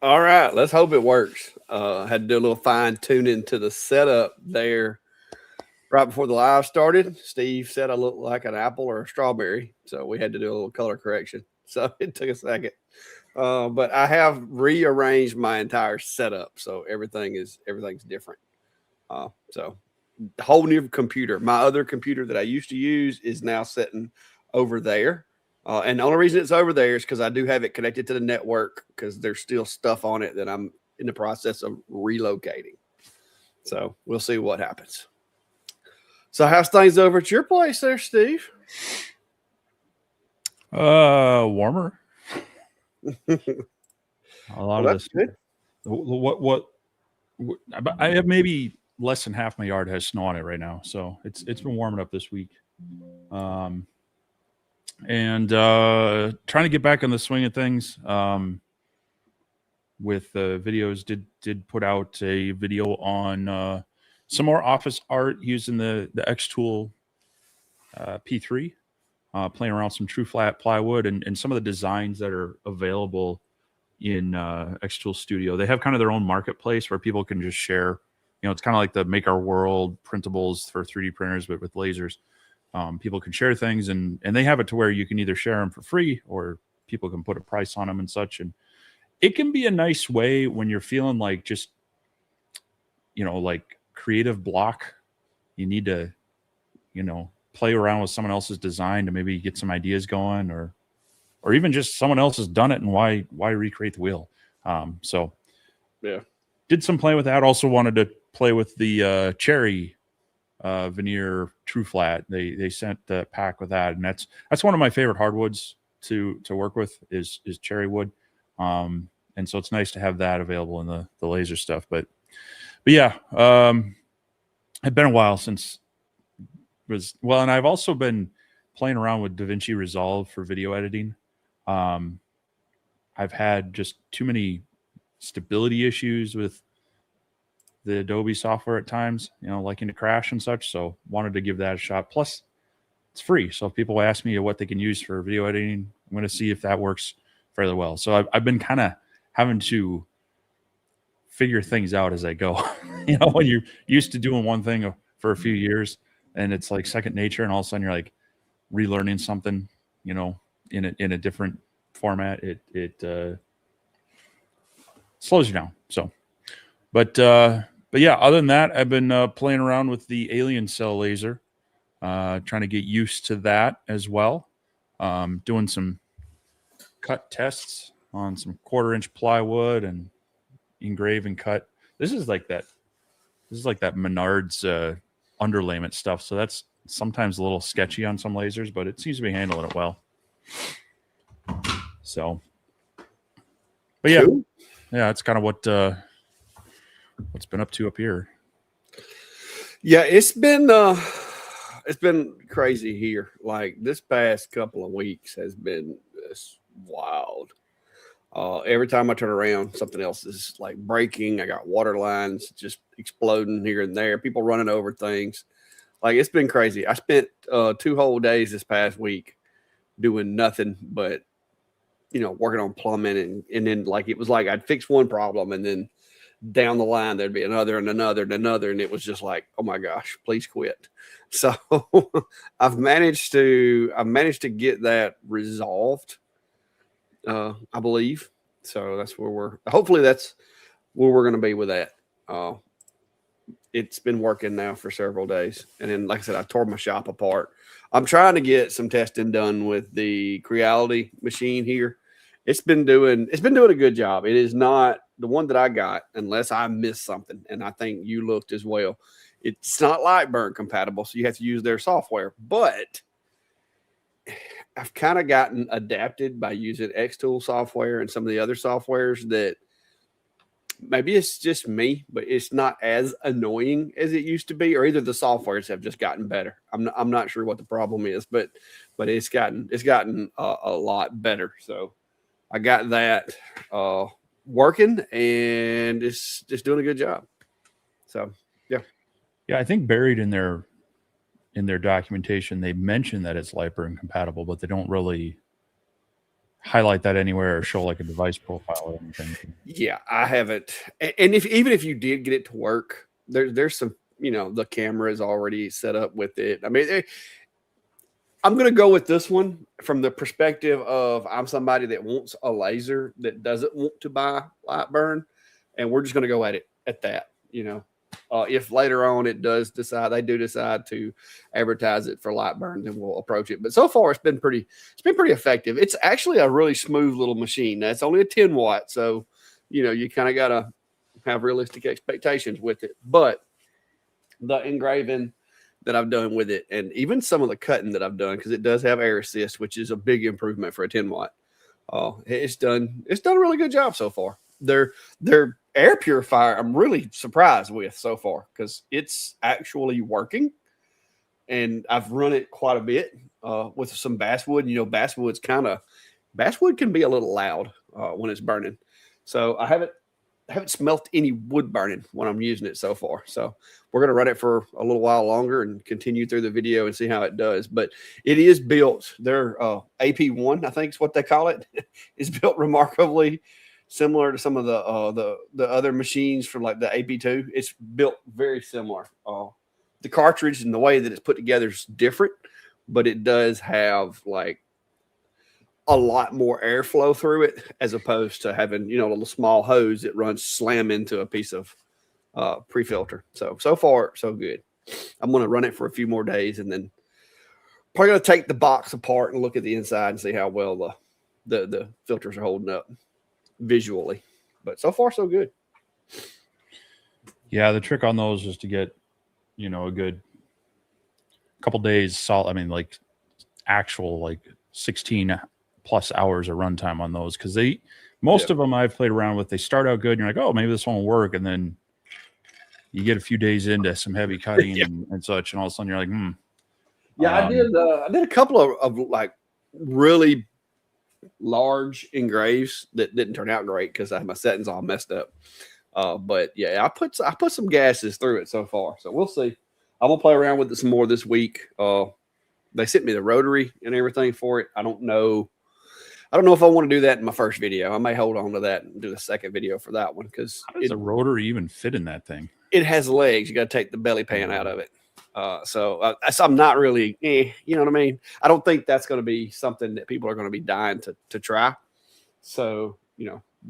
All right, let's hope it works. Had to do a little fine tuning to the setup there right before the live started. Steve said I looked like an apple or a strawberry, so we had to do a little color correction. So it took a second, but I have rearranged my entire setup, so everything's different. So whole new computer. My other computer that I used to use is now sitting over there. And the only reason it's over there is because I do have it connected to the network because there's still stuff on it that I'm in the process of relocating. So we'll see what happens. So how's things over at your place there, Steve? Warmer. Well, A lot of that's this. good. I have maybe less than half my yard has snow on it right now, so it's been warming up this week. Um, and trying to get back on the swing of things. With videos, did put out a video on some more office art using the X Tool P3, playing around some true flat plywood and some of the designs that are available in X Tool Studio. They have kind of their own marketplace where people can just share. You know, it's kind of like the Make Our World printables for 3D printers, but with lasers. People can share things, and they have it to where you can either share them for free or people can put a price on them and such. And it can be a nice way when you're feeling like just, like creative block. You need to, play around with someone else's design to maybe get some ideas going, or even just someone else has done it and why recreate the wheel. So Yeah. did some play with that. Also wanted to play with the cherry veneer true flat. They sent the pack with that, and that's one of my favorite hardwoods to work with is cherry wood. And so it's nice to have that available in the laser stuff. But yeah, it's been a while since and I've also been playing around with DaVinci Resolve for video editing. Um, I've had just too many stability issues with the Adobe software at times, liking to crash and such. So wanted to give that a shot. Plus, it's free. So if people ask me what they can use for video editing, I'm going to see if that works fairly well. So I've been kind of having to figure things out as I go. When you're used to doing one thing for a few years and it's like second nature, and all of a sudden you're like relearning something, in a different format, it slows you down. So, but yeah, other than that, I've been playing around with the alien cell laser, trying to get used to that as well. Doing some cut tests on some 1/4 inch plywood and engrave and cut. This is like that. This is like that Menards underlayment stuff. So that's sometimes a little sketchy on some lasers, but it seems to be handling it well. So, but yeah, Cool. yeah, it's kind of what's been up to up here. Yeah, it's been crazy here. Like this past couple of weeks has been just wild. Every time I turn around, something else is like breaking. I got water lines just exploding here and there. People running over things. Like it's been crazy. I spent 2 whole days this past week doing nothing but working on plumbing and then like it was like I'd fix one problem and then down the line there'd be another and another and another and it was just like, oh my gosh, please quit. So I've managed to get that resolved, I believe. So that's where we're going to be with that. Uh, it's been working now for several days. And then, like I said, I tore my shop apart. I'm trying to get some testing done with the Creality machine here. It's been doing a good job. It is not the one that I got, unless I missed something. And I think you looked as well. It's not Lightburn compatible, so you have to use their software. But I've kind of gotten adapted by using Xtool software and some of the other softwares that maybe it's just me, but it's not as annoying as it used to be, or either the softwares have just gotten better. I'm not sure what the problem is, but it's gotten a lot better. So I got that uh, working, and it's just doing a good job. So yeah, Yeah, I think buried in their documentation, they mention that it's Lightburn compatible, but they don't really highlight that anywhere or show like a device profile or anything. Yeah, I haven't. And if even if you did get it to work, there's some, the camera is already set up with it. I mean, I'm going to go with this one from the perspective of I'm somebody that wants a laser that doesn't want to buy Lightburn, and we're just going to go at it at that. If later on they do decide to advertise it for Lightburn, then we'll approach it. But so far, it's been pretty effective. It's actually a really smooth little machine. That's only a 10 watt, so you kind of got to have realistic expectations with it. But the engraving that I've done with it, and even some of the cutting that I've done, because it does have air assist, which is a big improvement for a 10 watt. It's done a really good job so far. Their air purifier, I'm really surprised with so far because it's actually working, and I've run it quite a bit with some basswood. Basswood can be a little loud when it's burning, so I haven't smelt any wood burning when I'm using it so far. So we're going to run it for a little while longer and continue through the video and see how it does. But it is built, their AP1, I think is what they call it, is built remarkably similar to some of the other machines from like the AP2. It's built very similar. The cartridge and the way that it's put together is different, but it does have like a lot more airflow through it as opposed to having, a little small hose that runs slam into a piece of pre-filter. So far, so good. I'm going to run it for a few more days and then probably going to take the box apart and look at the inside and see how well the filters are holding up visually. But so far, so good. Yeah, the trick on those is to get, a good couple days solid. I mean, like actual like 16 plus hours of runtime on those, because most of them I've played around with, they start out good and you're like, oh, maybe this one will work, and then you get a few days into some heavy cutting and such, and all of a sudden you're like, I did a couple of like really large engraves that didn't turn out great because I had my settings all messed up. But yeah, I put some gases through it so far, so we'll see. I'm gonna play around with it some more this week. They sent me the rotary and everything for it. I don't know if I want to do that in my first video. I may hold on to that and do the second video for that one, because how does a rotary even fit in that thing? It has legs. You got to take the belly pan out of it. So I'm not really, you know what I mean? I don't think that's going to be something that people are going to be dying to try. So,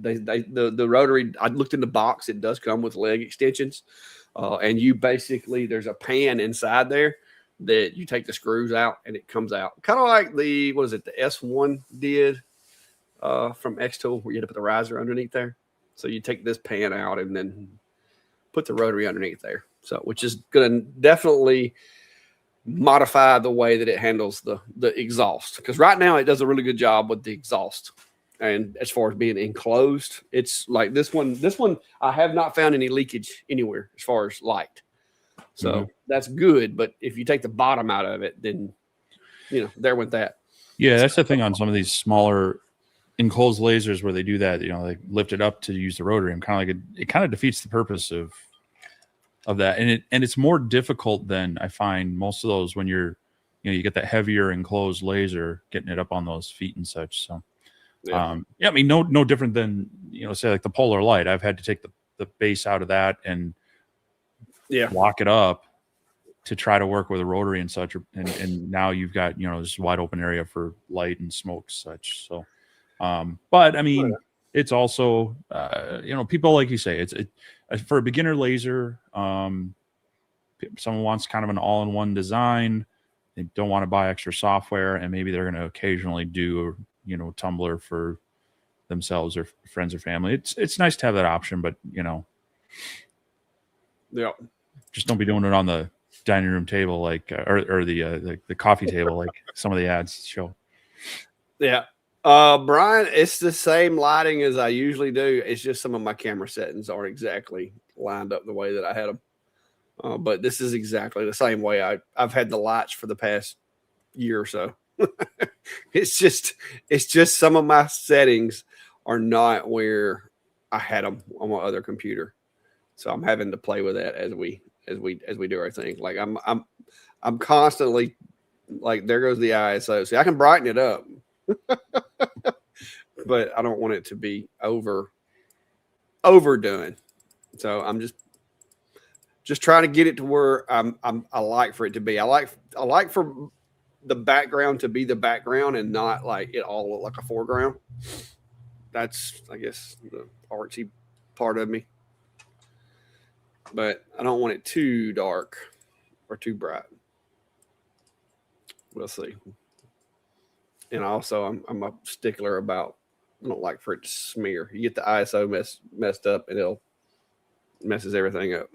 the rotary, I looked in the box. It does come with leg extensions. And you basically, there's a pan inside there that you take the screws out and it comes out. Kind of like the S1 did from X-Tool, where you had to put the riser underneath there. So you take this pan out and then put the rotary underneath there. So, which is going to definitely modify the way that it handles the exhaust. Because right now it does a really good job with the exhaust. And as far as being enclosed, it's like this one, I have not found any leakage anywhere as far as light. So that's good. But if you take the bottom out of it, then, there went that. Yeah, that's the thing on some of these smaller enclosed lasers where they do that, they lift it up to use the rotary. I'm kind of like, it kind of defeats the purpose of that. And it's more difficult than I find most of those when you get that heavier enclosed laser, getting it up on those feet and such. So, I mean, no different than, say like the polar light. I've had to take the base out of that and lock it up to try to work with a rotary and such. And now you've got, this wide open area for light and smoke such. So, but I mean, it's also, people, like you say, it's for a beginner laser. Someone wants kind of an all-in-one design. They don't want to buy extra software, and maybe they're going to occasionally do tumbler for themselves or friends or family. It's nice to have that option, but just don't be doing it on the dining room table, like or the coffee table, like some of the ads show. Yeah. Brian, it's the same lighting as I usually do. It's just some of my camera settings aren't exactly lined up the way that I had them. But this is exactly the same way I've had the lights for the past year or so. It's just some of my settings are not where I had them on my other computer. So I'm having to play with that as we do our thing. Like I'm constantly like, there goes the ISO. See, I can brighten it up. but I don't want it to be overdone. So I'm just trying to get it to where I like for it to be. I like for the background to be the background and not like it all look like a foreground. That's, I guess, the artsy part of me. But I don't want it too dark or too bright. We'll see. And also, I'm a stickler about, I don't like for it to smear. You get the ISO messed up, and it'll messes everything up.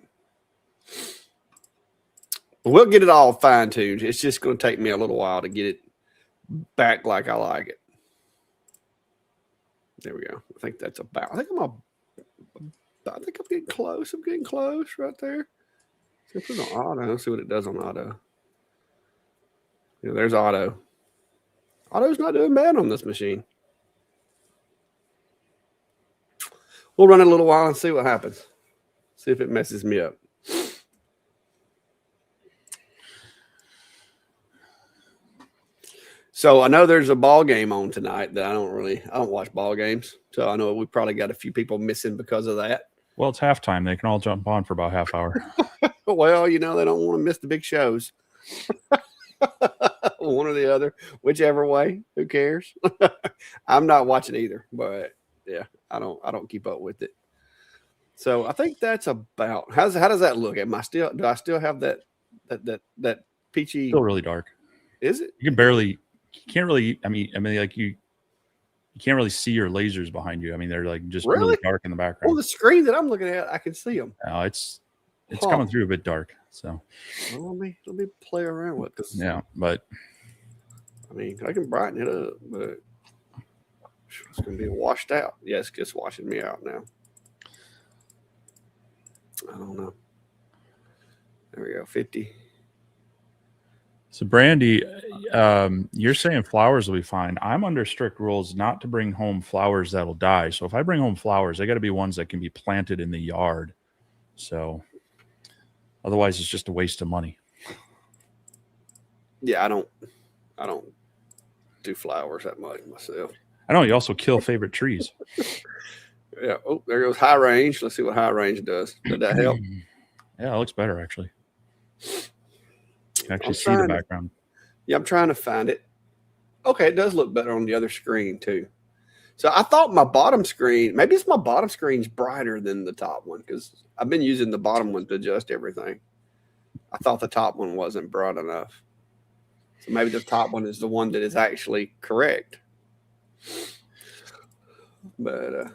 But we'll get it all fine tuned. It's just going to take me a little while to get it back like I like it. There we go. I think that's about. I think I'm getting close. I'm getting close right there. So put it on auto. See what it does on auto. Yeah, there's auto. Auto's not doing bad on this machine. We'll run it a little while and see what happens. See if it messes me up. So I know there's a ball game on tonight that I don't watch ball games. So I know we probably got a few people missing because of that. Well, it's halftime. They can all jump on for about half hour. Well, they don't want to miss the big shows. One or the other, whichever way. Who cares? I'm not watching either, but yeah, I don't keep up with it. So I think that's about how does that look? Do I still have that peachy? Still really dark. Is it? You can't really. I mean, like you can't really see your lasers behind you. I mean, they're like just really dark in the background. On the screen that I'm looking at, I can see them. No, it's coming through a bit dark. So well, let me play around with this. Yeah, but I mean, I can brighten it up, but it's going to be washed out. Yeah, it's just washing me out now. I don't know. There we go, 50. So, Brandy, you're saying flowers will be fine. I'm under strict rules not to bring home flowers that'll die. So if I bring home flowers, they got to be ones that can be planted in the yard. So otherwise, it's just a waste of money. Yeah, I don't do flowers that much myself. I know you also kill favorite trees. Yeah. Oh, there goes high range. Let's see what high range does. Did that help? Yeah, it looks better actually. You can actually see the background. Yeah, I'm trying to find it. Okay, it does look better on the other screen too. So I thought my bottom screen, maybe it's my bottom screen's brighter than the top one because I've been using the bottom one to adjust everything. I thought the top one wasn't bright enough. So maybe the top one is the one that is actually correct. But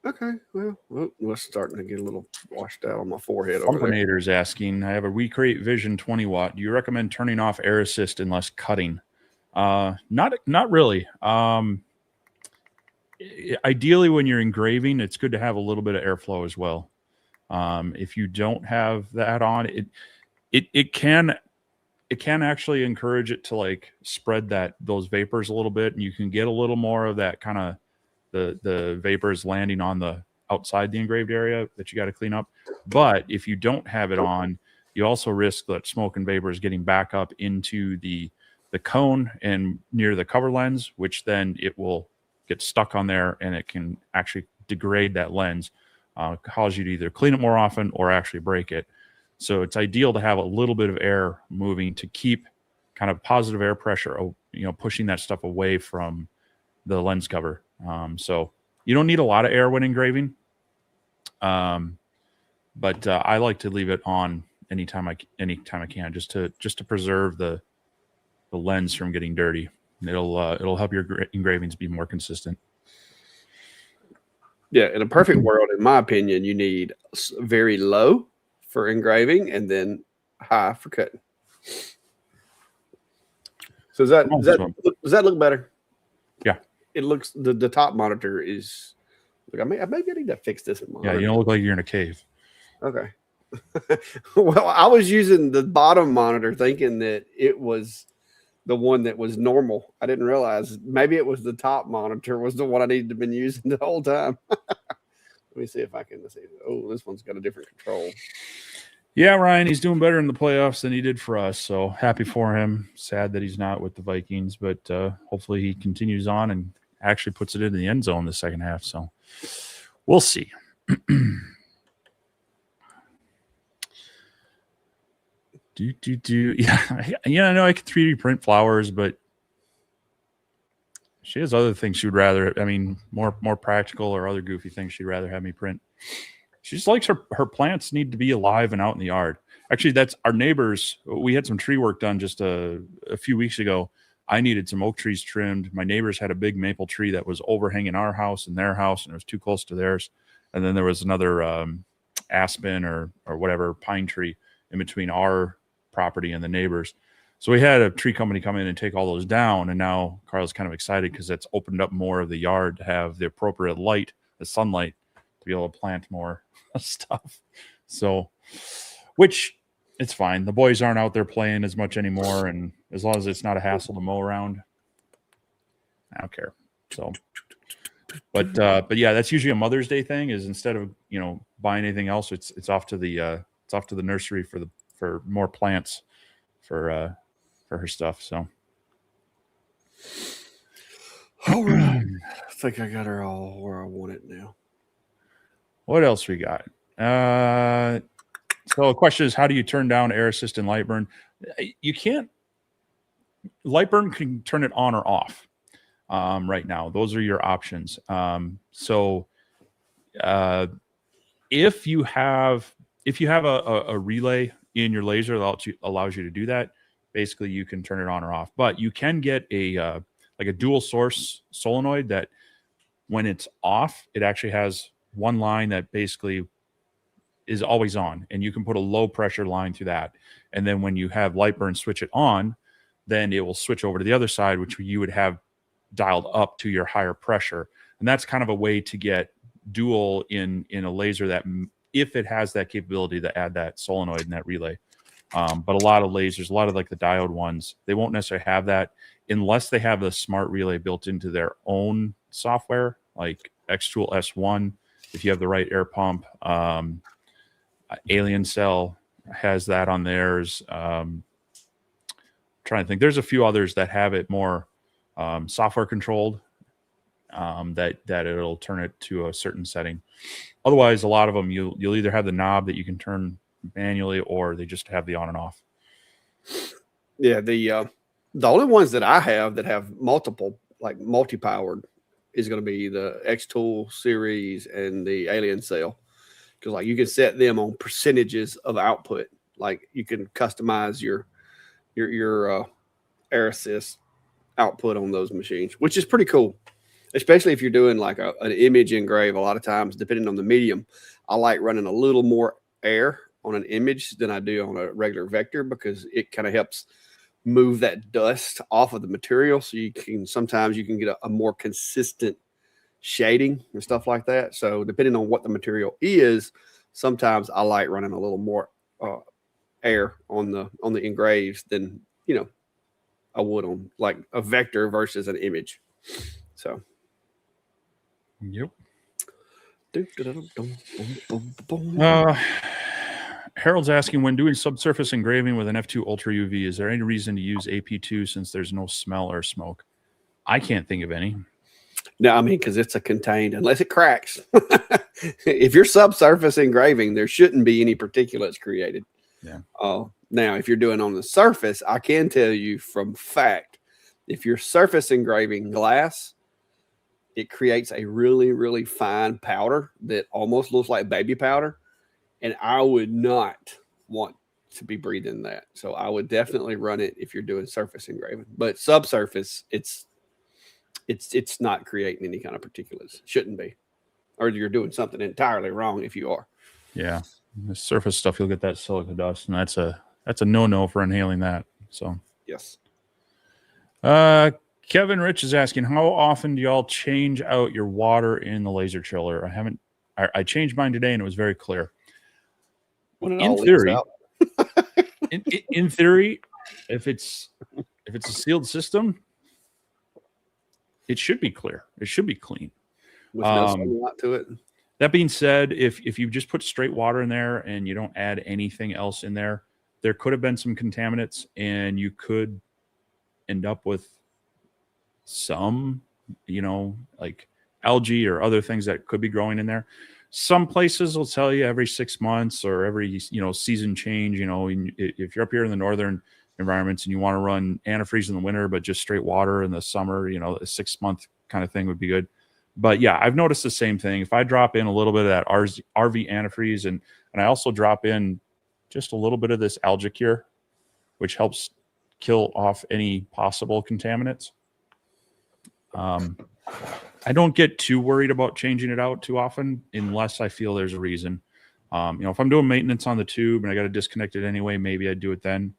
okay, well, it's starting to get a little washed out on my forehead. Fumpinator's asking, I have a Recreate Vision 20 watt. Do you recommend turning off air assist unless cutting? Not really. Ideally, when you're engraving, it's good to have a little bit of airflow as well. If you don't have that on, it can actually encourage it to like spread those vapors a little bit, and you can get a little more of that kind of the vapors landing on the outside the engraved area that you got to clean up. But if you don't have it on, you also risk that smoke and vapors getting back up into the cone and near the cover lens, which then it will get stuck on there and it can actually degrade that lens, cause you to either clean it more often or actually break it. So it's ideal to have a little bit of air moving to keep kind of positive air pressure, pushing that stuff away from the lens cover. So you don't need a lot of air when engraving. But I like to leave it on anytime I can, just to preserve the lens from getting dirty. It'll help your engravings be more consistent. Yeah, in a perfect world, in my opinion, you need very low for engraving and then high for cutting. So does that look better? Yeah, it looks. The top monitor is. Look, maybe I need to fix this monitor. Yeah, you don't look like you're in a cave. Okay. Well, I was using the bottom monitor thinking that it was the one that was normal. I didn't realize maybe it was the top monitor was the one I needed to been using the whole time. Let me see if I can see. Oh, this one's got a different control. Yeah, Ryan, he's doing better in the playoffs than he did for us. So happy for him. Sad that he's not with the Vikings, but hopefully he continues on and actually puts it into the end zone the second half. So we'll see. Yeah, I know I could 3D print flowers, but she has other things she would rather. I mean, more practical or other goofy things she'd rather have me print. She just likes her plants need to be alive and out in the yard. Actually, that's our neighbors. We had some tree work done just a few weeks ago. I needed some oak trees trimmed. My neighbors had a big maple tree that was overhanging our house and their house, and it was too close to theirs. And then there was another aspen or whatever pine tree in between our property and the neighbors. So we had a tree company come in and take all those down. And now Carl's kind of excited because that's opened up more of the yard to have the appropriate light, the sunlight, to be able to plant more stuff. So, which it's fine. The boys aren't out there playing as much anymore. And as long as it's not a hassle to mow around, I don't care. So, but yeah, that's usually a Mother's Day thing is instead of, buying anything else, it's off to the nursery for more plants for her stuff. So, all right. I think I got her all where I want it now. What else we got? So the question is, how do you turn down air assist in Lightburn? You can't. Lightburn can turn it on or off right now. Those are your options. If you have a relay in your laser that allows you to do that, basically you can turn it on or off. But you can get a dual source solenoid that when it's off, it actually has one line that basically is always on, and you can put a low pressure line through that. And then when you have Lightburn switch it on, then it will switch over to the other side, which you would have dialed up to your higher pressure. And that's kind of a way to get dual in a laser that if it has that capability to add that solenoid and that relay. But a lot of lasers, a lot of like the diode ones, they won't necessarily have that unless they have a smart relay built into their own software, like Xtool S1. If you have the right air pump, Alien Cell has that on theirs. Trying to think, there's a few others that have it more software controlled, that it'll turn it to a certain setting. Otherwise, a lot of them you'll either have the knob that you can turn manually, or they just have the on and off. Yeah, the only ones that I have that have multiple, like multi-powered, is going to be the Xtool series and the Alien Cell, because like you can set them on percentages of output. Like you can customize your air assist output on those machines, which is pretty cool, especially if you're doing like an image engrave. A lot of times, depending on the medium, I like running a little more air on an image than I do on a regular vector, because it kind of helps move that dust off of the material. So sometimes you can get a more consistent shading and stuff like that. So depending on what the material is, sometimes I like running a little more air on the engraves than I would on like a vector versus an image. So yep. Harold's asking, when doing subsurface engraving with an F2 Ultra UV, is there any reason to use AP2 since there's no smell or smoke? I can't think of any. No, I mean, because it's a contained, unless it cracks. If you're subsurface engraving, there shouldn't be any particulates created. Yeah. Now, if you're doing on the surface, I can tell you from fact, if you're surface engraving glass, it creates a really, really fine powder that almost looks like baby powder. And I would not want to be breathing that. So I would definitely run it if you're doing surface engraving. But subsurface, it's not creating any kind of particulates. Shouldn't be. Or you're doing something entirely wrong if you are. Yeah. The surface stuff, you'll get that silica dust, and that's a no-no for inhaling that. So yes. Kevin Rich is asking, how often do y'all change out your water in the laser chiller? I changed mine today and it was very clear. In theory, in theory, if it's a sealed system, it should be clear. It should be clean. With no sunlight to it. That being said, if you just put straight water in there and you don't add anything else in there, there could have been some contaminants, and you could end up with some like algae or other things that could be growing in there. Some places will tell you every 6 months or every, season change, if you're up here in the northern environments and you want to run antifreeze in the winter, but just straight water in the summer, a 6 month kind of thing would be good. But yeah, I've noticed the same thing. If I drop in a little bit of that RV antifreeze and I also drop in just a little bit of this algae cure, which helps kill off any possible contaminants. I don't get too worried about changing it out too often unless I feel there's a reason. If I'm doing maintenance on the tube and I got to disconnect it anyway, maybe I'd do it then.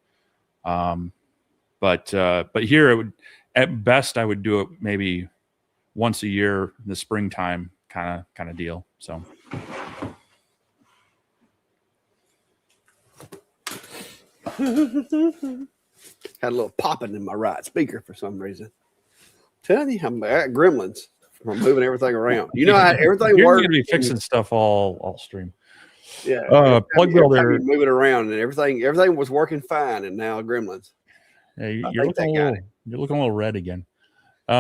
But here it would, at best, I would do it maybe once a year in the springtime kind of deal. So. Had a little popping in my right speaker for some reason. Telling you, I'm at Gremlins from moving everything around. You know how everything You're works. You're gonna be fixing stuff all stream. Yeah. Plug builder. Move it around, and everything was working fine, and now Gremlins. Yeah, you're looking a little red again. The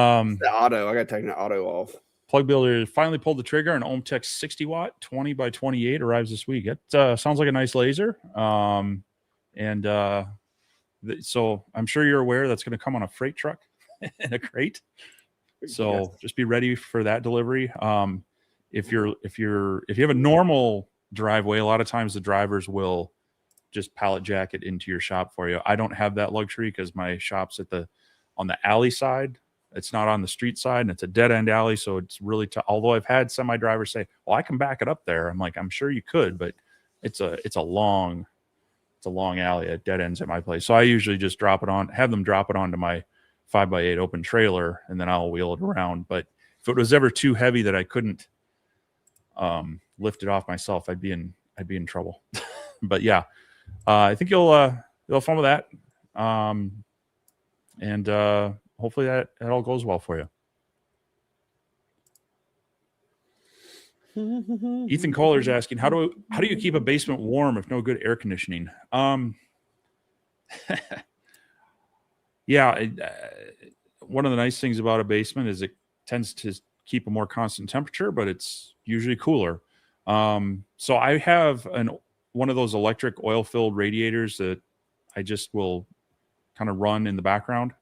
auto. I got to take the auto off. Plug builder finally pulled the trigger. An Ohmtech 60 watt 20 by 28 arrives this week. It sounds like a nice laser. So I'm sure you're aware that's going to come on a freight truck in a crate. So just be ready for that delivery. If you have a normal driveway, a lot of times the drivers will just pallet jack it into your shop for you. I don't have that luxury because my shop's on the alley side. It's not on the street side, and it's a dead end alley. So it's really tough. Although I've had semi drivers say, well, I can back it up there. I'm like, I'm sure you could, but it's a long alley at dead ends at my place. So I usually just have them drop it onto my 5x8 open trailer, and then I'll wheel it around. But if it was ever too heavy that I couldn't lift it off myself, I'd be in trouble. But yeah, I think you'll have fun with that. And hopefully that all goes well for you. Ethan Kohler's asking, how do you keep a basement warm if no good air conditioning? Yeah, one of the nice things about a basement is it tends to keep a more constant temperature, but it's usually cooler. So I have one of those electric oil-filled radiators that I just will kind of run in the background.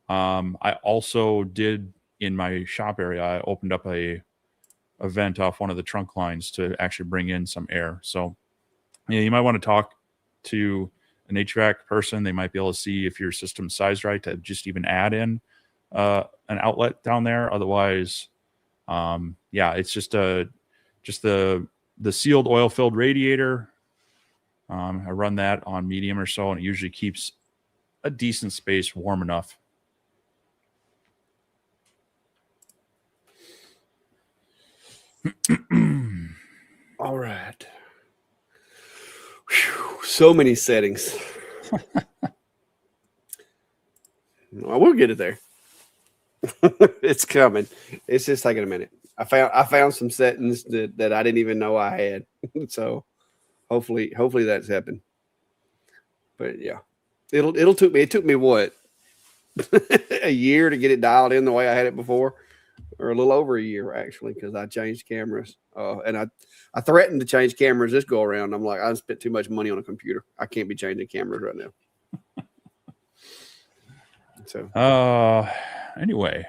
I also did in my shop area, I opened up a vent off one of the trunk lines to actually bring in some air. So yeah, you might want to talk to an HVAC person. They might be able to see if your system's sized right to just even add in an outlet down there. Otherwise, yeah, it's just the sealed oil-filled radiator. I run that on medium or so, and it usually keeps a decent space warm enough. All right. Whew, so many settings. Well, we'll get it there. It's coming. It's just taking a minute. I found some settings that I didn't even know I had. So hopefully that's happened. But yeah, it took me what a year to get it dialed in the way I had it before, or a little over a year actually, because I changed cameras. And I threatened to change cameras this go around. I'm like, I spent too much money on a computer. I can't be changing cameras right now. So anyway.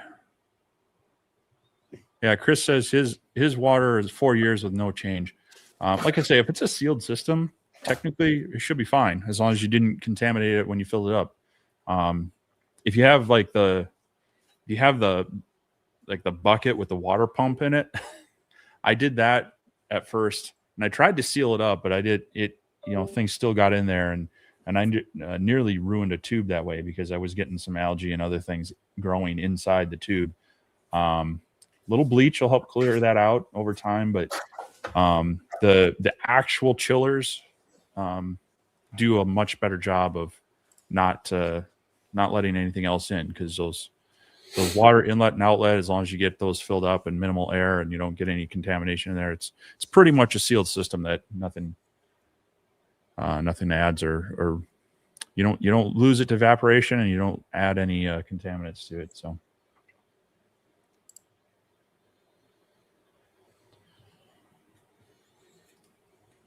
Yeah, Chris says his water is 4 years with no change. Like I say, if it's a sealed system, technically it should be fine as long as you didn't contaminate it when you filled it up. If you have the bucket with the water pump in it, I did that at first and I tried to seal it up, but things still got in there and I nearly ruined a tube that way because I was getting some algae and other things growing inside the tube. Little bleach will help clear that out over time, but the actual chillers do a much better job of not letting anything else in, because those water inlet and outlet, as long as you get those filled up and minimal air and you don't get any contamination in there, it's pretty much a sealed system that nothing adds or you don't lose it to evaporation and you don't add any contaminants to it. So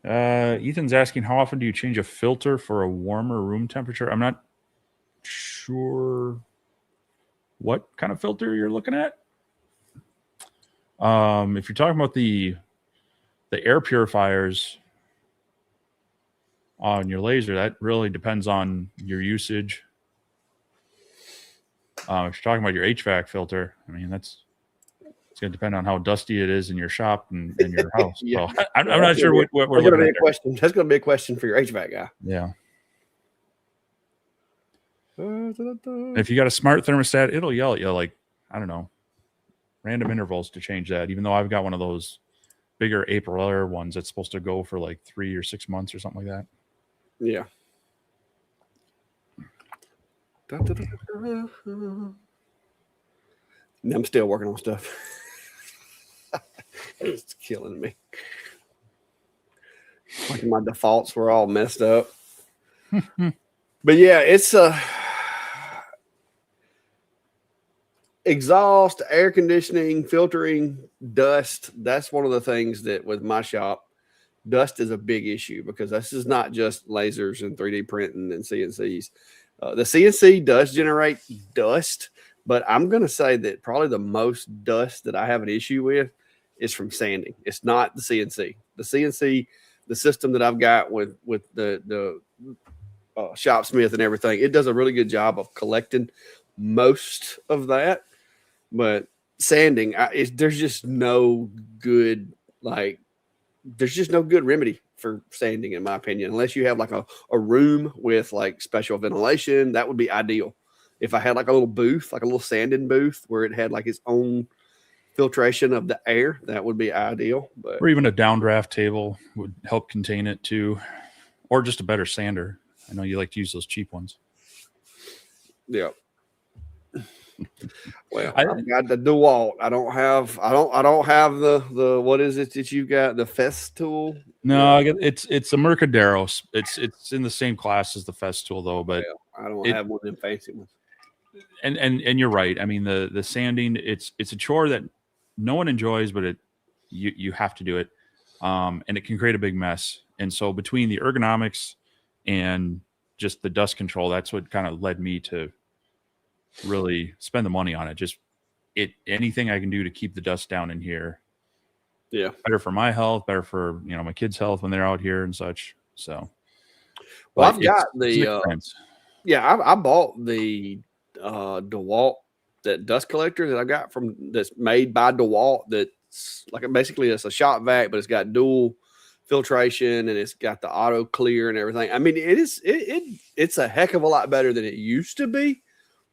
Ethan's asking, how often do you change a filter for a warmer room temperature? I'm not sure what kind of filter you're looking at. If you're talking about the air purifiers on your laser, that really depends on your usage. If you're talking about your HVAC filter, I mean, it's going to depend on how dusty it is in your shop and your house. Yeah. So I'm not sure what we're That's looking gonna be at a question. That's going to be a question for your HVAC guy. there. Yeah. If you got a smart thermostat, it'll yell at you like, I don't know, random intervals to change that. Even though I've got one of those bigger Aprilaire ones that's supposed to go for like 3 or 6 months or something like that. Yeah. I'm still working on stuff. It's killing me. Like my defaults were all messed up. But yeah, it's exhaust, air conditioning, filtering, dust. That's one of the things that with my shop, dust is a big issue because this is not just lasers and 3D printing and CNCs. The CNC does generate dust, but I'm going to say that probably the most dust that I have an issue with is from sanding. It's not the CNC. The CNC, the system that I've got with the Shopsmith and everything, it does a really good job of collecting most of that. But sanding, there's just no good there's just no good remedy for sanding, in my opinion, unless you have like a room with like special ventilation. That would be ideal. If I had like a little booth, like a little sanding booth where it had like its own filtration of the air, that would be ideal. But or even a downdraft table would help contain it too, or just a better sander. I know you like to use those cheap ones. Yeah. Well, I've got the DeWalt. I don't have the what is it that you've got? The Festool? No, it's a Mercaderos. It's in the same class as the Festool though, but I don't have one of them fancy ones. And you're right. I mean the sanding, it's a chore that no one enjoys, but you have to do it. And it can create a big mess. And so between the ergonomics and just the dust control, that's what kind of led me to really spend the money on it. Just anything I can do to keep the dust down in here. Yeah. Better for my health, better for, my kids' health when they're out here and such. So, well, I've got I bought the DeWalt, that dust collector that I got that's made by DeWalt. That's like basically it's a shop vac, but it's got dual filtration and it's got the auto clear and everything. I mean, it's a heck of a lot better than it used to be,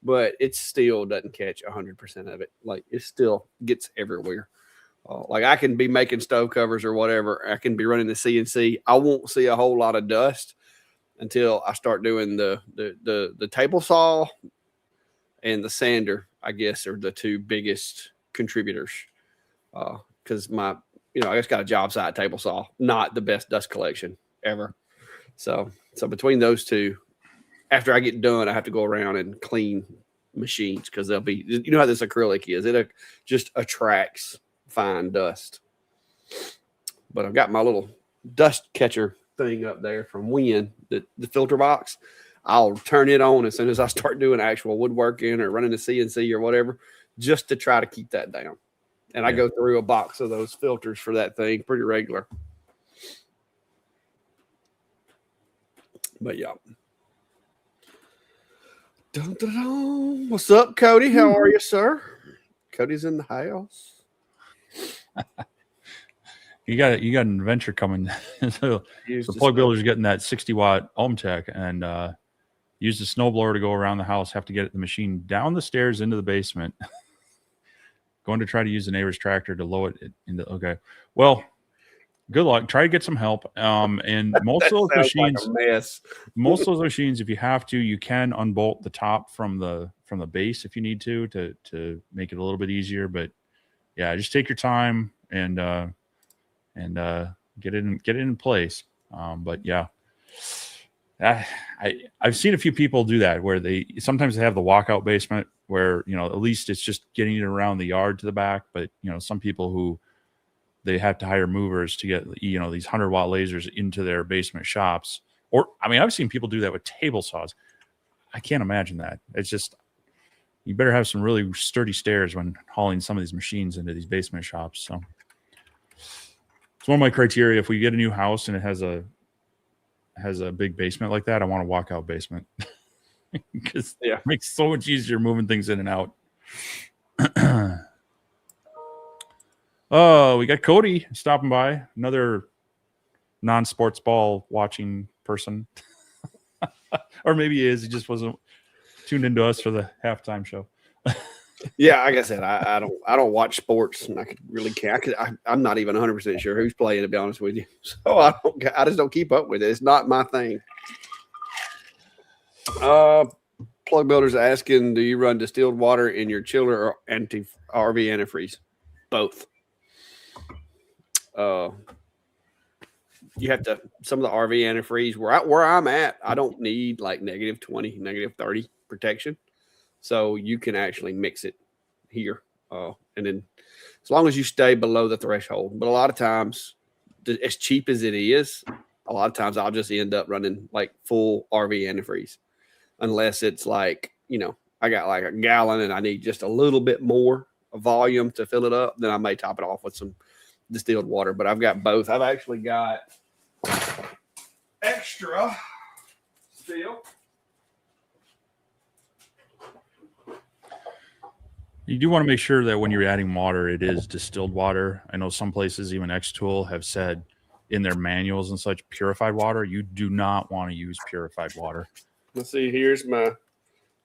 but it still doesn't catch 100% of it. Like it still gets everywhere. Like I can be making stove covers or whatever. I can be running the CNC. I won't see a whole lot of dust until I start doing the table saw and the sander, I guess, are the two biggest contributors. Because I just got a job site table saw, not the best dust collection ever. So between those two, after I get done, I have to go around and clean machines because they'll be, how this acrylic is. It just attracts fine dust. But I've got my little dust catcher thing up there from Win, the filter box. I'll turn it on as soon as I start doing actual woodworking or running the CNC or whatever, just to try to keep that down. And I go through a box of those filters for that thing pretty regular. But yeah. Dun, dun, dun. What's up, Cody? How are you, sir? Cody's in the house. You got an adventure coming. so plug builder's getting that 60-watt ohm tech and use the snowblower to go around the house, have to get the machine down the stairs into the basement. Going to try to use the neighbor's tractor to lower it into. Okay. Well, good luck. Try to get some help. And most of those machines, most of those machines, if you have to, you can unbolt the top from the base if you need to make it a little bit easier. But yeah, just take your time and get it in place. But yeah, I've seen a few people do that where they sometimes have the walkout basement where at least it's just getting it around the yard to the back. But some people who they have to hire movers to get, you know, these 100-watt lasers into their basement shops. Or, I mean, I've seen people do that with table saws. I can't imagine that. It's just, you better have some really sturdy stairs when hauling some of these machines into these basement shops. So it's one of my criteria. If we get a new house and it has a big basement like that, I want a walkout basement because it makes it so much easier moving things in and out. Oh, we got Cody stopping by, another non-sports ball watching person. Or maybe he is. He just wasn't tuned into us for the halftime show. Yeah, like I said, I don't watch sports, and I could really care. I'm not even 100% sure who's playing, to be honest with you. So I just don't keep up with it. It's not my thing. Plug Builder's asking, do you run distilled water in your chiller or RV antifreeze? Both. You have to, some of the RV antifreeze where I'm at, I don't need like -20, -30 protection. So you can actually mix it here. And then as long as you stay below the threshold. But a lot of times, as cheap as it is, a lot of times I'll just end up running like full RV antifreeze. Unless it's like, you know, I got like a gallon and I need just a little bit more volume to fill it up, then I may top it off with some distilled water. But I've got both. I've actually got extra still. You do want to make sure that when you're adding water, it is distilled water. I know some places, even X-Tool, have said in their manuals and such, purified water. You do not want to use purified water. Let's see.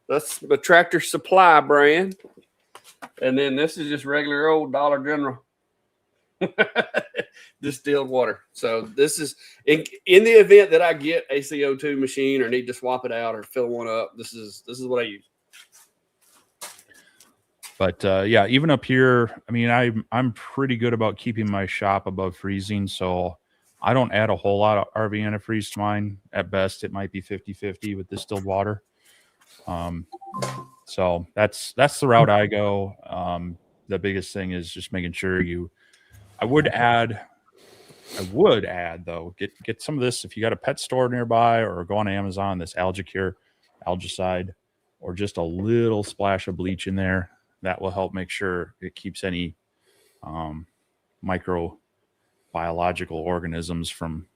That's the Tractor Supply brand, and then this is just regular old Dollar General distilled water. So this is in the event that I get a CO2 machine or need to swap it out or fill one up. This is what I use. But yeah, even up here, I mean, I'm pretty good about keeping my shop above freezing, so I don't add a whole lot of RV antifreeze to mine. At best, it might be 50-50 with distilled water. So that's the route I go. The biggest thing is just making sure I would add though, get some of this if you got a pet store nearby, or go on Amazon, this Algicure, algicide, or just a little splash of bleach in there. That will help make sure it keeps any microbiological organisms from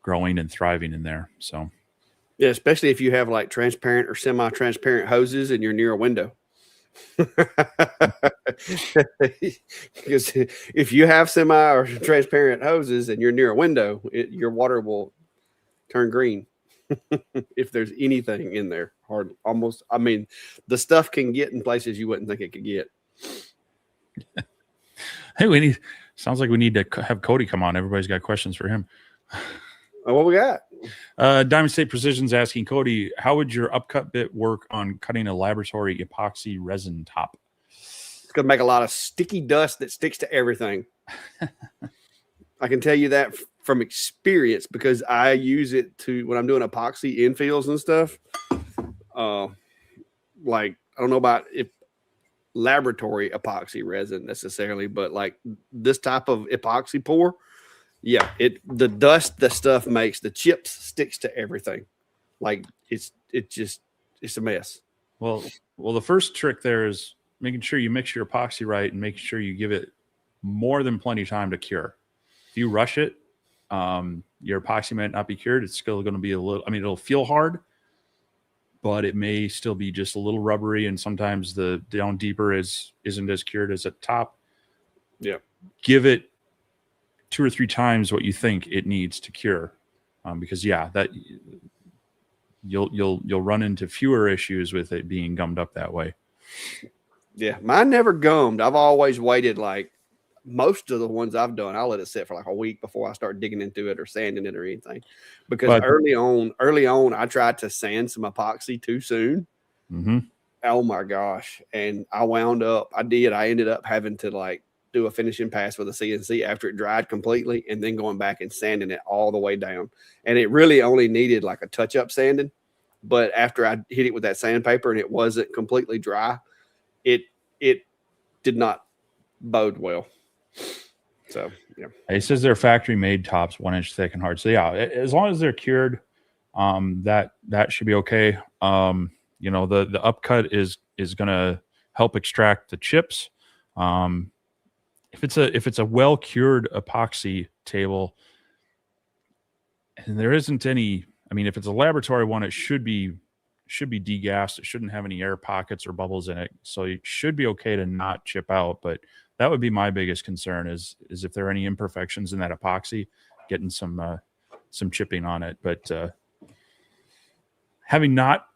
growing and thriving in there. So, yeah, especially if you have like transparent or semi-transparent hoses and you're near a window. Because if you have semi or transparent hoses and you're near a window, your water will turn green. If there's anything in there, I mean, the stuff can get in places you wouldn't think it could get. Hey, sounds like we need to have Cody come on. Everybody's got questions for him. What we got? Diamond State Precision's asking, Cody, how would your upcut bit work on cutting a laboratory epoxy resin top? It's going to make a lot of sticky dust that sticks to everything. I can tell you that from experience, because I use it when I'm doing epoxy infills and stuff. Like, I don't know about if laboratory epoxy resin necessarily, but like this type of epoxy pour, yeah, the dust the stuff makes, the chips sticks to everything. Like it's a mess. Well, the first trick there is making sure you mix your epoxy right and making sure you give it more than plenty of time to cure. If you rush it, your epoxy might not be cured. It's still going to be it'll feel hard, but it may still be just a little rubbery. And sometimes the down deeper isn't as cured as at top. Yeah. Give it 2 or 3 times what you think it needs to cure. Because that you'll run into fewer issues with it being gummed up that way. Yeah. Mine never gummed. I've always waited, like most of the ones I've done, I'll let it sit for like a week before I start digging into it or sanding it or anything. Because early on, I tried to sand some epoxy too soon. Mm-hmm. Oh my gosh. And I ended up having to like do a finishing pass with a CNC after it dried completely, and then going back and sanding it all the way down. And it really only needed like a touch-up sanding. But after I hit it with that sandpaper and it wasn't completely dry, it did not bode well. So yeah, It says they're factory made tops, 1 inch thick and hard. So yeah, as long as they're cured, that should be okay. You know, the upcut is going to help extract the chips. If it's a well cured epoxy table, and there isn't any, I mean, if it's a laboratory one, it should be degassed. It shouldn't have any air pockets or bubbles in it, so it should be okay to not chip out. But that would be my biggest concern is if there are any imperfections in that epoxy, getting some chipping on it. But having not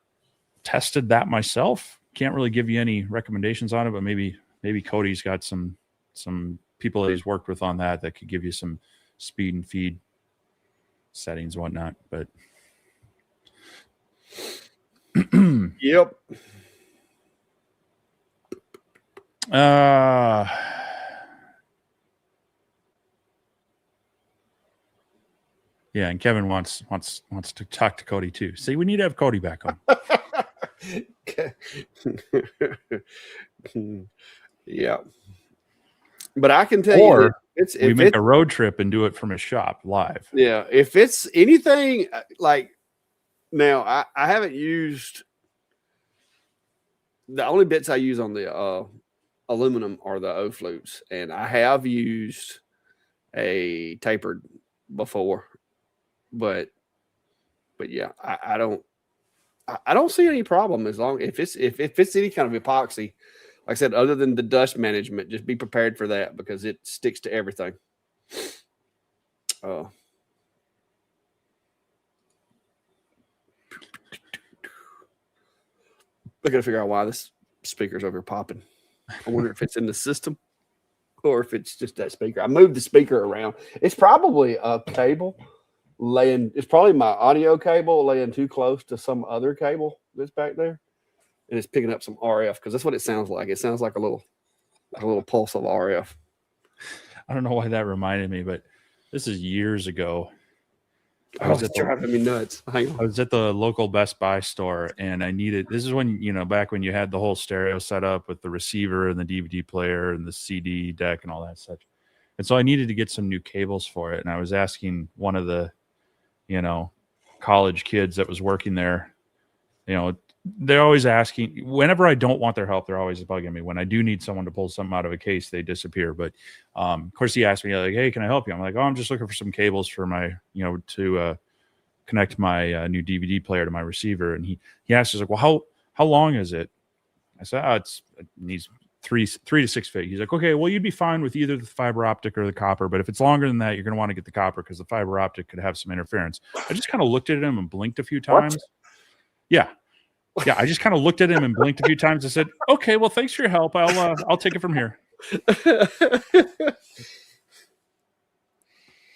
tested that myself, can't really give you any recommendations on it. But maybe Cody's got some people that he's worked with on that could give you some speed and feed settings and whatnot. But yep. Yeah, and Kevin wants to talk to Cody too. See, we need to have Cody back on. Yeah, but I can tell or you, we make a road trip and do it from his shop live. Yeah, if it's anything like now, I haven't used the only bits I use on the aluminum are the O flutes, and I have used a tapered before, but yeah, I don't see any problem as long if it's any kind of epoxy. Like I said, other than the dust management, just be prepared for that because it sticks to everything. I gotta figure out why this speaker's over here popping. I wonder if it's in the system or if it's just that speaker. I moved the speaker around. It's probably a cable laying. It's probably my audio cable laying too close to some other cable that's back there, and it's picking up some RF because that's what it sounds like. It sounds like a little pulse of RF. I don't know why that reminded me, but this is years ago. It's driving me nuts. Hang on. I was at the local Best Buy store, and this is when, back when you had the whole stereo set up with the receiver and the DVD player and the CD deck and all that such. And so I needed to get some new cables for it. And I was asking one of the, college kids that was working there, they're always asking, whenever I don't want their help, they're always bugging me. When I do need someone to pull something out of a case, they disappear. But of course, he asked me, like, hey, can I help you? I'm like, oh, I'm just looking for some cables for my, to connect my new DVD player to my receiver. And he asked us, like, well, how long is it? I said, it needs 3 to 6 feet. He's like, okay, well, you'd be fine with either the fiber optic or the copper. But if it's longer than that, you're going to want to get the copper because the fiber optic could have some interference. I just kind of looked at him and blinked a few times. What? Yeah. Yeah, I just kind of looked at him and blinked a few times and said, okay, well, thanks for your help. I'll take it from here.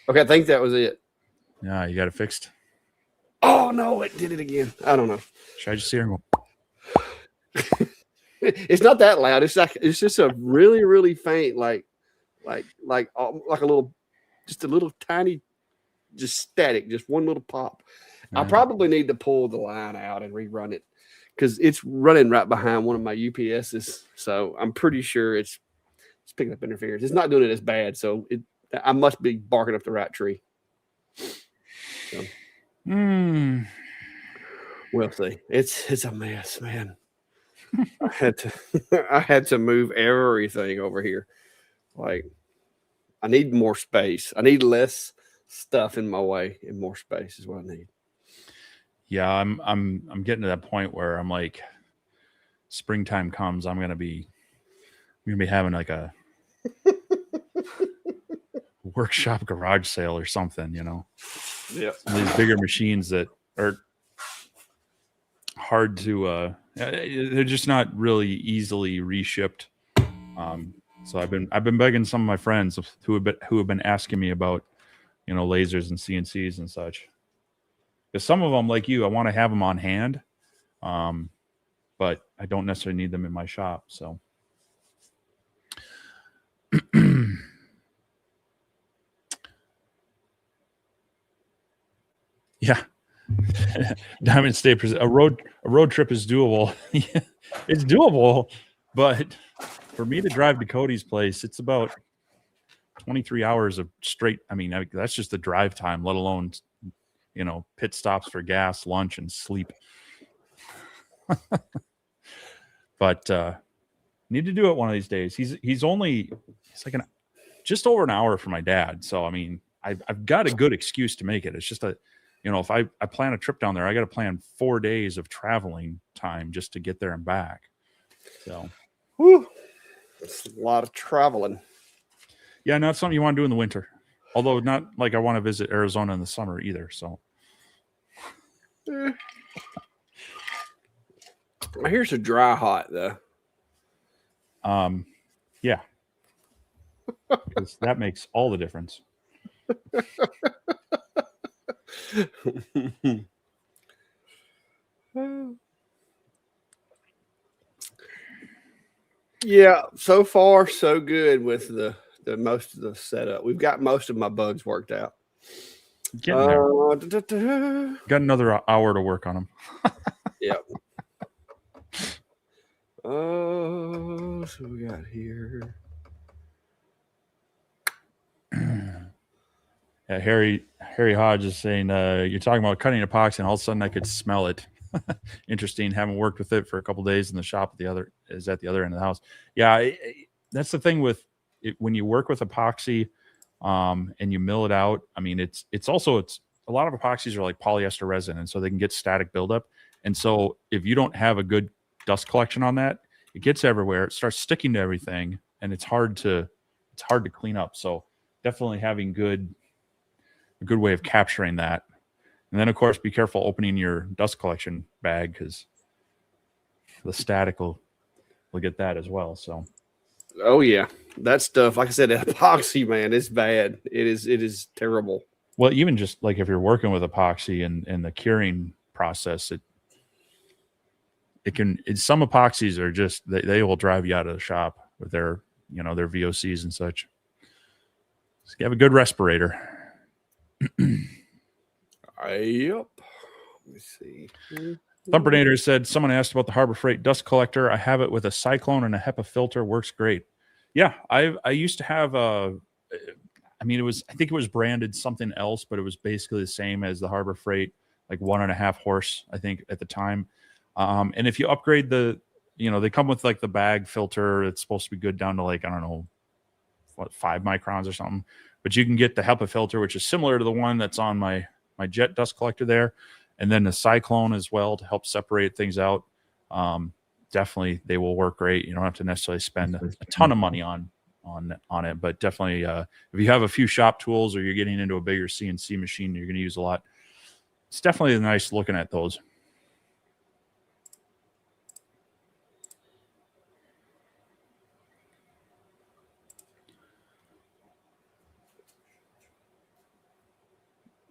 Okay, I think that was it. Yeah, you got it fixed. Oh, no, it did it again. I don't know. Should I just see her and go? It's not that loud. It's just a really, really faint, like a little, just a little tiny, just static, just one little pop. I probably need to pull the line out and rerun it because it's running right behind one of my UPSs. So I'm pretty sure it's picking up interference. It's not doing it as bad. So I must be barking up the right tree. So. We'll see. It's a mess, man. I had to move everything over here. Like, I need more space. I need less stuff in my way, and more space is what I need. Yeah, I'm getting to that point where I'm like, springtime comes, I'm gonna be having like a workshop garage sale or something, Yeah. These bigger machines that are hard to they're just not really easily reshipped. So I've been begging some of my friends who have been asking me about, lasers and CNCs and such. Because some of them, like you, I want to have them on hand, but I don't necessarily need them in my shop. So, yeah, Diamond State, a road trip is doable. It's doable, but for me to drive to Cody's place, it's about 23 hours of straight. I mean, that's just the drive time, let alone, pit stops for gas, lunch, and sleep. But need to do it one of these days. He's like just over an hour for my dad. So, I mean, I've got a good excuse to make it. It's just if I plan a trip down there, I got to plan 4 days of traveling time just to get there and back. So, whew, it's a lot of traveling. Yeah, not something you want to do in the winter. Although not like I want to visit Arizona in the summer either. So, Here's a dry hot though. Yeah, because that makes all the difference. Yeah, so far so good with the most of the setup. We've got most of my bugs worked out. Getting there. Got another hour to work on them. Yep. Oh, so we got here. Yeah, Harry Hodge is saying you're talking about cutting epoxy, and all of a sudden I could smell it. Interesting. Haven't worked with it for a couple of days in the shop. At the other end of the house. Yeah, that's the thing with it, when you work with epoxy, and you mill it out. I mean, it's a lot of epoxies are like polyester resin, and so they can get static buildup. And so if you don't have a good dust collection on that, it gets everywhere. It starts sticking to everything, and it's hard to clean up. So definitely having a good way of capturing that. And then, of course, be careful opening your dust collection bag because the static will get that as well. So, oh yeah, that stuff. Like I said, epoxy, man, it's bad. It is terrible. Well, even just like if you're working with epoxy and the curing process, some epoxies are just they will drive you out of the shop with their their VOCs and such. So you have a good respirator. Yep. Let me see. Thumpernator said, someone asked about the Harbor Freight dust collector. I have it with a cyclone and a HEPA filter. Works great. Yeah, I used to have I think it was branded something else, but it was basically the same as the Harbor Freight, like 1.5 horse, I think at the time. And if you upgrade they come with like the bag filter. It's supposed to be good down to like, I don't know, 5 microns or something. But you can get the HEPA filter, which is similar to the one that's on my jet dust collector there. And then the cyclone as well to help separate things out. Definitely, they will work great. You don't have to necessarily spend a ton of money on it, but definitely, if you have a few shop tools or you're getting into a bigger CNC machine, you're going to use a lot. It's definitely nice looking at those.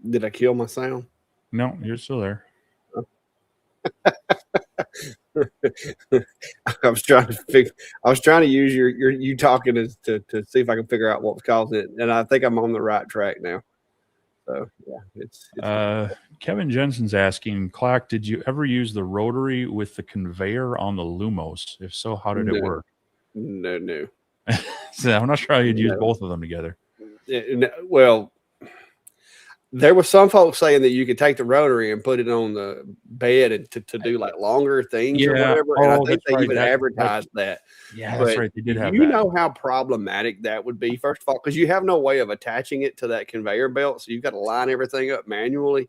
Did I kill my sound? No, you're still there. I was trying to use you talking to see if I can figure out what was causing it, and I think I'm on the right track now. So yeah, it's Kevin Jensen's asking, Clack, did you ever use the rotary with the conveyor on the Lumos? If so, how did it work? No. So I'm not sure how you'd use both of them together. Well, there were some folks saying that you could take the rotary and put it on the bed and to do like longer things or whatever. And I think they even advertised that. Yeah, that's right. They did have that. You know how problematic that would be, first of all, because you have no way of attaching it to that conveyor belt. So you've got to line everything up manually.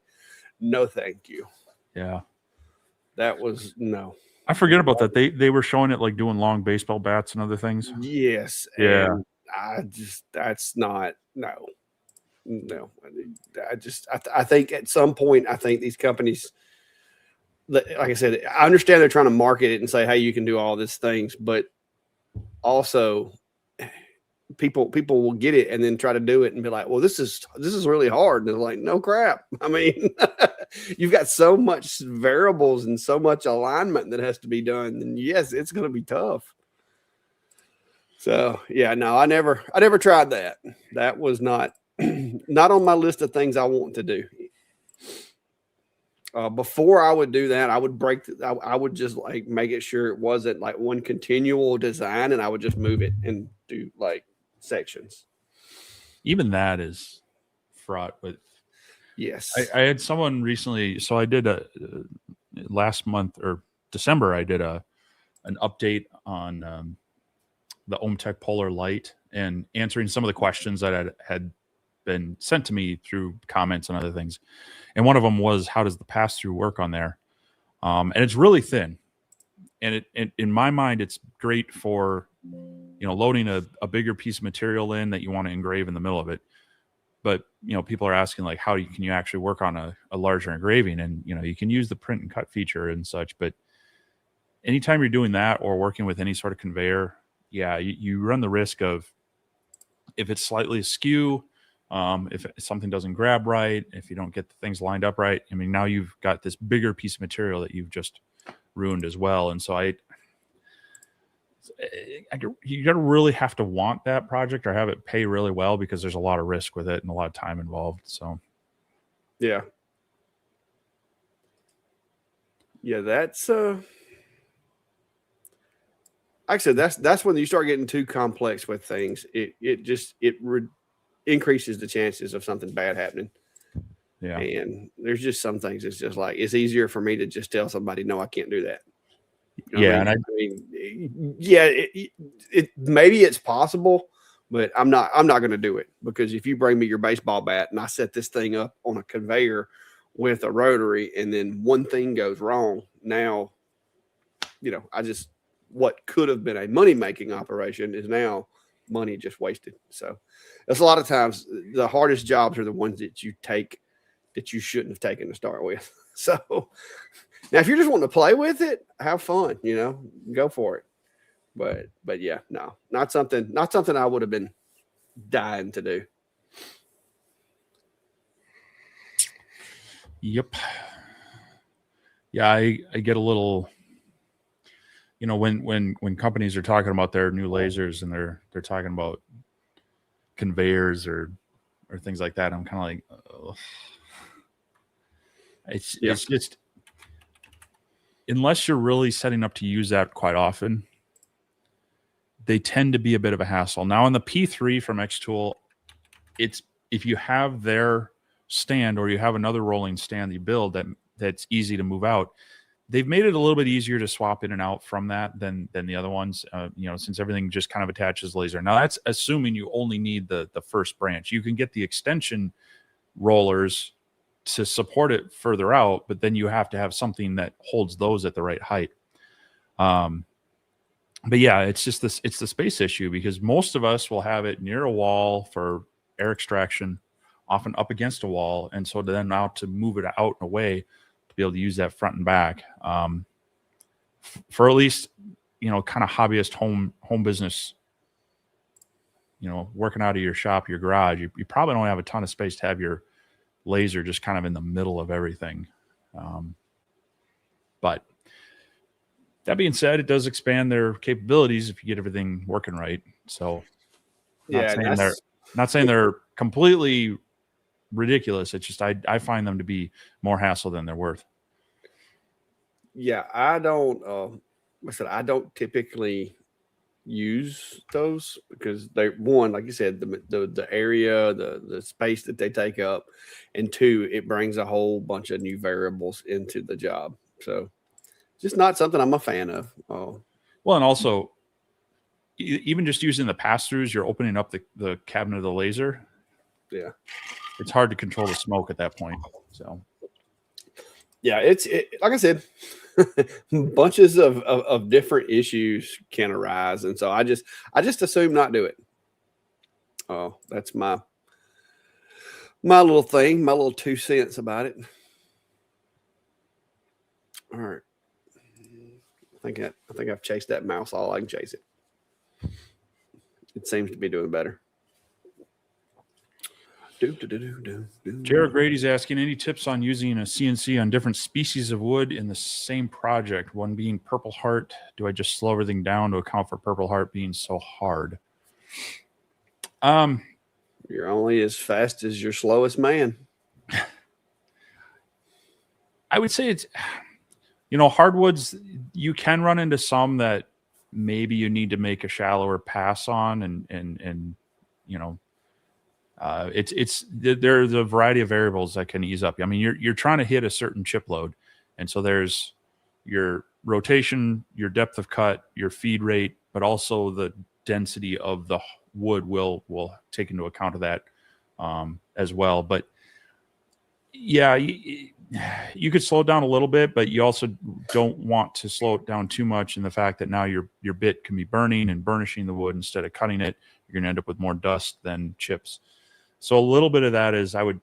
No, thank you. Yeah. That was no. I forget about that. They were showing it like doing long baseball bats and other things. Yes. Yeah. And that's not, no. I think at some point, I think these companies, like I said, I understand they're trying to market it and say, hey, you can do all these things, but also people will get it and then try to do it and be like, well, this is really hard. And they're like, no crap. I mean, you've got so much variables and so much alignment that has to be done. And yes, it's going to be tough. So yeah, no, I never tried that. That was not on my list of things I want to do. Before I would do that, I would I would just like make it sure it wasn't like one continual design, and I would just move it and do like sections. even that is fraught with. Yes. I had someone recently, so I did last month or December, I did an update on the OhmTech Polar Light and answering some of the questions that had been sent to me through comments and other things. And one of them was, how does the pass through work on there? And it's really thin. And it in my mind, it's great for, loading a bigger piece of material in that you want to engrave in the middle of it. But, people are asking like, can you actually work on a larger engraving? And, you can use the print and cut feature and such, but anytime you're doing that or working with any sort of conveyor, yeah, you run the risk of, if it's slightly askew, if something doesn't grab right, if you don't get the things lined up right, I mean, now you've got this bigger piece of material that you've just ruined as well. And so you got to really have to want that project or have it pay really well, because there's a lot of risk with it and a lot of time involved. So, yeah. That's like I said, that's when you start getting too complex with things. It increases the chances of something bad happening. Yeah. And there's just some things it's just like, it's easier for me to just tell somebody, no, I can't do that. Yeah. I mean, yeah, it maybe it's possible, but I'm not going to do it, because if you bring me your baseball bat and I set this thing up on a conveyor with a rotary and then one thing goes wrong, now, what could have been a money-making operation is now money just wasted. So that's a lot of times the hardest jobs are the ones that you take that you shouldn't have taken to start with. So now if you're just wanting to play with it, have fun, go for it. But yeah, no, not something I would have been dying to do. Yep. Yeah, I get a little, when companies are talking about their new lasers and they're talking about conveyors or things like that, I'm kind of like, ugh. It's just, unless you're really setting up to use that quite often, they tend to be a bit of a hassle. Now on the P3 from Xtool, it's, if you have their stand or you have another rolling stand that you build that's easy to move out, they've made it a little bit easier to swap in and out from that than the other ones, since everything just kind of attaches laser. Now that's assuming you only need the first branch. You can get the extension rollers to support it further out, but then you have to have something that holds those at the right height. But yeah, it's just it's the space issue, because most of us will have it near a wall for air extraction, often up against a wall. And so then now to move it out and away to be able to use that front and back, for at least, kind of hobbyist home business, working out of your shop, your garage, you probably don't have a ton of space to have your laser just kind of in the middle of everything. But that being said, it does expand their capabilities if you get everything working right. So not saying they're completely ridiculous. It's just, I find them to be more hassle than they're worth. Yeah. I don't typically use those, because they, one, like you said, the area, the space that they take up, and two, it brings a whole bunch of new variables into the job. So just not something I'm a fan of. Well, and also, even just using the pass-throughs, you're opening up the cabinet of the laser. Yeah, it's hard to control the smoke at that point. So yeah, it's like I said, bunches of different issues can arise, and so I just assume not do it. Oh, that's my little thing, my little 2 cents about it. All right. I think I've chased that mouse all I can chase it. It seems to be doing better. Jared Grady's asking, any tips on using a CNC on different species of wood in the same project, one being Purple Heart? Do I just slow everything down to account for Purple Heart being so hard? You're only as fast as your slowest man. I would say it's, hardwoods, you can run into some that maybe you need to make a shallower pass on and There's a variety of variables that can ease up. I mean, you're trying to hit a certain chip load, and so there's your rotation, your depth of cut, your feed rate, but also the density of the wood will take into account of that as well. But yeah, you could slow it down a little bit, but you also don't want to slow it down too much in the fact that now your bit can be burning and burnishing the wood instead of cutting it. You're going to end up with more dust than chips. So a little bit of that is, I would,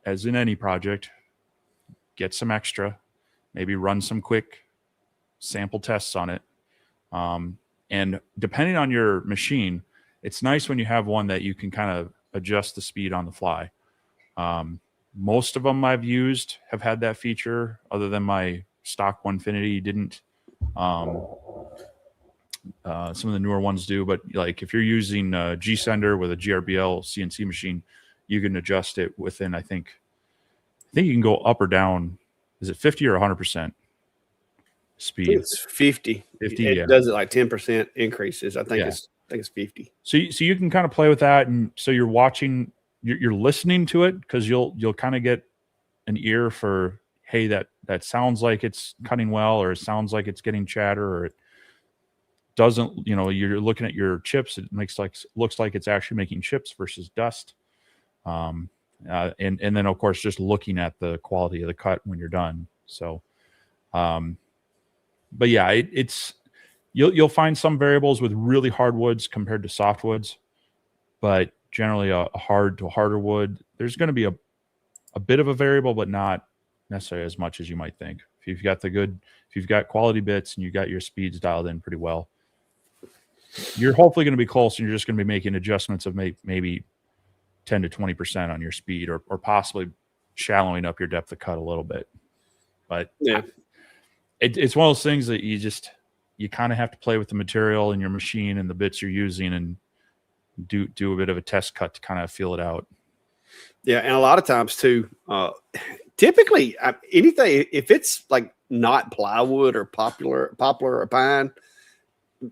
as in any project, get some extra, maybe run some quick sample tests on it. And depending on your machine, it's nice when you have one that you can kind of adjust the speed on the fly. Most of them I've used have had that feature, other than my stock Onefinity didn't. Some of the newer ones do, but like if you're using G Sender with a GRBL CNC machine, you can adjust it within, I think you can go up or down. Is it 50 or 100% speed? It's 50. 50, It yeah. does it like 10% increases. I think it's 50. So you can kind of play with that, and so you're watching, you're listening to it, because you'll kind of get an ear for, hey, that sounds like it's cutting well, or it sounds like it's getting chatter, or it doesn't. You're looking at your chips, it looks like it's actually making chips versus dust. And then of course just looking at the quality of the cut when you're done. So but yeah, it's you'll find some variables with really hard woods compared to soft woods, but generally a hard to harder wood, there's going to be a bit of a variable, but not necessarily as much as you might think. If you've got quality bits and you got your speeds dialed in pretty well, you're hopefully going to be close, and you're just going to be making adjustments of maybe 10 to 20% on your speed, or possibly shallowing up your depth of cut a little bit. But yeah, it's one of those things that you kind of have to play with the material and your machine and the bits you're using, and do a bit of a test cut to kind of feel it out. Yeah, and a lot of times too, typically anything, if it's like not plywood or poplar or pine,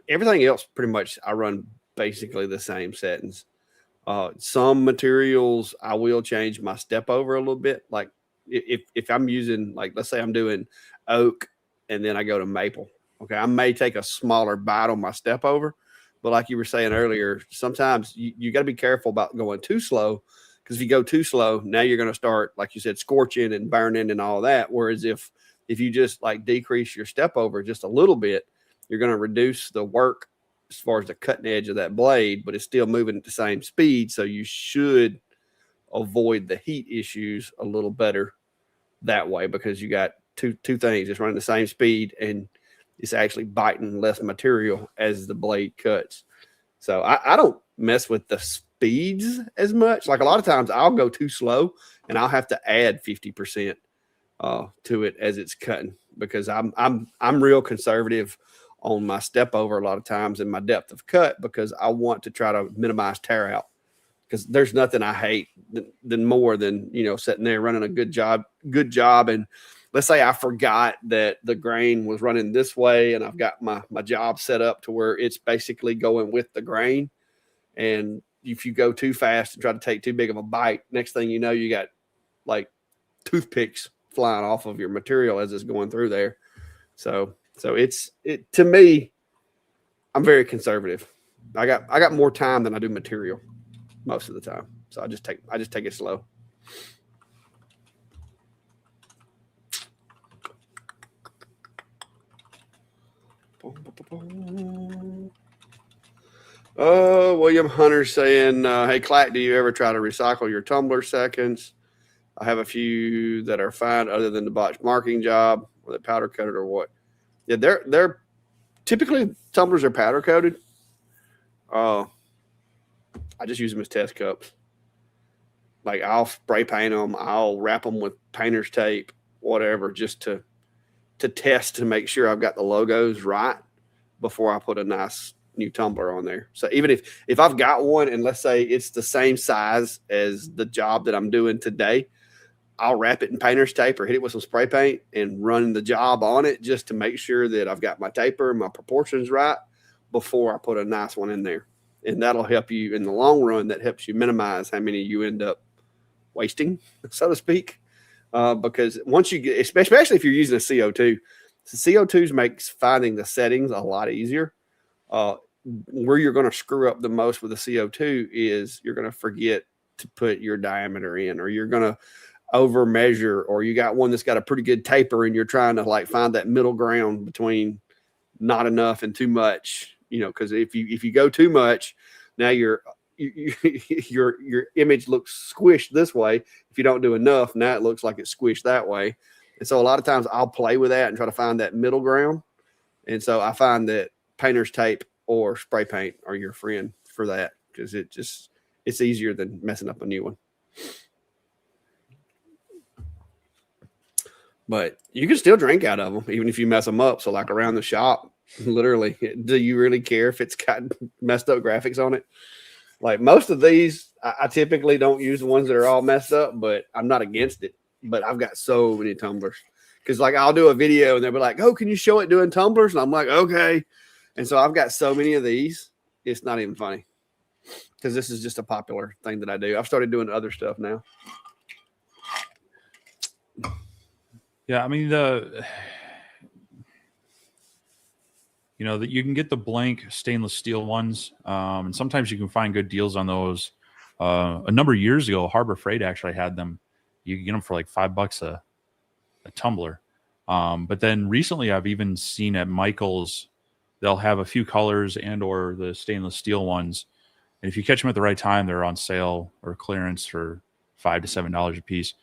everything else pretty much I run basically the same settings. Some materials I will change my step over a little bit. Like if I'm using, like, let's say I'm doing oak and then I go to maple. Okay, I may take a smaller bite on my step over, but like you were saying earlier, sometimes you got to be careful about going too slow, because if you go too slow, now you're going to start, like you said, scorching and burning and all that. Whereas if you just like decrease your step over just a little bit, you're going to reduce the work as far as the cutting edge of that blade, but it's still moving at the same speed. So you should avoid the heat issues a little better that way, because you got two things. It's running the same speed, and it's actually biting less material as the blade cuts. So I don't mess with the speeds as much. Like a lot of times I'll go too slow and I'll have to add 50% to it as it's cutting, because I'm real conservative on my step over a lot of times and my depth of cut, because I want to try to minimize tear out, because there's nothing I hate than more than, sitting there running a good job. And let's say I forgot that the grain was running this way, and I've got my job set up to where it's basically going with the grain. And if you go too fast and try to take too big of a bite, next thing you know, you got like toothpicks flying off of your material as it's going through there. So it to me, I'm very conservative. I got more time than I do material most of the time. So I just take it slow. William Hunter saying, hey, Clack, do you ever try to recycle your tumbler seconds? I have a few that are fine other than the botched marking job, or the powder coated or what. Yeah, they're typically, tumblers are powder coated. I just use them as test cups. Like I'll spray paint them, I'll wrap them with painter's tape, whatever, just to test to make sure I've got the logos right before I put a nice new tumbler on there. So even if I've got one, and let's say it's the same size as the job that I'm doing today, I'll wrap it in painter's tape or hit it with some spray paint and run the job on it, just to make sure that I've got my taper and my proportions right before I put a nice one in there. and that'll help you in the long run. That helps you minimize how many you end up wasting, so to speak. Because once you get, especially if you're using a CO2, CO2s makes finding the settings a lot easier. Where you're going to screw up the most with the CO2 is you're going to forget to put your diameter in, or you're going to over measure, or you got one that's got a pretty good taper and you're trying to like find that middle ground between not enough and too much, because if you go too much, now your image looks squished this way. If you don't do enough, now it looks like it's squished that way. And so a lot of times I'll play with that and try to find that middle ground. And so I find that painter's tape or spray paint are your friend for that, because it's easier than messing up a new one. But you can still drink out of them, even if you mess them up. So like around the shop, literally, do you really care if it's got messed up graphics on it? Like most of these, I typically don't use the ones that are all messed up, but I'm not against it. But I've got so many tumblers, because like I'll do a video and they'll be like, oh, can you show it doing tumblers? And I'm like, okay. And so I've got so many of these, it's not even funny, because this is just a popular thing that I do. I've started doing other stuff now. Yeah, I mean you can get the blank stainless steel ones, and sometimes you can find good deals on those. A number of years ago, Harbor Freight actually had them. You can get them for like $5 a tumbler. But then recently, I've even seen at Michael's, they'll have a few colors and or the stainless steel ones. And if you catch them at the right time, they're on sale or clearance for $5 to $7 a piece.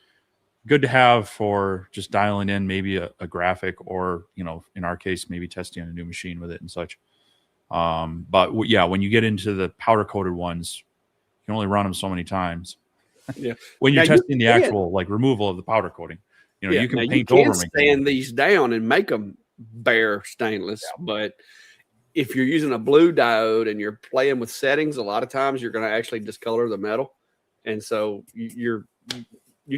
Good to have for just dialing in maybe a graphic, or in our case maybe testing on a new machine with it and such. But yeah, when you get into the powder coated ones, you can only run them so many times. Yeah. When you're testing the actual like removal of the powder coating, you can paint over them. Sand these down and make them bare stainless. Yeah. But if you're using a blue diode and you're playing with settings, a lot of times you're going to actually discolor the metal, and so you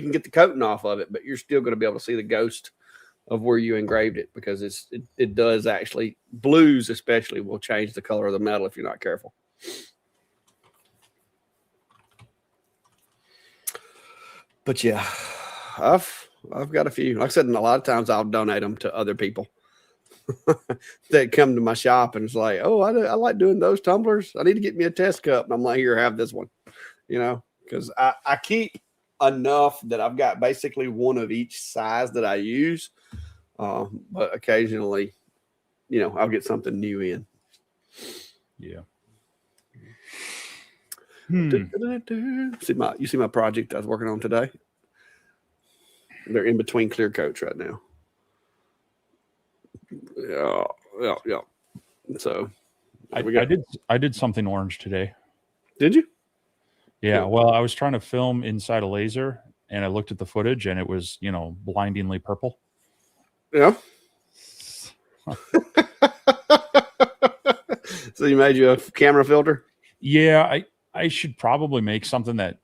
can get the coating off of it, but you're still going to be able to see the ghost of where you engraved it, because it does actually, blues especially will change the color of the metal if you're not careful. But yeah, I've got a few. Like I said, and a lot of times I'll donate them to other people that come to my shop and it's like, oh, I like doing those tumblers. I need to get me a test cup. And I'm like, here, have this one, because I keep enough that I've got basically one of each size that I use. But occasionally, I'll get something new in. Yeah. You see my project I was working on today? They're in between clear coats right now. Yeah. So I did something orange today. Did you? Yeah, well, I was trying to film inside a laser, and I looked at the footage, and it was, blindingly purple. Yeah. So you made you a camera filter? Yeah, I should probably make something that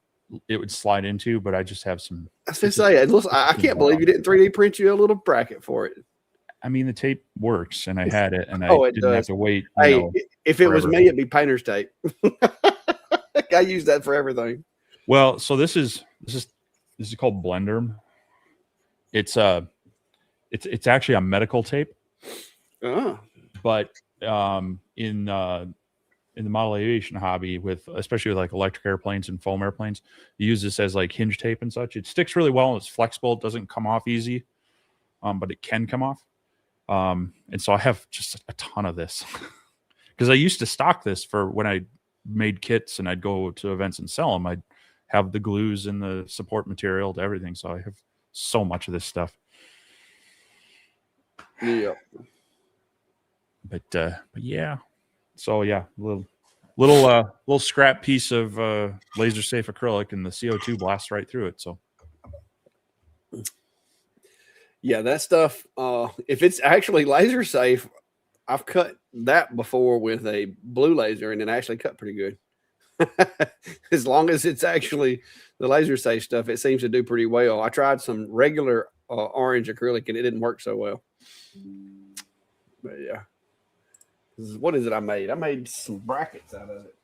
it would slide into, but I just have some. I was going to say, listen, I can't believe you didn't 3D print you a little bracket for it. I mean, the tape works, and I had it, and I didn't have to wait. Hey, if it was me, it'd be painter's tape. I use that for everything. Well, so this is called Blender. It's actually a medical tape. Oh. But in the model aviation hobby, especially with like electric airplanes and foam airplanes, you use this as like hinge tape and such. It sticks really well and it's flexible. It doesn't come off easy, but it can come off. And so I have just a ton of this because I used to stock this for when I made kits and I'd go to events and sell them. I'd have the glues and the support material to everything. So I have so much of this stuff. Yeah. But yeah. So yeah, little scrap piece of laser safe acrylic, and the CO2 blasts right through it. So yeah, that stuff. If it's actually laser safe, I've cut that before with a blue laser, and it actually cut pretty good. As long as it's actually the laser safe stuff, it seems to do pretty well. I tried some regular orange acrylic, and it didn't work so well. But yeah, what is it I made? I made some brackets out of it.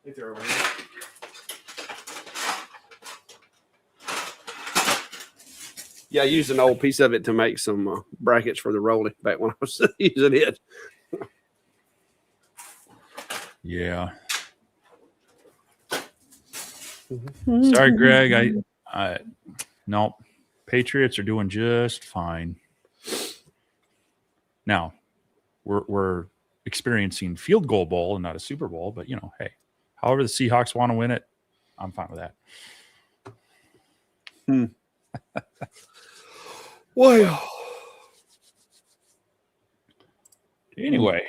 think they're over here. Yeah, I used an old piece of it to make some brackets for the rolling back when I was using it. Yeah. Sorry, Greg. No, Patriots are doing just fine. Now, we're experiencing field goal bowl and not a Super Bowl, but hey, however the Seahawks want to win it, I'm fine with that. Well, anyway,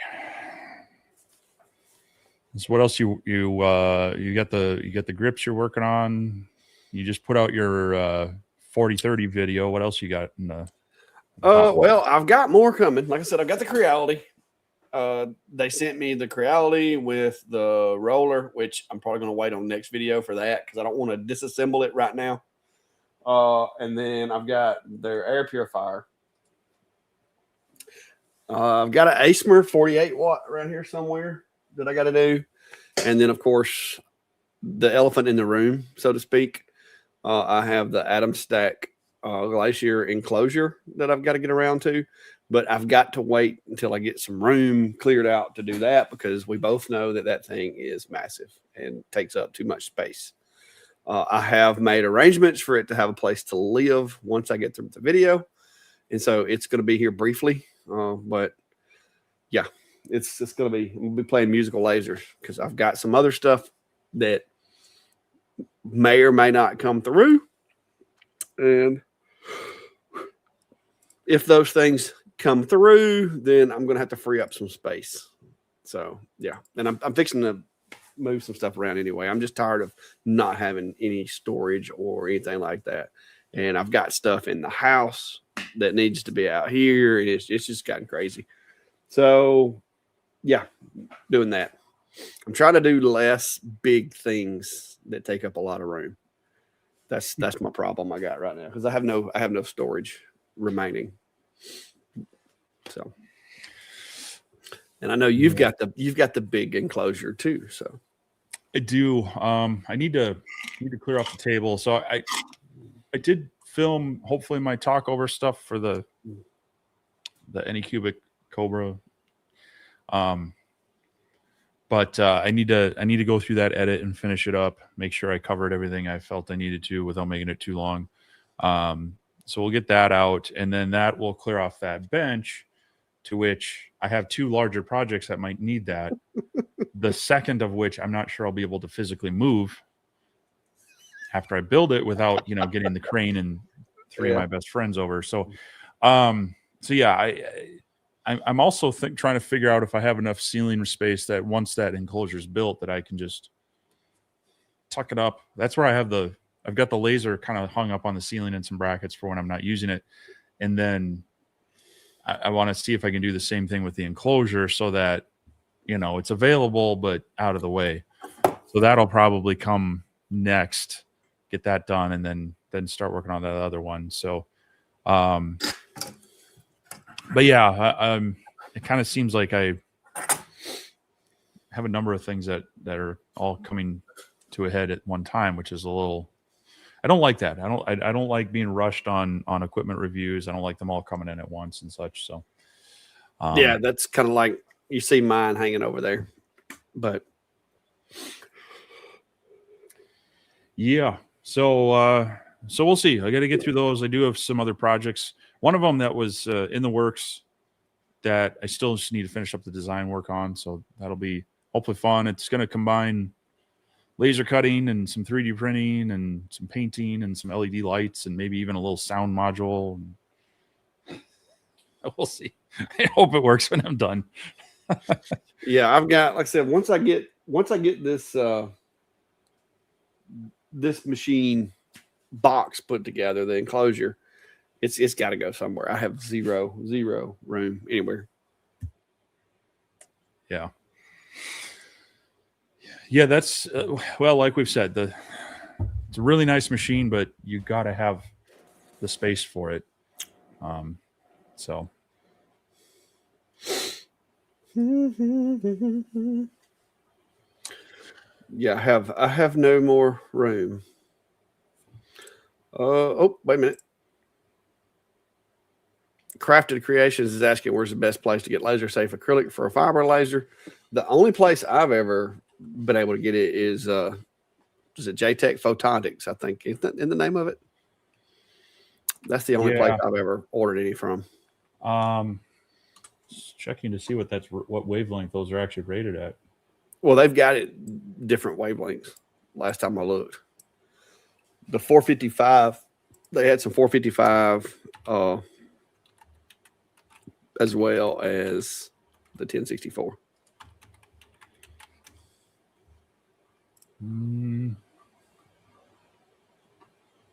so what else you got the grips you're working on? You just put out your 40-30 video. What else you got in the well, I've got more coming. Like I said, I've got the Creality. They sent me the Creality with the roller, which I'm probably going to wait on the next video for that because I don't want to disassemble it right now. And then I've got their air purifier. I've got an ASMR 48 watt right here somewhere that I got to do. And then, of course, the elephant in the room, so to speak. I have the Atom Stack Glacier enclosure that I've got to get around to. But I've got to wait until I get some room cleared out to do that because we both know that thing is massive and takes up too much space. I have made arrangements for it to have a place to live once I get through the video. And so it's going to be here briefly. But yeah, it's going to be, we'll be playing musical lasers because I've got some other stuff that may or may not come through. And if those things come through, then I'm going to have to free up some space. So yeah. And I'm fixing to move some stuff around anyway. I'm just tired of not having any storage or anything like that. And I've got stuff in the house that needs to be out here. And it's just gotten crazy. So yeah, doing that. I'm trying to do less big things that take up a lot of room. That's my problem I got right now because I have no storage remaining. So, and I know you've got the big enclosure too. So I do. I need to clear off the table. So I did film hopefully my talkover stuff for the Anycubic Cobra. But I need to go through that edit and finish it up, make sure I covered everything I felt I needed to without making it too long. So we'll get that out, and then that will clear off that bench, to which I have two larger projects that might need that. The second of which I'm not sure I'll be able to physically move after I build it without, getting the crane and three of my best friends over. So, yeah, I'm also trying to figure out if I have enough ceiling space that once that enclosure is built that I can just tuck it up. That's where I've got the laser kind of hung up on the ceiling and some brackets for when I'm not using it. And then I want to see if I can do the same thing with the enclosure so that, it's available, but out of the way. So that'll probably come next, get that done, and then start working on that other one. So, but yeah, it kind of seems like I have a number of things that are all coming to a head at one time, which is a little, I don't like that. I don't like being rushed on equipment reviews. I don't like them all coming in at once and such. So, yeah, that's kind of like you see mine hanging over there, but yeah. So we'll see. I got to get through those. I do have some other projects. One of them that was in the works that I still just need to finish up the design work on. So that'll be hopefully fun. It's going to combine laser cutting and some 3D printing and some painting and some LED lights and maybe even a little sound module. We'll see. I hope it works when I'm done. yeah, I've got, like I said, once I get this this machine box put together, the enclosure, it's got to go somewhere. I have zero room anywhere. Yeah. Yeah, that's well, like we've said, it's a really nice machine, but you got to have the space for it. So. Yeah, I have no more room. Oh, wait a minute. Crafted Creations is asking where's the best place to get laser safe acrylic for a fiber laser. The only place I've ever been able to get it is it JTech Photonics, I think. Isn't that in the name of it? That's the only place I've ever ordered any from. Just checking to see what wavelength those are actually rated at. Well, they've got it different wavelengths. Last time I looked, the 455, they had some 455 as well as the 1064. Do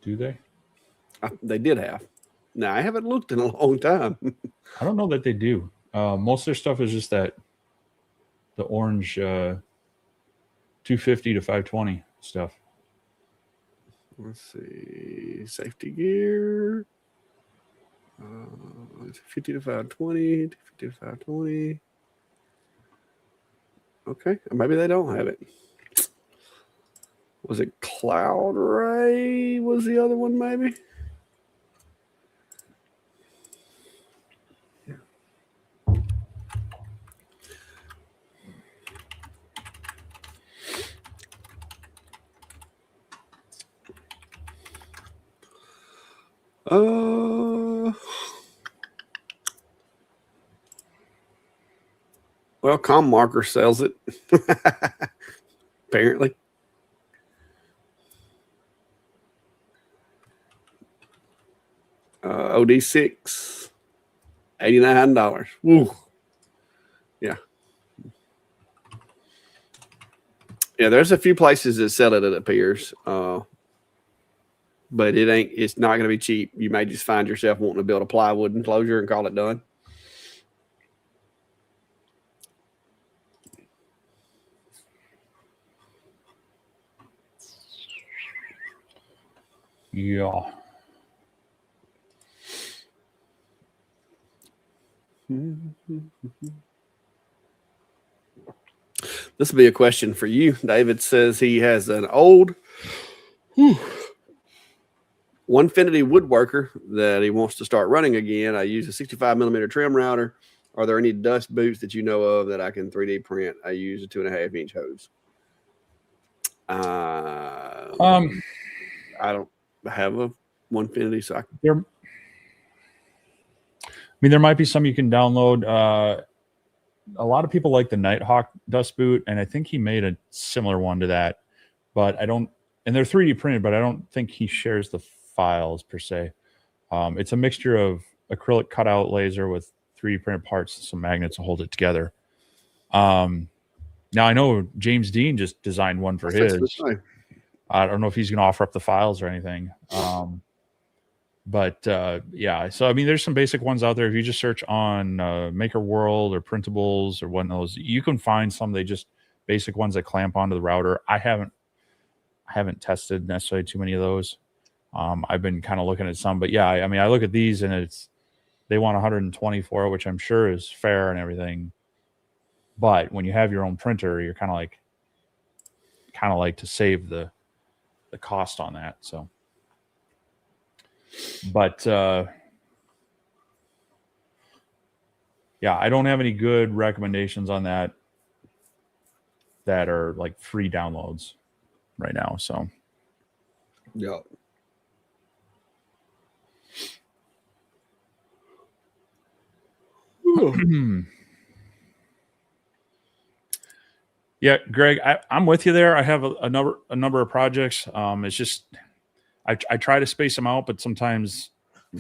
they? They did have. Now, I haven't looked in a long time. I don't know that they do. Most of their stuff is just the orange 250 to 520 stuff. Let's see. Safety gear. 50 to 520, 50 to 520. Okay, maybe they don't have it. Was it Cloud Ray? Was the other one maybe? Yeah. Well, Com Marker sells it. Apparently. OD6, $89. Woo. Yeah. Yeah, there's a few places that sell it appears. But it's not going to be cheap. You may just find yourself wanting to build a plywood enclosure and call it done. Yeah. This will be a question for you. David says he has an old Onefinity woodworker that he wants to start running again. I use a 65 millimeter trim router. Are there any dust boots that you know of that I can 3D print? I use a 2.5 inch hose. I don't have a Onefinity, so there might be some you can download. A lot of people like the Nighthawk dust boot, and I think he made a similar one to that, but I don't. And they're 3D printed, but I don't think he shares the files per se. It's a mixture of acrylic cutout laser with 3D printed parts and some magnets to hold it together. Now I know James Dean just designed one for his. I don't know if he's going to offer up the files or anything. But yeah, so I mean, there's some basic ones out there. If you just search on Maker World or Printables or one of those, you can find some. They just basic ones that clamp onto the router. I haven't tested necessarily too many of those. I've been kind of looking at some, but yeah, I mean, I look at these and they want 120 for it, which I'm sure is fair and everything. But when you have your own printer, you're kind of like to save the cost on that. So, but yeah, I don't have any good recommendations on that are like free downloads right now. So, yeah. Yeah, Greg, I'm with you there. I have a number of projects. It's just I try to space them out, but sometimes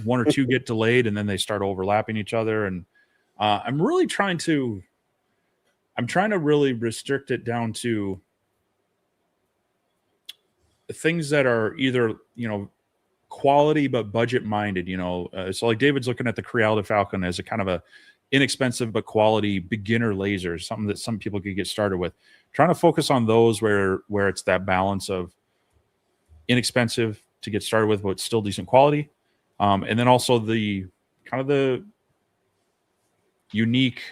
one or two get delayed and then they start overlapping each other. And I'm trying to really restrict it down to things that are either, quality but budget minded, so like David's looking at the Creality Falcon as a kind of a inexpensive but quality beginner laser, something that some people could get started with. Trying to focus on those where it's that balance of inexpensive to get started with, but still decent quality, and then also the kind of the unique,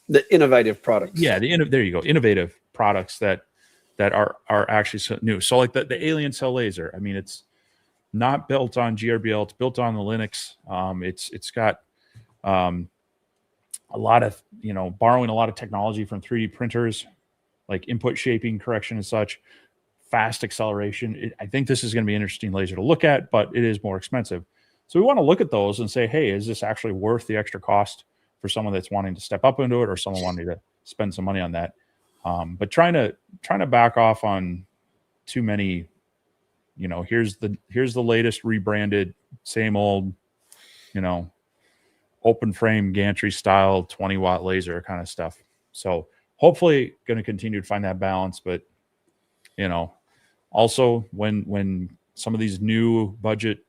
the innovative products. Yeah, there you go, innovative products that are actually new. So like the alien cell laser, I mean, it's not built on GRBL, it's built on the Linux. It's got a lot of, borrowing a lot of technology from 3D printers, like input shaping correction and such, fast acceleration. I think this is going to be an interesting laser to look at, but it is more expensive. So we want to look at those and say, hey, is this actually worth the extra cost for someone that's wanting to step up into it, or someone wanting to spend some money on that? But trying to back off on too many, here's the latest rebranded, same old, open frame gantry style 20-watt laser kind of stuff. So hopefully going to continue to find that balance. But also when some of these new budget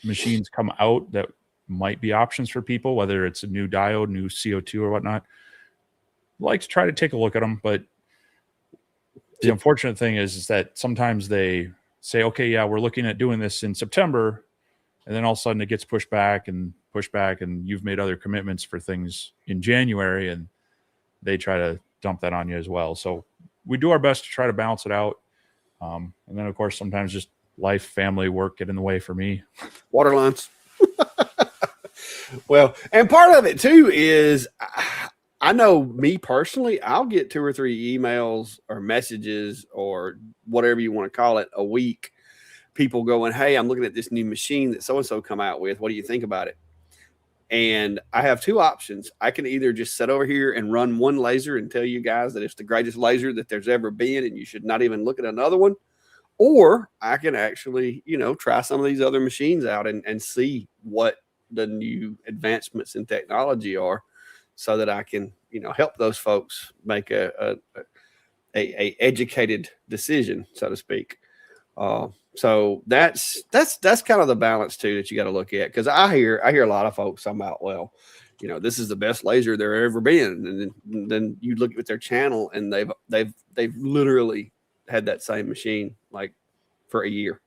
machines come out that might be options for people, whether it's a new diode, new CO2 or whatnot, I like to try to take a look at them. But the unfortunate thing is that sometimes they say, okay, yeah, we're looking at doing this in September, and then all of a sudden it gets pushed back, and you've made other commitments for things in January, and they try to dump that on you as well. So we do our best to try to balance it out. And then, of course, sometimes just life, family, work get in the way for me. Water lines. Well, and part of it too is I know me personally, I'll get 2 or 3 emails or messages or whatever you want to call it a week. People going, hey, I'm looking at this new machine that so-and-so come out with. What do you think about it? And I have 2 options. I can either just sit over here and run one laser and tell you guys that it's the greatest laser that there's ever been, and you should not even look at another one. Or I can actually, try some of these other machines out and see what the new advancements in technology are, so that I can, help those folks make a educated decision, so to speak. So that's kind of the balance too that you got to look at, because I hear a lot of folks talking about, well, this is the best laser there ever been, and then you look at their channel and they've literally had that same machine like for a year.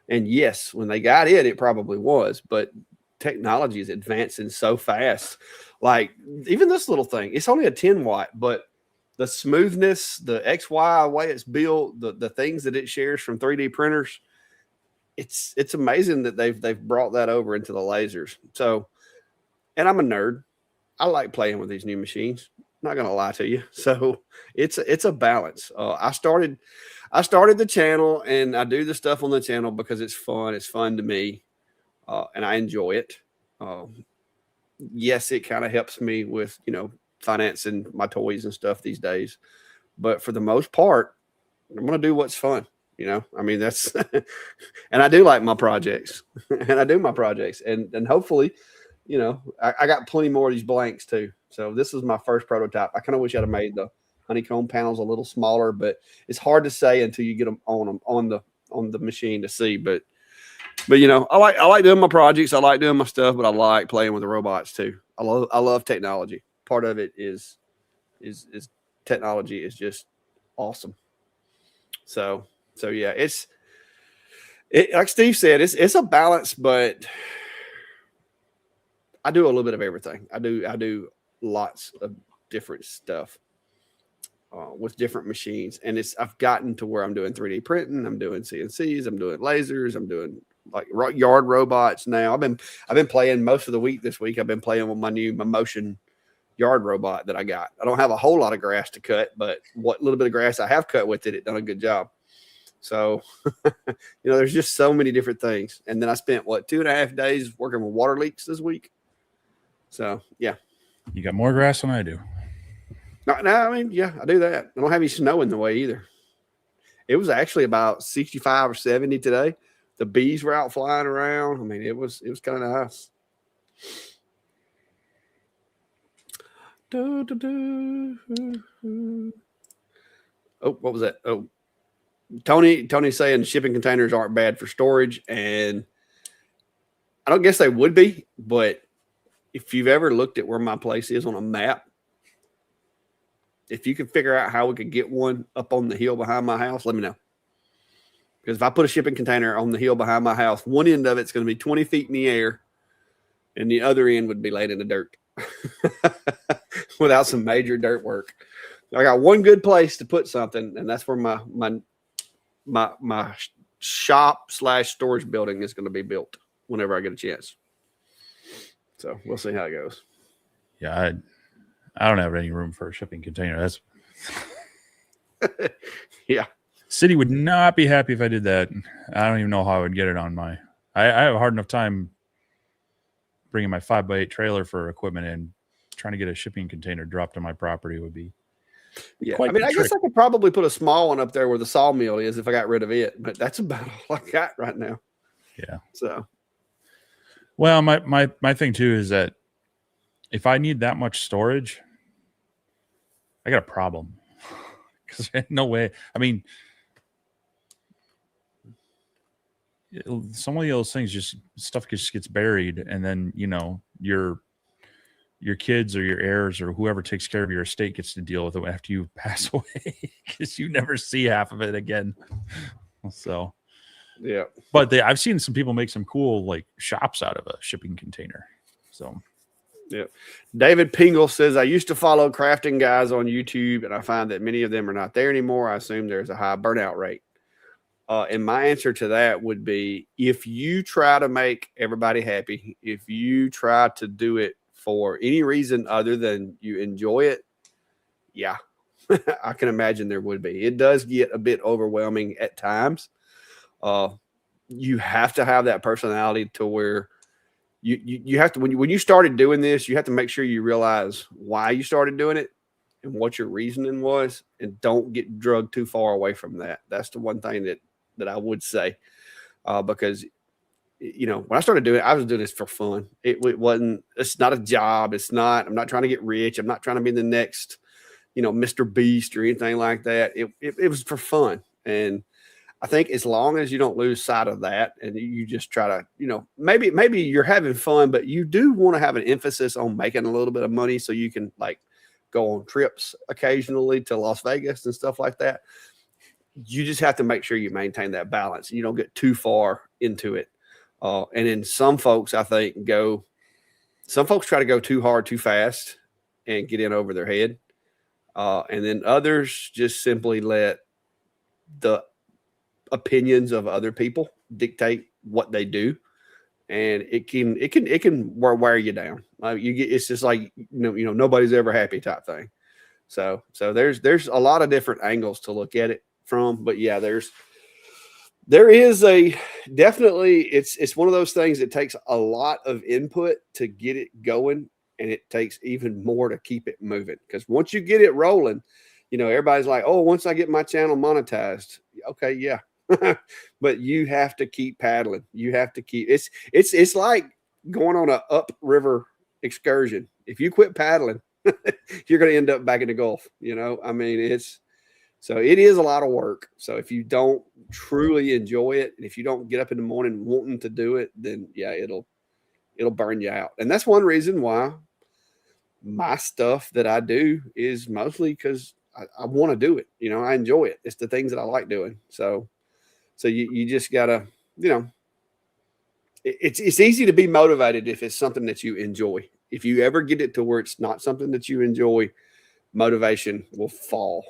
And yes, when they got it, it probably was, but technology is advancing so fast. Like even this little thing, it's only a 10-watt, but the smoothness, the XY way it's built, the things that it shares from 3D printers, it's amazing that they've brought that over into the lasers. So, and I'm a nerd. I like playing with these new machines. Not gonna lie to you. So it's a balance. I started the channel, and I do the stuff on the channel because it's fun. It's fun to me, and I enjoy it. Yes, it kind of helps me with financing my toys and stuff these days, but for the most part, I'm gonna do what's fun. I mean, that's and I do like my projects, and I do my projects, and hopefully, I got plenty more of these blanks too. So this is my first prototype. I kind of wish I'd have made the honeycomb panels a little smaller, but it's hard to say until you get them on the machine to see. But I like doing my projects. I like doing my stuff, but I like playing with the robots too. I love technology. Part of it is technology is just awesome. So yeah, it's like Steve said, it's a balance, but I do a little bit of everything. I do lots of different stuff with different machines, and I've gotten to where I'm doing 3D printing, I'm doing CNCs, I'm doing lasers, I'm doing like yard robots now. I've been playing most of the week this week. I've been playing with my motion yard robot that I got. I don't have a whole lot of grass to cut, but what little bit of grass I have cut with it done a good job. So, there's just so many different things. And then I spent 2.5 days working with water leaks this week. So yeah. You got more grass than I do. No, I mean, yeah, I do that. I don't have any snow in the way either. It was actually about 65 or 70 today. The bees were out flying around. I mean, it was kind of nice. Oh, what was that? Oh, Tony saying shipping containers aren't bad for storage, and I don't guess they would be, but if you've ever looked at where my place is on a map, if you can figure out how we could get one up on the hill behind my house, let me know. Because if I put a shipping container on the hill behind my house, one end of it's going to be 20 feet in the air, and the other end would be laid in the dirt without some major dirt work. I got one good place to put something, and that's where my shop / storage building is going to be built whenever I get a chance. So we'll see how it goes. Yeah, I don't have any room for a shipping container. That's yeah. City would not be happy if I did that. I don't even know how I would get it on my. I have a hard enough time bringing my 5x8 trailer for equipment in. Trying to get a shipping container dropped on my property would be. Yeah, I mean, I guess I could probably put a small one up there where the sawmill is if I got rid of it, but that's about all I got right now. Yeah. So, well, my thing too is that if I need that much storage, I got a problem. Because no way. I mean, some of those things stuff just gets buried, and then your kids or your heirs or whoever takes care of your estate gets to deal with it after you pass away, because you never see half of it again. So, yeah. But I've seen some people make some cool like shops out of a shipping container. So, yeah. David Pingle says, I used to follow crafting guys on YouTube, and I find that many of them are not there anymore. I assume there's a high burnout rate. And my answer to that would be, if you try to make everybody happy, if you try to do it for any reason other than you enjoy it, yeah, I can imagine there would be. It does get a bit overwhelming at times. You have to have that personality to where you have to, when you started doing this, you have to make sure you realize why you started doing it and what your reasoning was, and don't get drugged too far away from that. That's the one thing that I would say, because when I started doing it, I was doing this for fun. It's not a job. I'm not trying to get rich. I'm not trying to be the next, Mr. Beast or anything like that. It was for fun. And I think as long as you don't lose sight of that, and you just try to, maybe you're having fun, but you do want to have an emphasis on making a little bit of money so you can like go on trips occasionally to Las Vegas and stuff like that. You just have to make sure you maintain that balance. You don't get too far into it. And then some folks, I think, try to go too hard, too fast and get in over their head. And then others just simply let the opinions of other people dictate what they do. And it can wear you down. It's just like, nobody's ever happy type thing. So there's a lot of different angles to look at it from, but yeah, there is definitely, it's one of those things that takes a lot of input to get it going, and it takes even more to keep it moving. Because once you get it rolling, everybody's like, oh, once I get my channel monetized, okay, yeah. But you have to keep paddling. You have to keep, it's like going on a upriver excursion. If you quit paddling, you're going to end up back in the Gulf. I mean, so it is a lot of work. So if you don't truly enjoy it, and if you don't get up in the morning wanting to do it, then yeah, it'll burn you out. And that's one reason why my stuff that I do is mostly because I want to do it. I enjoy it. It's the things that I like doing. So you just gotta, it's easy to be motivated if it's something that you enjoy. If you ever get it to where it's not something that you enjoy, motivation will fall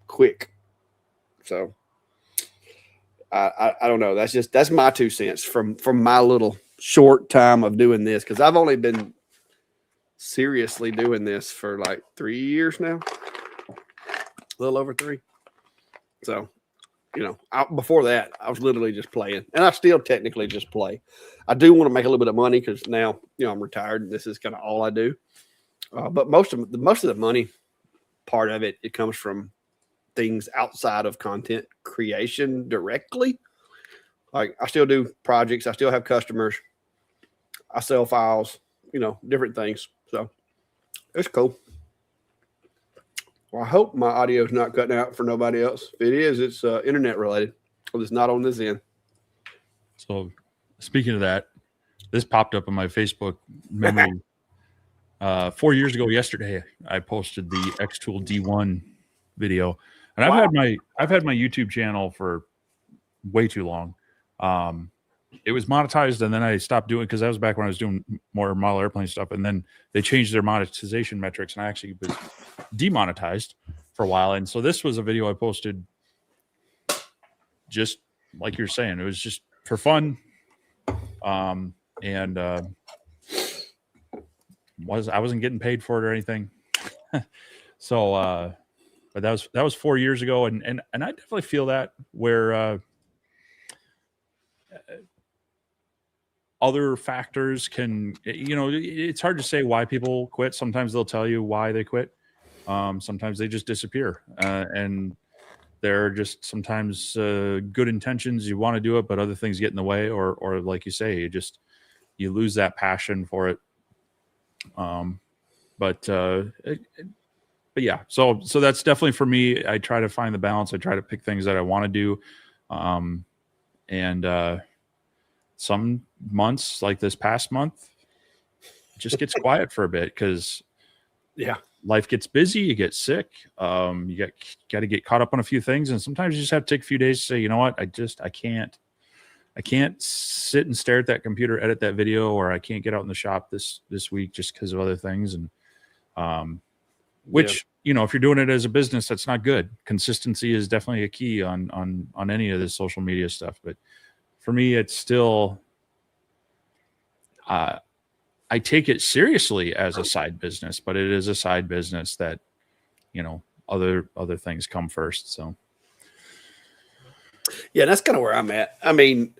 quick. So I don't know. That's my 2 cents from my little short time of doing this, because I've only been seriously doing this for like 3 years now, a little over 3. So before that, I was literally just playing, and I still technically just play. I do want to make a little bit of money because now I'm retired and this is kind of all I do. But most of the money part of it comes from things outside of content creation directly. Like, I still do projects. I still have customers. I sell files, different things. So it's cool. Well, I hope my audio is not cutting out for nobody else. If it is, it's internet related. Well, it's not on this end. So speaking of that, this popped up on my Facebook memory. 4 years ago yesterday, I posted the X-Tool D1 video. And I've had my YouTube channel for way too long. It was monetized, and then I stopped doing it because that was back when I was doing more model airplane stuff. And then they changed their monetization metrics, and I actually was demonetized. for a while. And so this was a video I posted just like you're saying. It was just for fun. And I wasn't getting paid for it or anything. So but that was 4 years ago, and I definitely feel that where other factors can, it's hard to say why people quit. Sometimes they'll tell you why they quit. Sometimes they just disappear, and they're just sometimes good intentions. You want to do it, but other things get in the way, or like you say, you lose that passion for it. But yeah, so that's definitely for me. I try to find the balance. I try to pick things that I want to do. And some months, like this past month, it just gets quiet for a bit because life gets busy. You get sick. You got to get caught up on a few things, and sometimes you just have to take a few days to say, you know what, I can't sit and stare at that computer, edit that video, or I can't get out in the shop this week just because of other things. And which, if you're doing it as a business, that's not good. Consistency is definitely a key on any of this social media stuff. But for me, it's still, I take it seriously as a side business, but it is a side business that, other things come first. So. Yeah, that's kind of where I'm at. I mean,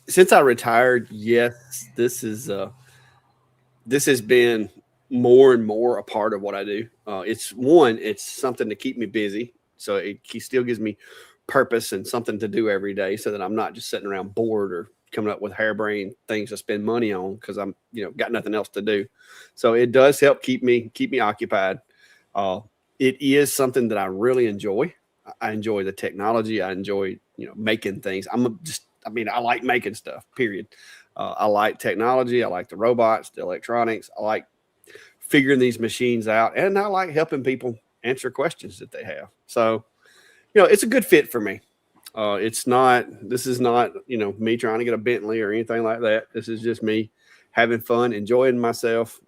since I retired, yes, this has been more and more a part of what I do. It's something to keep me busy. So it still gives me purpose and something to do every day so that I'm not just sitting around bored or coming up with harebrained things to spend money on because I'm, got nothing else to do. So it does help keep me occupied. It is something that I really enjoy. I enjoy the technology. I enjoy, making things. I like making stuff, period. I like technology. I like the robots, the electronics. I like figuring these machines out, and I like helping people answer questions that they have. So, it's a good fit for me. This is not, me trying to get a Bentley or anything like that. This is just me having fun, enjoying myself,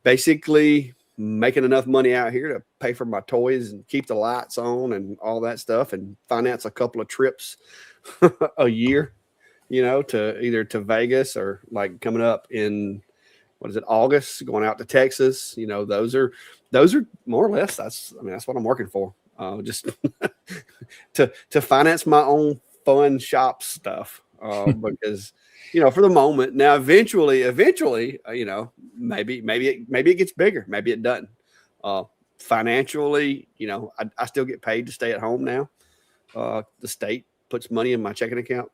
basically making enough money out here to pay for my toys and keep the lights on and all that stuff, and finance a couple of trips a year, to either to Vegas or like coming up in, August, going out to Texas. Those are more or less, that's what I'm working for. Just to finance my own fun shop stuff. Because, for the moment now, eventually, maybe it gets bigger. Maybe it doesn't. Financially, I still get paid to stay at home now. The state puts money in my checking account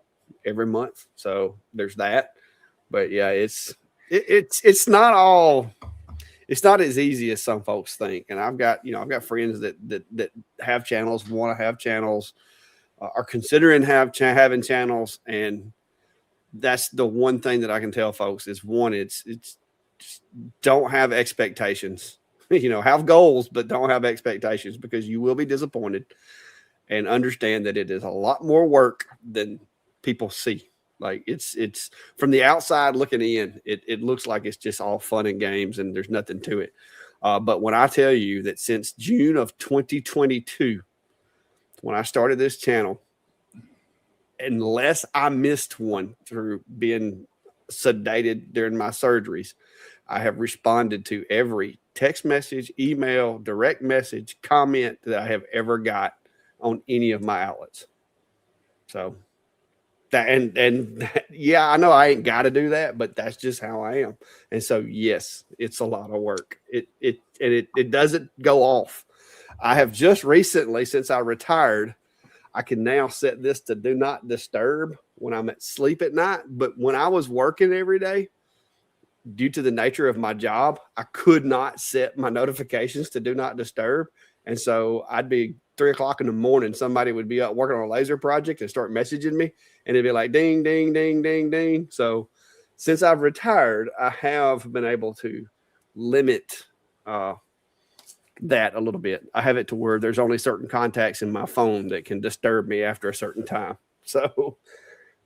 every month. So there's that. But yeah, it's not as easy as some folks think. And I've got friends that have channels, want to have channels, are considering having channels. And that's the one thing that I can tell folks is it's don't have expectations, have goals, but don't have expectations, because you will be disappointed, and understand that it is a lot more work than people see. Like it's from the outside looking in, it looks like it's just all fun and games and there's nothing to it. But when I tell you that since June of 2022, when I started this channel, unless I missed one through being sedated during my surgeries, I have responded to every text message, email, direct message, comment that I have ever got on any of my outlets. So yeah, I know I ain't got to do that, but that's just how I am. And so, yes, it's a lot of work. It doesn't go off. I have just recently, since I retired, I can now set this to do not disturb when I'm at sleep at night. But when I was working every day, due to the nature of my job, I could not set my notifications to do not disturb. And so I'd be 3 o'clock in the morning, somebody would be up working on a laser project and start messaging me, and it'd be like, ding, ding, ding, ding, ding. So since I've retired, I have been able to limit that a little bit. I have it to where there's only certain contacts in my phone that can disturb me after a certain time. So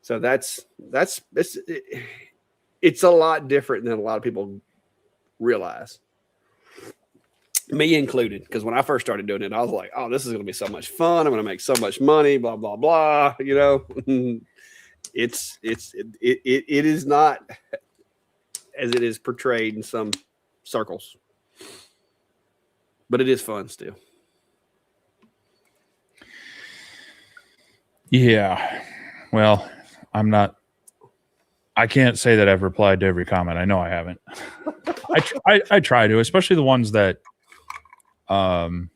it's a lot different than a lot of people realize. me included, because when I first started doing it, I was like, oh, this is going to be so much fun. I'm going to make so much money, blah, blah, blah. You know, it is not as it is portrayed in some circles, but it is fun still. Yeah. Well, I can't say that I've replied to every comment. I know I haven't. I try to, especially the ones that, you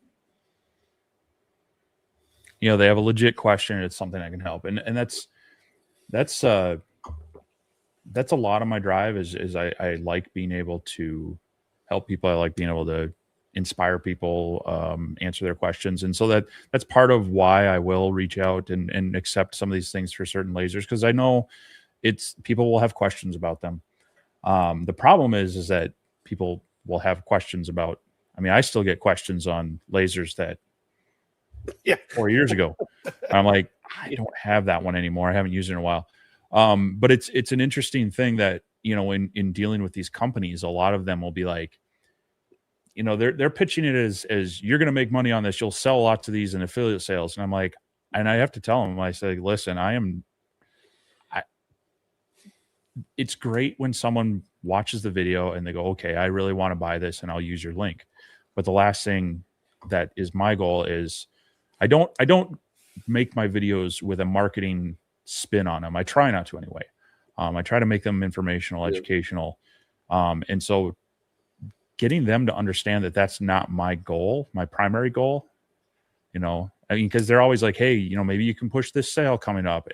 know, they have a legit question. It's something I can help. And that's a lot of my drive is I like being able to help people. I like being able to inspire people, answer their questions. And so that's part of why I will reach out and accept some of these things for certain lasers. Cause I know people will have questions about them. The problem is that people will have questions about, I mean, I still get questions on lasers that 4 years ago. I'm like, I don't have that one anymore. I haven't used it in a while. But it's an interesting thing that, you know, in dealing with these companies, a lot of them will be like, you know, they're pitching it as you're going to make money on this. You'll sell lots of these in affiliate sales. And I'm like, and I have to tell them, I say, listen, it's great when someone watches the video and they go, okay, I really want to buy this and I'll use your link. But the last thing that is my goal is I don't make my videos with a marketing spin on them. I try not to anyway. I try to make them informational, educational. And so getting them to understand that that's not my goal, my primary goal, you know, I mean, because they're always like, hey, you know, maybe you can push this sale coming up.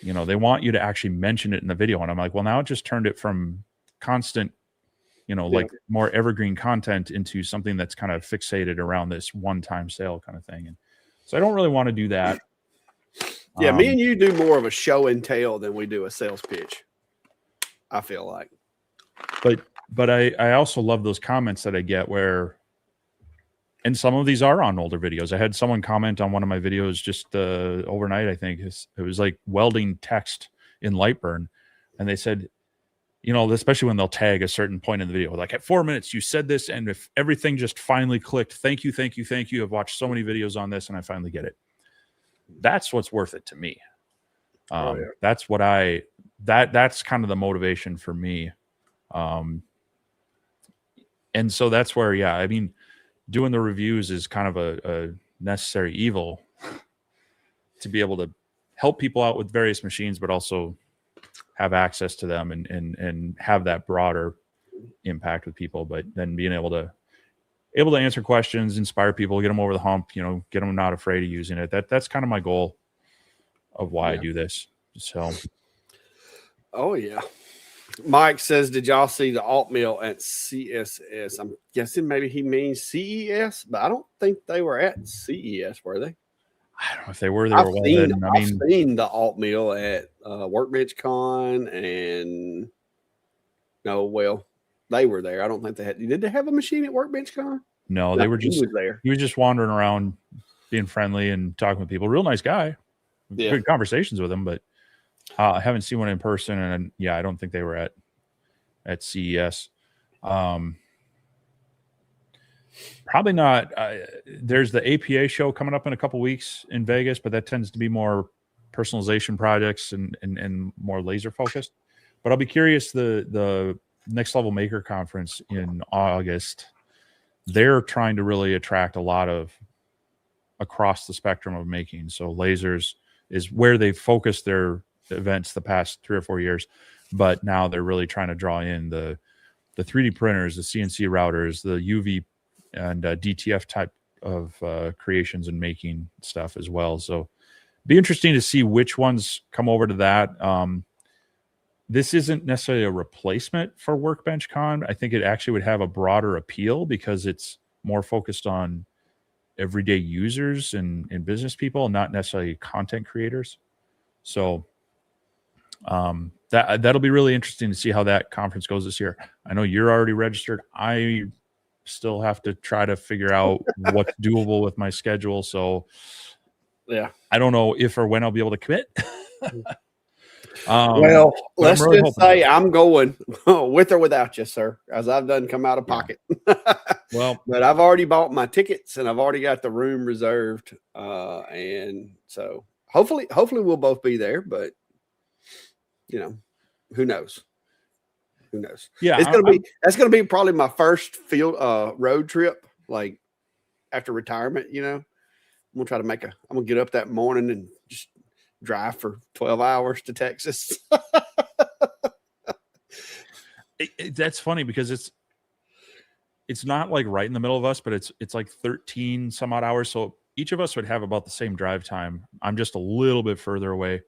You know, they want you to actually mention it in the video. And I'm like, well, now it just turned it from constant, you know, like more evergreen content into something that's kind of fixated around this one-time sale kind of thing. And so I don't really want to do that. Yeah, me and you do more of a show and tell than we do a sales pitch, I feel like. But I also love those comments that I get where, and some of these are on older videos. I had someone comment on one of my videos just overnight, I think. It was like welding text in Lightburn. And they said, you know, especially when they'll tag a certain point in the video, like at 4 minutes, you said this, and if everything just finally clicked, thank you, thank you, thank you. I've watched so many videos on this, and I finally get it. That's what's worth it to me. That's what that's kind of the motivation for me. And so that's where, yeah, I mean, doing the reviews is kind of a necessary evil to be able to help people out with various machines, but also have access to them and have that broader impact with people. But then being able to answer questions, inspire people, get them over the hump, you know, get them not afraid of using it. That's kind of my goal of why I do this. So, oh yeah. Mike says, did y'all see the alt mill at CSS? I'm guessing maybe he means CES, but I don't think they were at CES, were they? I don't know if they were. They were well hidden. I've seen the alt mill at Workbench Con, and they were there. I don't think they had. Did they have a machine at Workbench Con? No, they were just there. He was just wandering around, being friendly and talking with people. Real nice guy. Yeah. Good conversations with him, but I haven't seen one in person, and yeah, I don't think they were at CES. Probably not. There's the APA show coming up in a couple weeks in Vegas, but that tends to be more personalization projects and more laser focused. But I'll be curious. The Next Level Maker Conference in August, they're trying to really attract a lot of across the spectrum of making. So lasers is where they've focused their events the past 3 or 4 years, but now they're really trying to draw in the 3D printers, the CNC routers, the UV and DTF type of creations and making stuff as well. So be interesting to see which ones come over to that. This isn't necessarily a replacement for Workbench Con. I think it actually would have a broader appeal because it's more focused on everyday users and business people, not necessarily content creators. So that'll be really interesting to see how that conference goes this year. I know you're already registered. I still have to try to figure out what's doable with my schedule. So yeah, I don't know if or when I'll be able to commit. Well, but I'm let's really just hoping say so. I'm going with or without you, sir, as I've done come out of Yeah. pocket. Well, But I've already bought my tickets and I've already got the room reserved. And so hopefully we'll both be there, but you know, who knows? Who knows? yeah, That's gonna be probably my first field road trip, like after retirement, you know. I'm gonna get up that morning and just drive for 12 hours to Texas. that's funny because it's not like right in the middle of us, but it's like 13 some odd hours. So each of us would have about the same drive time. I'm just a little bit further away.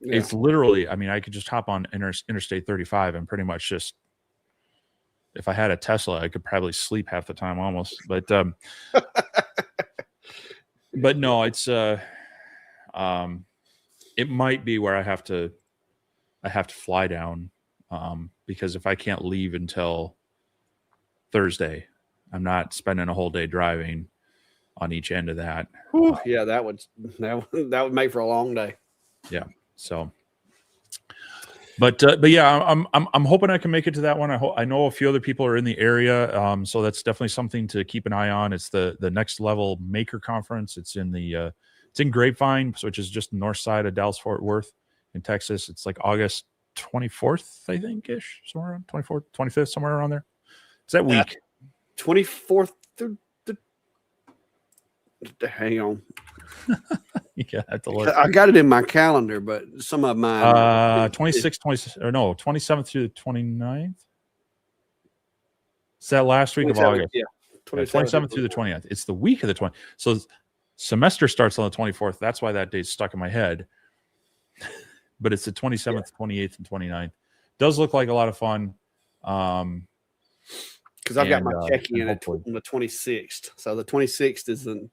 Yeah. It's literally, I mean, I could just hop on Interstate 35 and pretty much just, if I had a Tesla, I could probably sleep half the time almost. But no, it's it might be where I have to fly down because if I can't leave until Thursday, I'm not spending a whole day driving on each end of that. Whew, yeah, that would make for a long day. Yeah. So, but yeah, I'm hoping I can make it to that one. I know a few other people are in the area, so that's definitely something to keep an eye on. It's the Next Level Maker Conference. It's in Grapevine, which is just north side of Dallas Fort Worth in Texas. It's like August 24th, I think, ish, somewhere around 24th, 25th, somewhere around there. It's that week. 24th through hang on. Yeah, I have to look. I got it in my calendar, but some of mine 26, 20, or no, 27th through the 29th. It's that last week of August. Yeah. 27th through the 20th. It's the week of the 20th. So semester starts on the 24th. That's why that date's stuck in my head. But it's the 27th, 28th, and 29th. Does look like a lot of fun. Because I've got my check-in on the 26th. So the 26th is the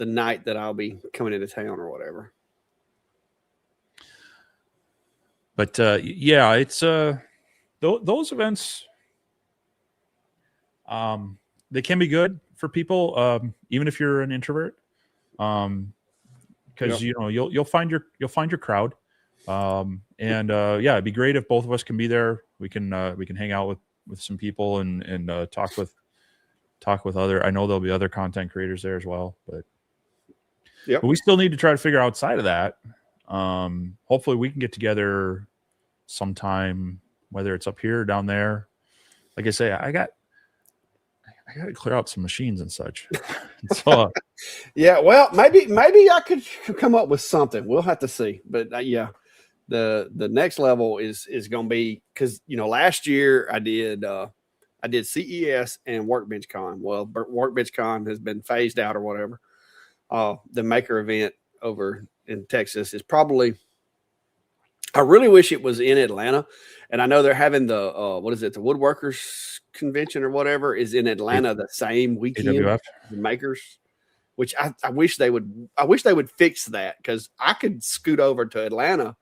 night that I'll be coming into town or whatever. But yeah, it's those events. They can be good for people, even if you're an introvert, because you know you'll find your crowd, and yeah, it'd be great if both of us can be there. We can hang out with some people and talk with other. I know there'll be other content creators there as well, but we still need to try to figure outside of that. Hopefully, we can get together sometime, whether it's up here or down there. Like I say, I got to clear out some machines and such. So, yeah, well, maybe I could come up with something. We'll have to see. But yeah, the next level is going to be, because last year I did CES and Workbench Con. Well, Workbench Con has been phased out or whatever. The maker event over in Texas is probably. I really wish it was in Atlanta, and I know they're having the the Woodworkers Convention or whatever is in Atlanta the same weekend. AWF. The makers, which I wish they would. I wish they would fix that, because I could scoot over to Atlanta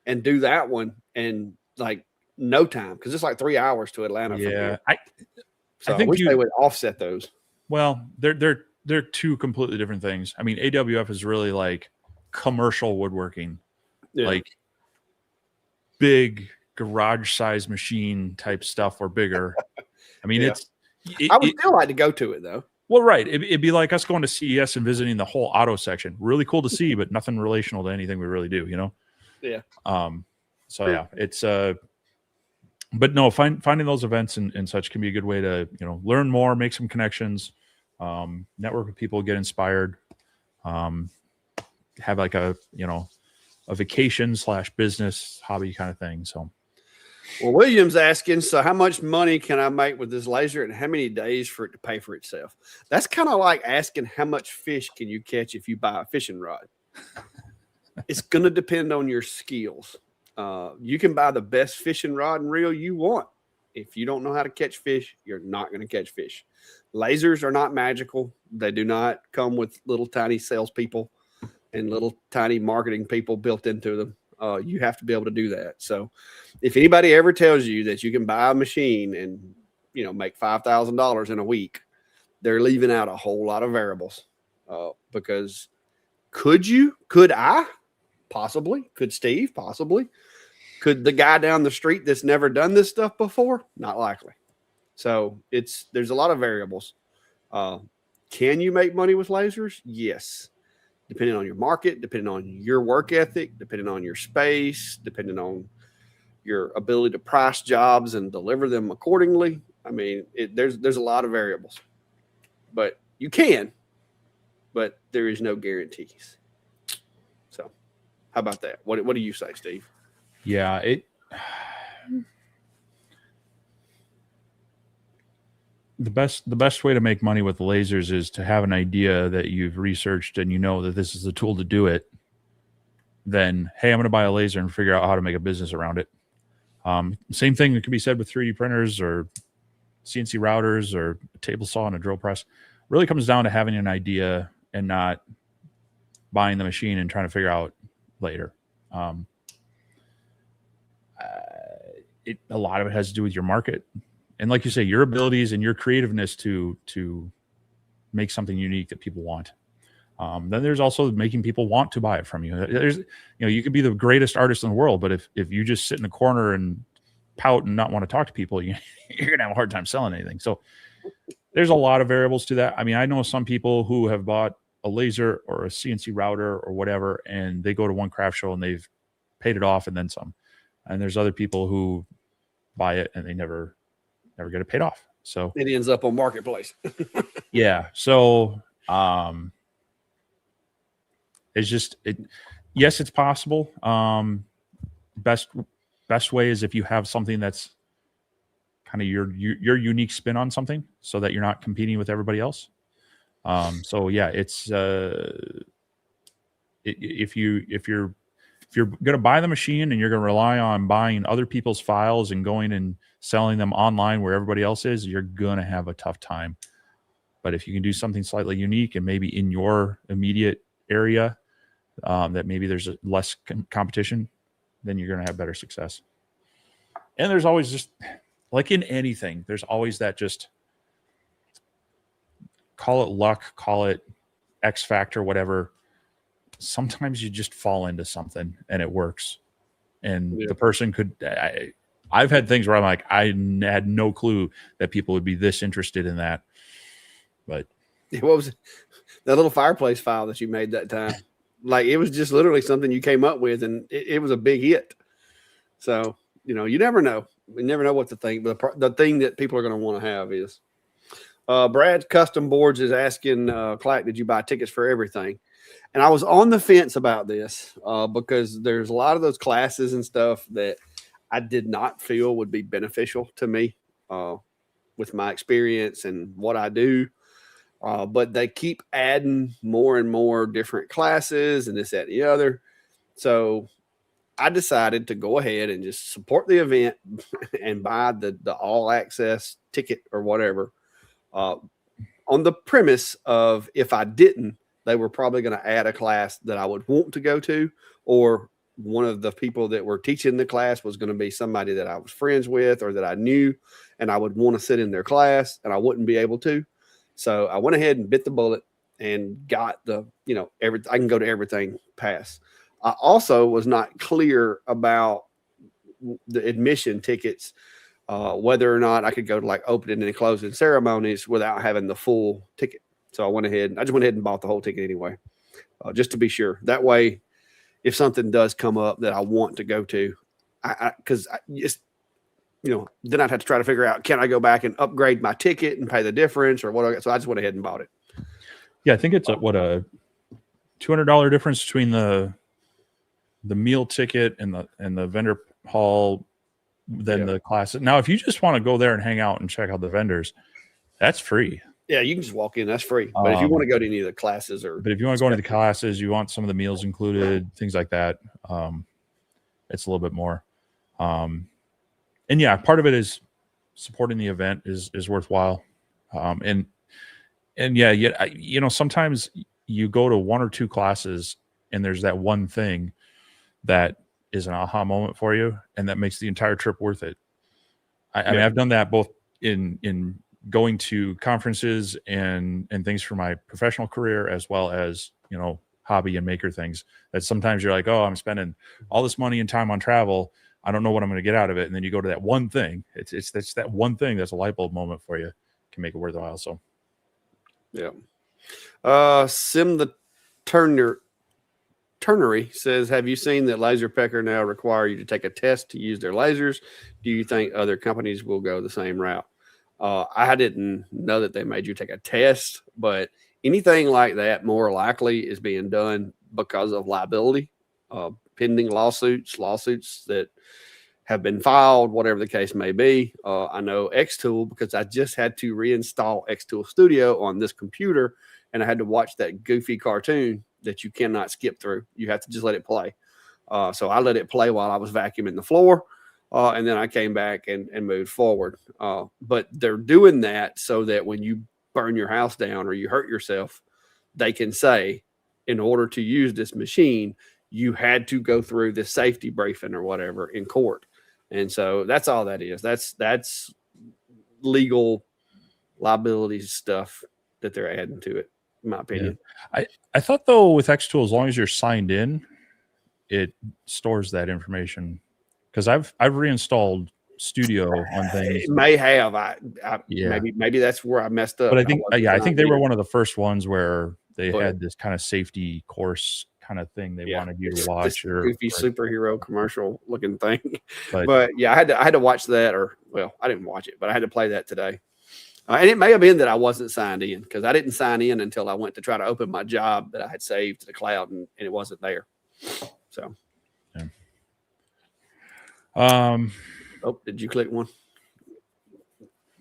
and do that one in like no time, because it's like 3 hours to Atlanta. Yeah, I wish they would offset those. Well, they're two completely different things. I mean, AWF is really like commercial woodworking, like big garage size machine type stuff or bigger. I mean, I would still like to go to it though. Well, right. It'd be like us going to CES and visiting the whole auto section. Really cool to see, but nothing relational to anything we really do, Yeah. So yeah, it's but no, finding those events and such can be a good way to, learn more, make some connections, network with people, get inspired, have like a vacation / business hobby kind of thing. So, well, William's asking, so how much money can I make with this laser and how many days for it to pay for itself? That's kind of like asking how much fish can you catch if you buy a fishing rod. It's going to depend on your skills. You can buy the best fishing rod and reel you want. If you don't know how to catch fish, you're not going to catch fish. Lasers are not magical. They do not come with little tiny salespeople and little tiny marketing people built into them. You have to be able to do that. So if anybody ever tells you that you can buy a machine and, make $5,000 in a week, they're leaving out a whole lot of variables. Because could I? Possibly. Could Steve? Possibly. Could the guy down the street that's never done this stuff before? Not likely. So there's a lot of variables. Can you make money with lasers? Yes. Depending on your market, depending on your work ethic, depending on your space, depending on your ability to price jobs and deliver them accordingly. I mean, there's a lot of variables, but you can, but there is no guarantees. So, how about that? What do you say, Steve? Yeah, the best way to make money with lasers is to have an idea that you've researched and you know that this is the tool to do it. Then, hey, I'm going to buy a laser and figure out how to make a business around it. Same thing that can be said with 3D printers or CNC routers or a table saw and a drill press. Really comes down to having an idea and not buying the machine and trying to figure out later. A lot of it has to do with your market. And like you say, your abilities and your creativeness to make something unique that people want. Then there's also making people want to buy it from you. You could be the greatest artist in the world, but if you just sit in a corner and pout and not want to talk to people, you're going to have a hard time selling anything. So there's a lot of variables to that. I mean, I know some people who have bought a laser or a CNC router or whatever, and they go to one craft show and they've paid it off and then some. And there's other people who buy it and they never get it paid off. So it ends up on Marketplace. Yeah. So, it's just yes, it's possible. Best way is if you have something that's kind of your unique spin on something so that you're not competing with everybody else. So yeah, it's, if you're going to buy the machine and you're going to rely on buying other people's files and going and selling them online where everybody else is, you're going to have a tough time. But if you can do something slightly unique and maybe in your immediate area, that maybe there's less competition, then you're going to have better success. And there's always just, like in anything, there's always that, just call it luck, call it X factor, whatever. Sometimes you just fall into something and it works. And the person could, I've had things where I'm like, I had no clue that people would be this interested in that. But what was that little fireplace file that you made that time? Like, it was just literally something you came up with, and it was a big hit. So, you never know. We never know what to think. But the thing that people are going to want to have is, Brad's Custom Boards is asking, Clack, did you buy tickets for everything? And I was on the fence about this because there's a lot of those classes and stuff that I did not feel would be beneficial to me with my experience and what I do. But they keep adding more and more different classes and this, that, and the other. So I decided to go ahead and just support the event and buy the all access ticket or whatever, on the premise of, if I didn't, they were probably going to add a class that I would want to go to, or one of the people that were teaching the class was going to be somebody that I was friends with or that I knew, and I would want to sit in their class and I wouldn't be able to. So I went ahead and bit the bullet and got I can go to everything pass. I also was not clear about the admission tickets, whether or not I could go to like opening and closing ceremonies without having the full ticket. So I just went ahead and bought the whole ticket anyway, just to be sure. That way, if something does come up that I want to go to, then I'd have to try to figure out, can I go back and upgrade my ticket and pay the difference or what? So I just went ahead and bought it. Yeah, I think it's a $200 difference between the meal ticket and the vendor hall than the classes. Now, if you just want to go there and hang out and check out the vendors, that's free. Yeah, you can just walk in. That's free. But if you want to go to any of the classes but if you want to go into the classes, you want some of the meals included, things like that, it's a little bit more. And yeah, part of it is supporting the event is worthwhile. And yeah, sometimes you go to one or two classes and there's that one thing that is an aha moment for you, and that makes the entire trip worth it. I mean, I've done that both in going to conferences and things for my professional career, as well as, hobby and maker things that sometimes you're like, oh, I'm spending all this money and time on travel. I don't know what I'm going to get out of it. And then you go to that one thing. It's that one thing that's a light bulb moment for you, can make it worthwhile. So, yeah. Sim the Turnery says, have you seen that Laser Pecker now require you to take a test to use their lasers? Do you think other companies will go the same route? I didn't know that they made you take a test, but anything like that more likely is being done because of liability, pending lawsuits that have been filed, whatever the case may be. I know Xtool because I just had to reinstall Xtool Studio on this computer, and I had to watch that goofy cartoon that you cannot skip through. You have to just let it play. So I let it play while I was vacuuming the floor, and then I came back and moved forward. But they're doing that so that when you burn your house down or you hurt yourself, they can say, in order to use this machine, you had to go through this safety briefing or whatever in court. And so that's all that is. That's legal liability stuff that they're adding to it, in my opinion. Yeah. I thought, though, with Xtool, as long as you're signed in, it stores that information. Because I've reinstalled Studio on things. It may have. Maybe that's where I messed up. But I think I think they were one of the first ones where they But- had this kind of safety course kind of thing they wanted you to watch. This goofy superhero commercial looking thing. But yeah, I had to watch that, or well, I didn't watch it, but I had to play that today. And it may have been that I wasn't signed in, because I didn't sign in until I went to try to open my job that I had saved to the cloud, and it wasn't there. So, yeah. Oh, did you click one?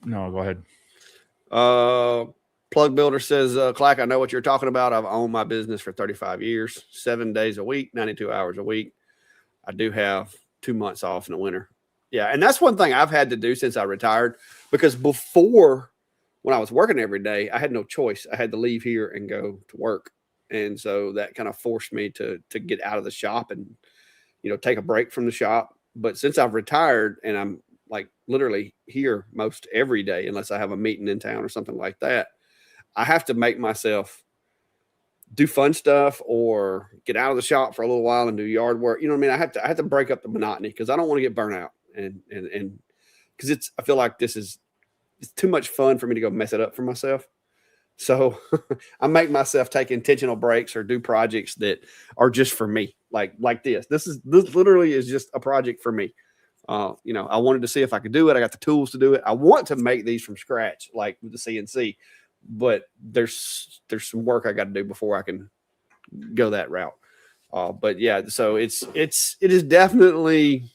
No, go ahead. Plug Builder says, Clack, I know what you're talking about. I've owned my business for 35 years, 7 days a week, 92 hours a week. I do have 2 months off in the winter. Yeah, and that's one thing I've had to do since I retired, because before, when I was working every day, I had no choice. I had to leave here and go to work. And so that kind of forced me to get out of the shop and, take a break from the shop. But since I've retired and I'm like literally here most every day, unless I have a meeting in town or something like that, I have to make myself do fun stuff or get out of the shop for a little while and do yard work. You know what I mean? I have to break up the monotony, because I don't want to get burnt out. And because I feel like it's too much fun for me to go mess it up for myself. So I make myself take intentional breaks or do projects that are just for me. Like this. This literally is just a project for me. I wanted to see if I could do it. I got the tools to do it. I want to make these from scratch, like with the CNC, but there's some work I got to do before I can go that route. But yeah, so it is definitely,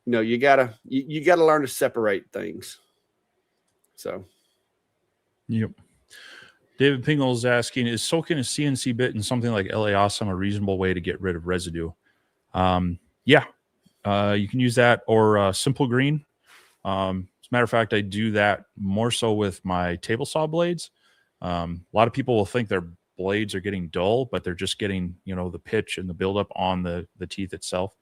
you gotta learn to separate things. So, yep. David Pingle's asking, is soaking a CNC bit in something like LA Awesome a reasonable way to get rid of residue? Yeah, you can use that, or Simple Green. As a matter of fact, I do that more so with my table saw blades. A lot of people will think their blades are getting dull, but they're just getting, the pitch and the buildup on the teeth itself.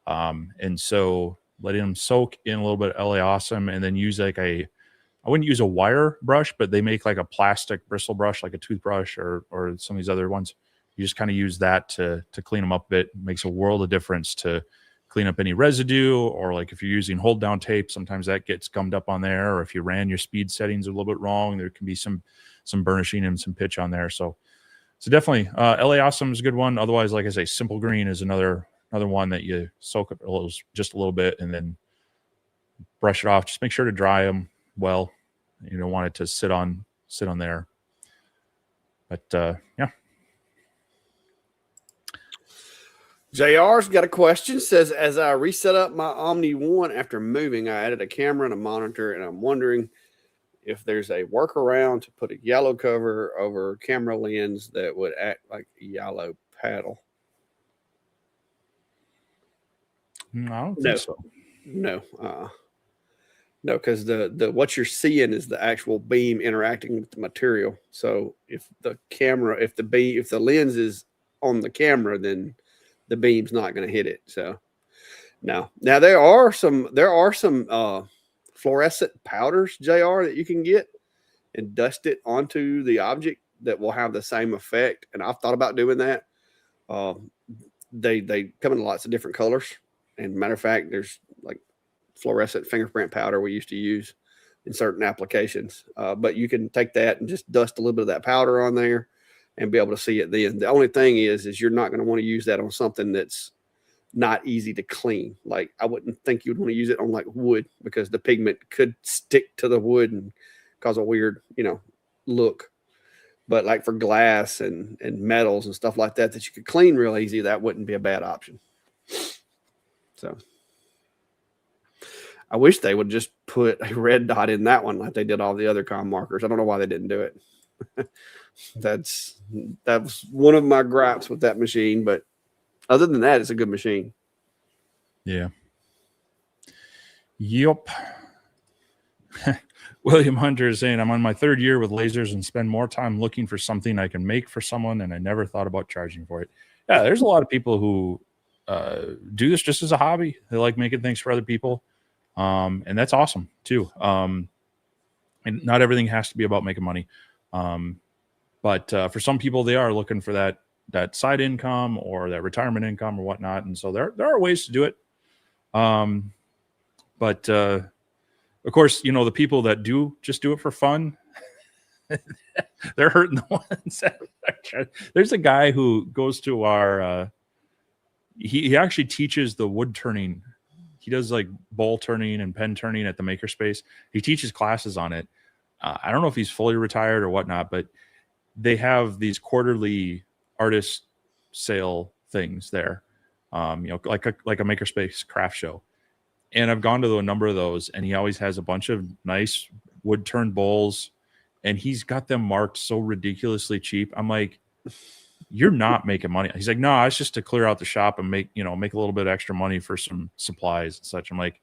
And so letting them soak in a little bit of LA Awesome, and then use I wouldn't use a wire brush, but they make like a plastic bristle brush, like a toothbrush or some of these other ones. You just kind of use that to clean them up a bit. It makes a world of difference to clean up any residue, or like if you're using hold down tape, sometimes that gets gummed up on there. Or if you ran your speed settings a little bit wrong, there can be some burnishing and some pitch on there. So definitely LA Awesome is a good one. Otherwise, like I say, Simple Green is another one that you soak up just a little bit and then brush it off. Just make sure to dry them well. You don't want it to sit on there. But yeah. JR's got a question. Says, as I reset up my Omni One after moving, I added a camera and a monitor, and I'm wondering if there's a workaround to put a yellow cover over camera lens that would act like a yellow paddle. No, I don't think so. No, because the what you're seeing is the actual beam interacting with the material. So if the lens is on the camera, then the beam's not going to hit it. So no. Now there are some fluorescent powders, JR, that you can get and dust it onto the object that will have the same effect. And I've thought about doing that. Um, they come in lots of different colors. And matter of fact, there's like fluorescent fingerprint powder we used to use in certain applications. But you can take that and just dust a little bit of that powder on there and be able to see it then. The only thing is you're not going to want to use that on something that's not easy to clean. Like I wouldn't think you'd want to use it on like wood because the pigment could stick to the wood and cause a weird, look. But like for glass and metals and stuff like that you could clean real easy, that wouldn't be a bad option. So I wish they would just put a red dot in that one like they did all the other com markers. I don't know why they didn't do it. That was one of my gripes with that machine, but other than that, it's a good machine. Yeah. Yep. William Hunter is saying, I'm on my 3rd year with lasers and spend more time looking for something I can make for someone, and I never thought about charging for it. Yeah, there's a lot of people who do this just as a hobby. They like making things for other people. And that's awesome too. And not everything has to be about making money. But for some people, they are looking for that side income or that retirement income or whatnot. And so there are ways to do it. But of course, the people that do just do it for fun, they're hurting the ones that are. There's a guy who goes to our, he actually teaches the wood turning. He does like bowl turning and pen turning at the makerspace. He teaches classes on it. I don't know if he's fully retired or whatnot, but they have these quarterly artist sale things there, like a makerspace craft show. And I've gone to a number of those, and he always has a bunch of nice wood turned bowls, and he's got them marked so ridiculously cheap. I'm like, you're not making money. He's like, no, it's just to clear out the shop and make a little bit of extra money for some supplies and such. I'm like,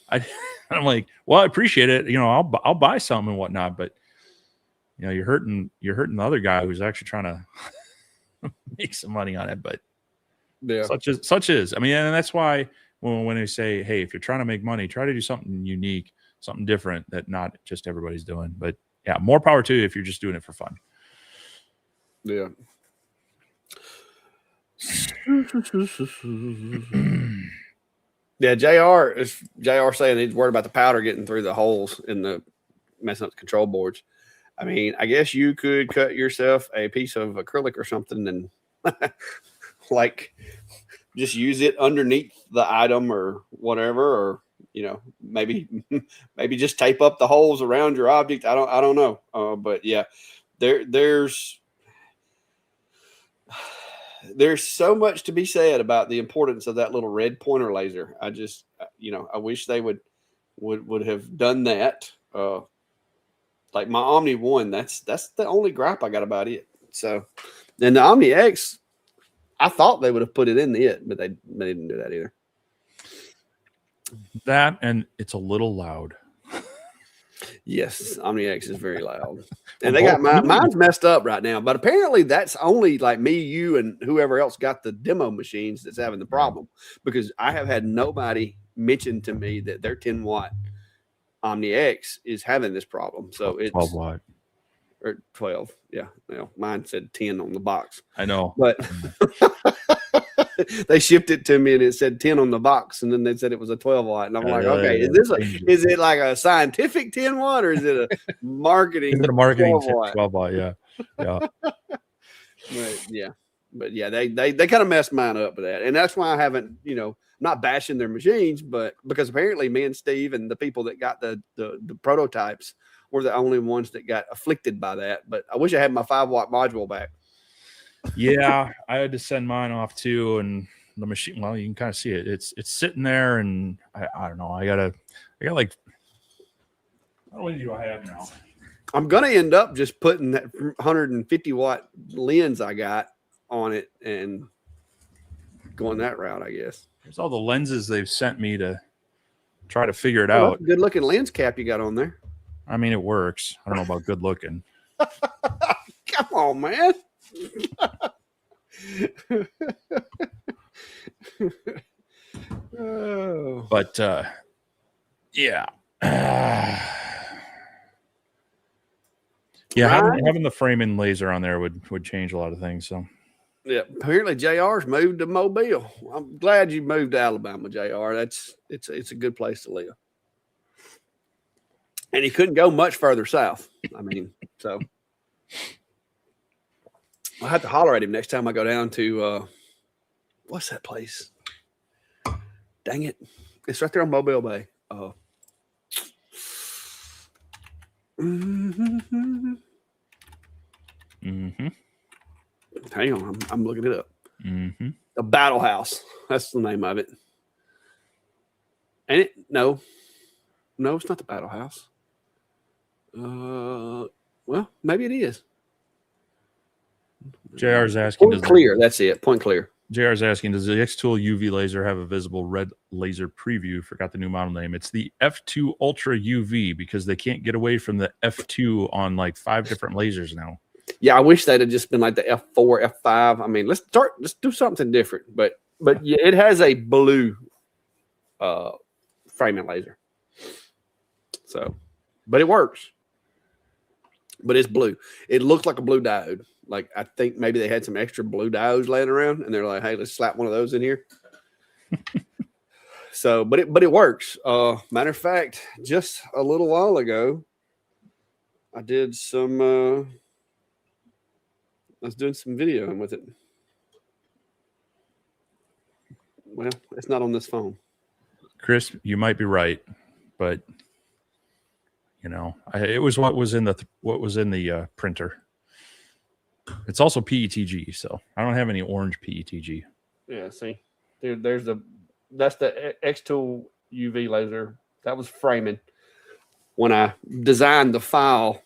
I'm like, well, I appreciate it. I'll buy something and whatnot, but you're hurting the other guy who's actually trying to make some money on it. But yeah, such is. I mean, and that's why when they say, hey, if you're trying to make money, try to do something unique, something different that not just everybody's doing. But yeah, more power to you if you're just doing it for fun. Yeah. Yeah, JR saying he's worried about the powder getting through the holes in the messing up the control boards. I mean, I guess you could cut yourself a piece of acrylic or something and like just use it underneath the item or whatever, or maybe just tape up the holes around your object. I don't know. But yeah, there's so much to be said about the importance of that little red pointer laser. I just, I wish they would have done that. Like my Omni 1, that's the only gripe I got about it. So, and the Omni X, I thought they would have put it in it, but they didn't do that either. That, and it's a little loud. Yes, Omni X is very loud. And they got mine's messed up right now. But apparently that's only like me, you, and whoever else got the demo machines that's having the problem. Because I have had nobody mention to me that their 10-watt Omni X is having this problem. So it's 12 watt. Or 12. Yeah. Mine said 10 on the box. I know. But they shipped it to me and it said 10 on the box, and then they said it was a 12-watt. And I'm like, okay, is it like a scientific 10-watt or is it a marketing? Is it a marketing 12-watt? Yeah. Yeah. But yeah, they kind of messed mine up with that. And that's why I haven't, not bashing their machines, but because apparently me and Steve and the people that got the prototypes were the only ones that got afflicted by that. But I wish I had my 5-watt module back. Yeah, I had to send mine off too, and the machine. Well, you can kind of see it. It's sitting there, and I don't know. I got like. What do I have now? I'm gonna end up just putting that 150-watt lens I got on it and going that route, I guess. There's all the lenses they've sent me to try to figure it out. Good looking lens cap you got on there. I mean, it works. I don't know about good looking. Come on, man. Oh. But yeah. Yeah, Ryan? having the framing laser on there would change a lot of things. So Yeah, apparently JR's moved to Mobile. I'm glad you moved to Alabama, JR. It's a good place to live. And he couldn't go much further south. I mean, so I'll have to holler at him next time I go down to what's that place? Dang it. It's right there on Mobile Bay. mm-hmm. Hang on, I'm looking it up. Mm-hmm. The Battle House. That's the name of it. Ain't it? No, it's not the Battle House. Well, maybe it is. JR's asking, Point Clear. That's it. Point Clear. JR's asking, does the X-Tool UV laser have a visible red laser preview? Forgot the new model name. It's the F2 Ultra UV because they can't get away from the F2 on like 5 different lasers now. Yeah, I wish they'd have just been like the F4, F5. I mean, let's do something different. But yeah, it has a blue framing laser. So, but it works. But it's blue. It looks like a blue diode. Like I think maybe they had some extra blue diodes laying around, and they're like, "Hey, let's slap one of those in here." So, but it works. Matter of fact, just a little while ago, I did some. I was doing some videoing with it. Well, it's not on this phone. Chris, you might be right, but you know, it was what was in the printer. It's also PETG, so I don't have any orange PETG. Yeah, see, that's the X-Tool UV laser. That was framing. When I designed the file,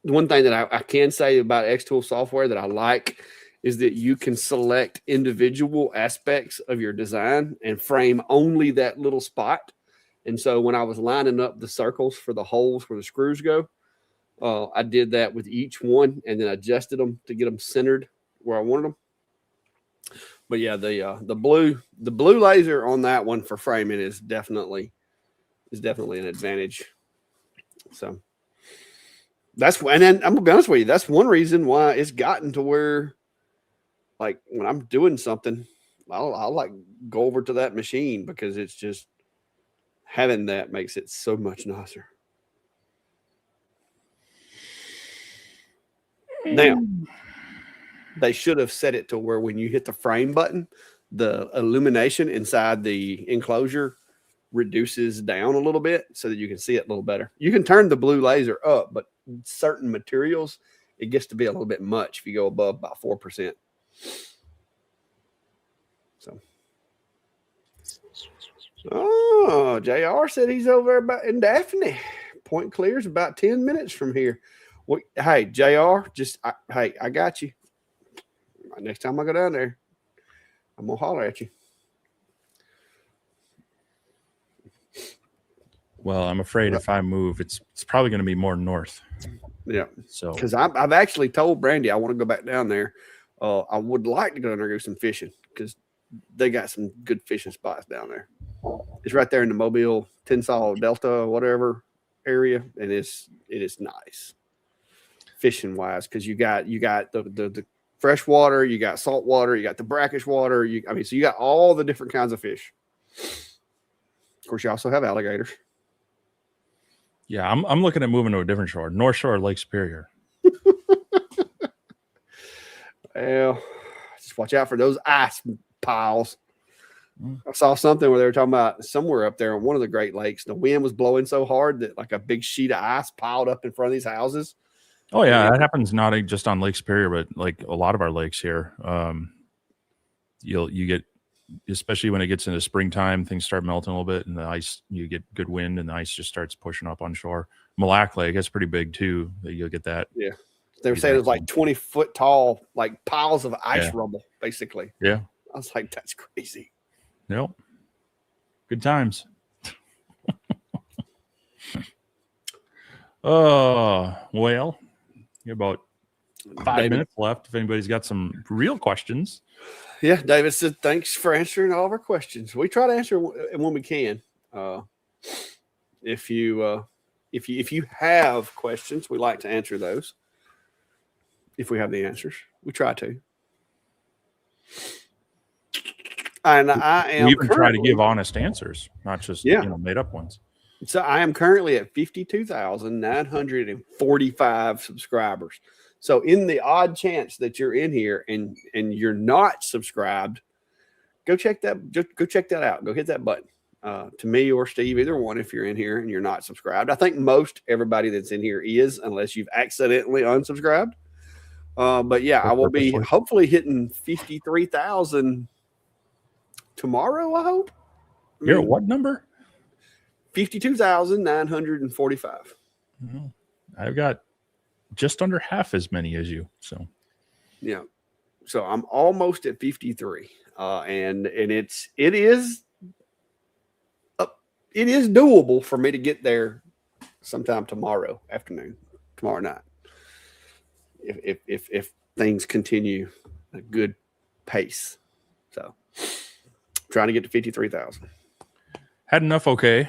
the one thing that I can say about X-Tool software that I like is that you can select individual aspects of your design and frame only that little spot. And so when I was lining up the circles for the holes where the screws go, I did that with each one and then adjusted them to get them centered where I wanted them. But yeah, the blue laser on that one for framing is definitely an advantage. So and then I'm gonna be honest with you, that's one reason why it's gotten to where, like, when I'm doing something, I'll like go over to that machine because it's just having that makes it so much nicer. Now, they should have set it to where when you hit the frame button, the illumination inside the enclosure reduces down a little bit so that you can see it a little better. You can turn the blue laser up, but certain materials, it gets to be a little bit much if you go above about 4%. So, oh, JR said he's over about in Daphne. Point Clear is about 10 minutes from here. Well, hey, JR, I got you. Next time I go down there, I'm gonna holler at you. Well, I'm afraid if I move, it's probably going to be more north. Yeah. So because I've actually told Brandy I want to go back down there. I would like to go down there and go some fishing because they got some good fishing spots down there. It's right there in the Mobile, Tensile Delta, whatever area, and it is nice fishing wise because you got the fresh water, you got salt water, you got the brackish water. So you got all the different kinds of fish. Of course, you also have alligators. Yeah, I'm looking at moving to a different shore, North Shore, Lake Superior. Well, just watch out for those ice piles. I saw something where they were talking about somewhere up there on one of the Great Lakes. The wind was blowing so hard that like a big sheet of ice piled up in front of these houses. Oh yeah, that happens not just on Lake Superior, but like a lot of our lakes here. You get, especially when it gets into springtime, things start melting a little bit, and the ice, you get good wind, and the ice just starts pushing up on shore. Mille Lacs Lake, that's pretty big too. That you'll get that. Yeah, they were saying it was like 20-foot tall, like piles of ice rubble, basically. Yeah, I was like, that's crazy. Yep. Good times. Well, you have about 5 minutes left. If anybody's got some real questions. Yeah, David said, thanks for answering all of our questions. We try to answer when we can. If you have questions, we like to answer those. if we have the answers. We try to. And I We am even try to currently, give honest answers, not just yeah. made up ones. So I am currently at 52,945 subscribers. So in the odd chance that you're in here and you're not subscribed, go check that out. Go hit that button. To me or Steve, either one, if you're in here and you're not subscribed. I think most everybody that's in here is, unless you've accidentally unsubscribed. But yeah, I will be hopefully hitting 53,000 tomorrow, I hope. You're at what number? 52,945. I've got just under half as many as you. So yeah. So I'm almost at 53. And it is doable for me to get there sometime tomorrow afternoon, tomorrow night. If things continue a good pace. So trying to get to 53,000. Had enough. Okay.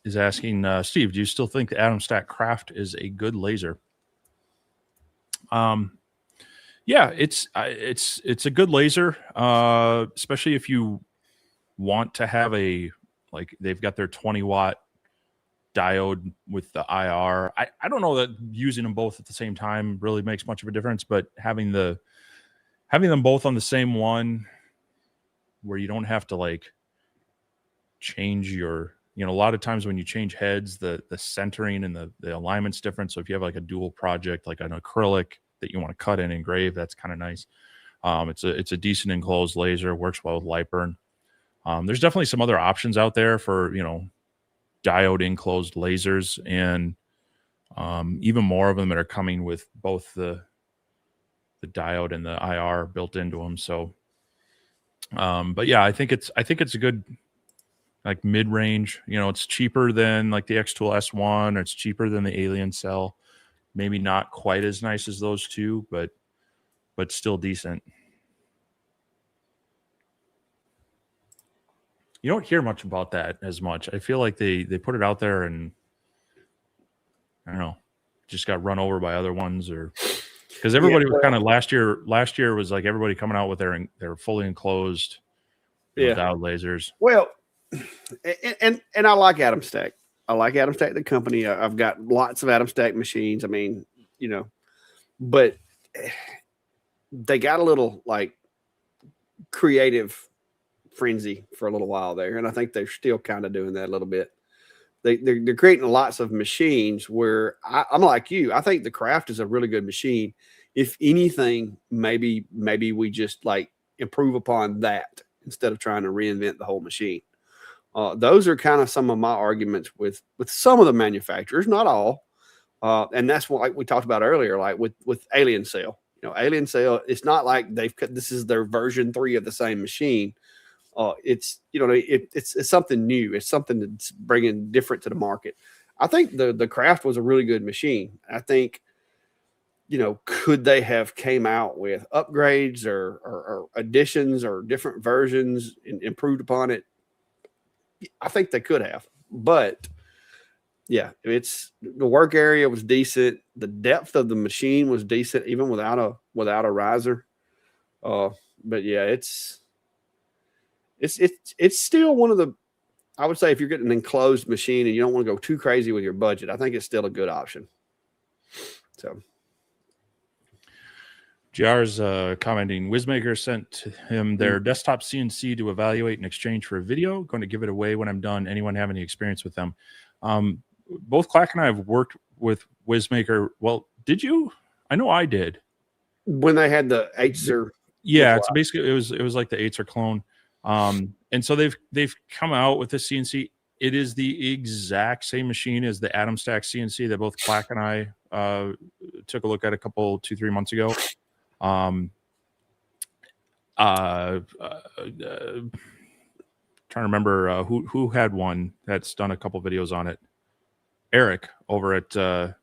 Is asking Steve, do you still think the Atom Stack Craft is a good laser? Yeah, it's a good laser, especially if you want to have they've got their 20-watt diode with the IR. I don't know that using them both at the same time really makes much of a difference, but having them both on the same one where you don't have to change your, a lot of times when you change heads, the centering and the alignment's different. So if you have a dual project, like an acrylic that you want to cut and engrave, that's kind of nice. It's a decent enclosed laser, works well with light burn. There's definitely some other options out there for, diode enclosed lasers, and even more of them that are coming with both the diode and the IR built into them. So, but yeah, I think it's a good mid-range. It's cheaper than the X-Tool S1, or it's cheaper than the Alien Cell. Maybe not quite as nice as those two, but still decent. You don't hear much about that as much. I feel like they put it out there and I don't know, just got run over by other ones, or because everybody was kind of last year was everybody coming out with their fully enclosed diode lasers. Well, and I like Atom Stack. I like Atom Stack, the company. I've got lots of Atom Stack machines. I mean, but they got a little creative frenzy for a little while there, and I think they're still kind of doing that a little bit. They're creating lots of machines where I'm like you. I think the Craft is a really good machine. If anything, maybe we just improve upon that instead of trying to reinvent the whole machine. Those are kind of some of my arguments with some of the manufacturers, not all. And that's what we talked about earlier, with Alien Cell. Alien Cell, it's not like this is their version 3 of the same machine. It's something new. It's something that's bringing different to the market. I think the Craft was a really good machine. I think, could they have came out with upgrades or additions or different versions and improved upon it? I think they could have, but yeah, the work area was decent. The depth of the machine was decent, even without a riser. But yeah, it's still one of the, I would say, if you're getting an enclosed machine and you don't want to go too crazy with your budget, I think it's still a good option. So. JR's commenting, Wizmaker sent him their desktop CNC to evaluate in exchange for a video. Going to give it away when I'm done. Anyone have any experience with them? Both Clack and I have worked with Wizmaker. Well, did you? I know I did. When they had the Acer. Yeah, it's basically it was like the Acer clone. And so they've come out with the CNC. It is the exact same machine as the Atom Stack CNC that both Clack and I took a look at 2-3 months ago. Trying to remember who had one that's done a couple videos on it. Eric over at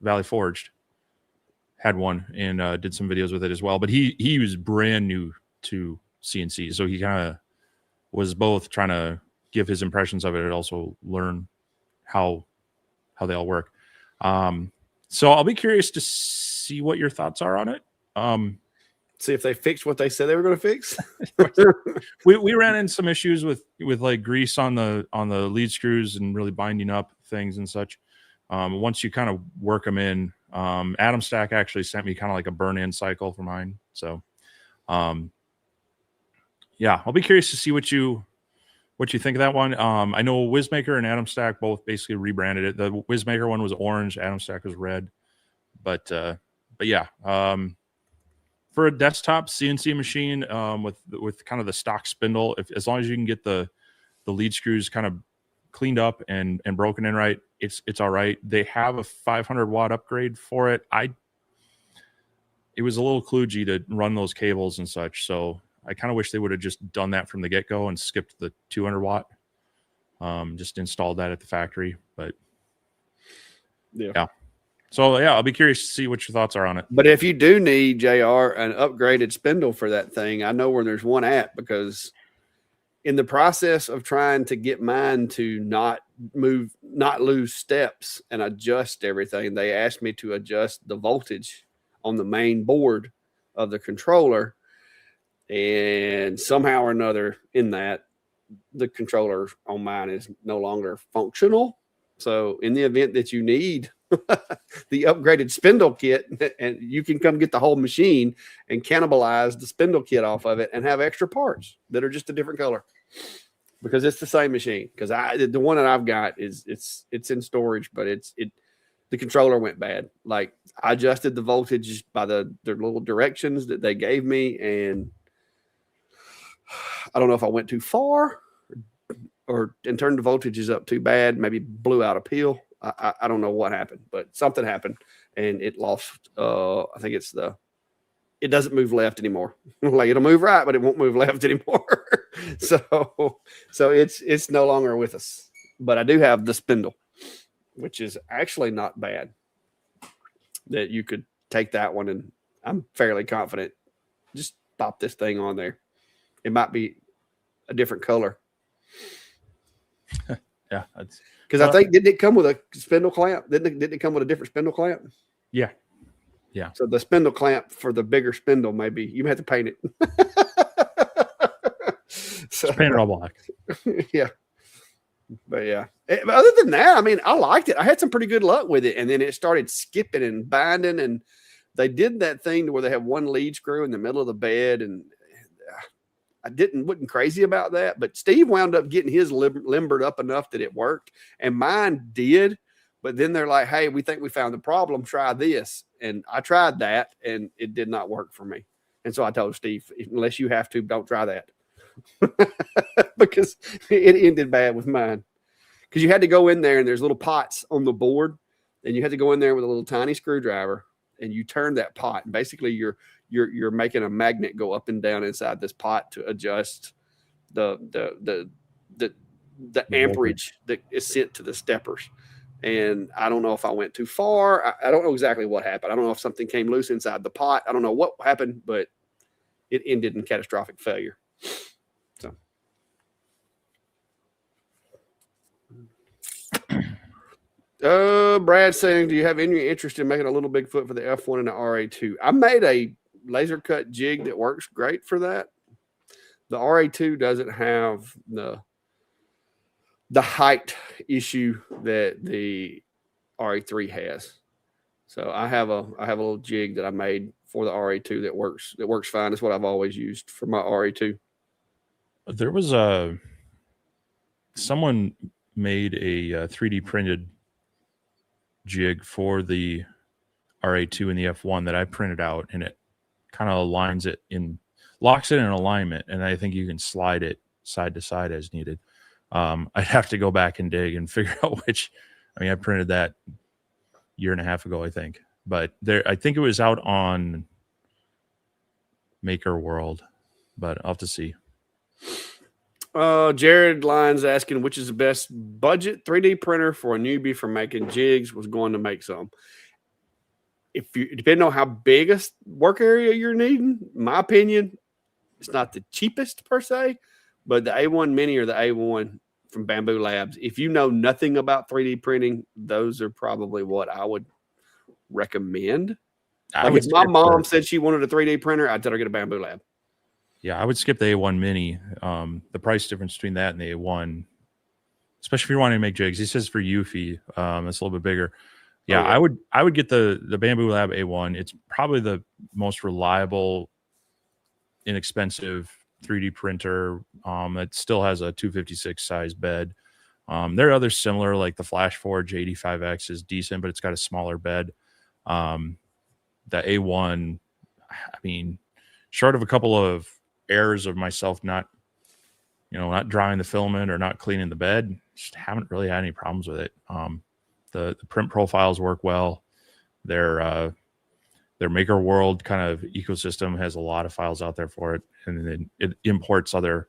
Valley Forged had one and did some videos with it as well. But he was brand new to CNC, so he kind of was both trying to give his impressions of it and also learn how they all work. So I'll be curious to see what your thoughts are on it. See if they fixed what they said they were going to fix. we ran into some issues with like grease on the lead screws and really binding up things and such. Once you kind of work them in, Adam Stack actually sent me kind of like a burn-in cycle for mine. So, yeah, I'll be curious to see what you think of that one. I know Whizmaker and Adam Stack both basically rebranded it. The Whizmaker one was orange, Adam Stack was red. But yeah, for a desktop CNC machine, with kind of the stock spindle, as long as you can get the lead screws kind of cleaned up and broken in right, it's all right. They have a 500 watt upgrade for it. It was a little kludgy to run those cables and such, so I kind of wish they would have just done that from the get-go and skipped the 200 watt. Just installed that at the factory, but yeah. So yeah, I'll be curious to see what your thoughts are on it. But if you do need, JR, an upgraded spindle for that thing, I know where there's one at, because in the process of trying to get mine to not lose steps and adjust everything, they asked me to adjust the voltage on the main board of the controller. And somehow or another in that, the controller on mine is no longer functional. So in the event that you need the upgraded spindle kit, and you can come get the whole machine and cannibalize the spindle kit off of it and have extra parts that are just a different color, because it's the same machine. Because the one that I've got is it's in storage, but the controller went bad. Like, I adjusted the voltage by their little directions that they gave me, and I don't know if I went too far and turned the voltages up too bad, maybe blew out a peel. I don't know what happened, but something happened and it lost. I think it doesn't move left anymore. Like, it'll move right, but it won't move left anymore. So it's no longer with us, but I do have the spindle, which is actually not bad, that you could take that one, and I'm fairly confident. Just pop this thing on there. It might be a different color. Yeah. Because I think, didn't it come with a spindle clamp? Didn't it come with a different spindle clamp? Yeah. Yeah. So the spindle clamp for the bigger spindle, maybe you have to paint it. So, paint it all black. Yeah. But yeah. But other than that, I mean, I liked it. I had some pretty good luck with it. And then it started skipping and binding. And they did that thing where they have one lead screw in the middle of the bed. And I wasn't crazy about that, but Steve wound up getting his limbered up enough that it worked, and mine did. But then they're like, "Hey, we think we found the problem. Try this." And I tried that, and it did not work for me. And so I told Steve, unless you have to, don't try that, because it ended bad with mine. Because you had to go in there, and there's little pots on the board, and you had to go in there with a little tiny screwdriver, and you turn that pot, and basically you're making a magnet go up and down inside this pot to adjust the amperage that is sent to the steppers. And I don't know if I went too far. I don't know exactly what happened. I don't know if something came loose inside the pot. I don't know what happened, but it ended in catastrophic failure. So Brad saying, do you have any interest in making a little Bigfoot for the F1 and the RA2? I made a laser cut jig that works great for that. The RA2 doesn't have the height issue that the RA3 has. So I have a little jig that I made for the RA2 that works fine. It's what I've always used for my RA2. There was someone made a 3D printed jig for the RA2 and the F1 that I printed out, and it kind of locks it in alignment, and I think you can slide it side to side as needed. I'd have to go back and dig and figure out which. I mean, I printed that a year and a half ago, I think, but I think it was out on Maker World, but I'll have to see. Jared Lyons asking, which is the best budget 3D printer for a newbie for making jigs? Was going to make some. Depending on how big a work area you're needing, my opinion, it's not the cheapest per se, but the A1 Mini or the A1 from Bamboo Labs, if you know nothing about 3D printing, those are probably what I would recommend. Like if my mom said she wanted a 3D printer, I'd tell her to get a Bamboo Lab. Yeah, I would skip the A1 Mini. The price difference between that and the A1, especially if you're wanting to make jigs. He says for Eufy, it's a little bit bigger. Yeah, Oh, yeah. I would get the Bamboo Lab A1. It's probably the most reliable, inexpensive 3D printer. It still has a 256 size bed. There are others similar, like the FlashForge 85X is decent, but it's got a smaller bed. The A1, I mean, short of a couple of errors of myself not drying the filament or not cleaning the bed, just haven't really had any problems with it. The print profiles work well. Their Maker World kind of ecosystem has a lot of files out there for it, and then it imports other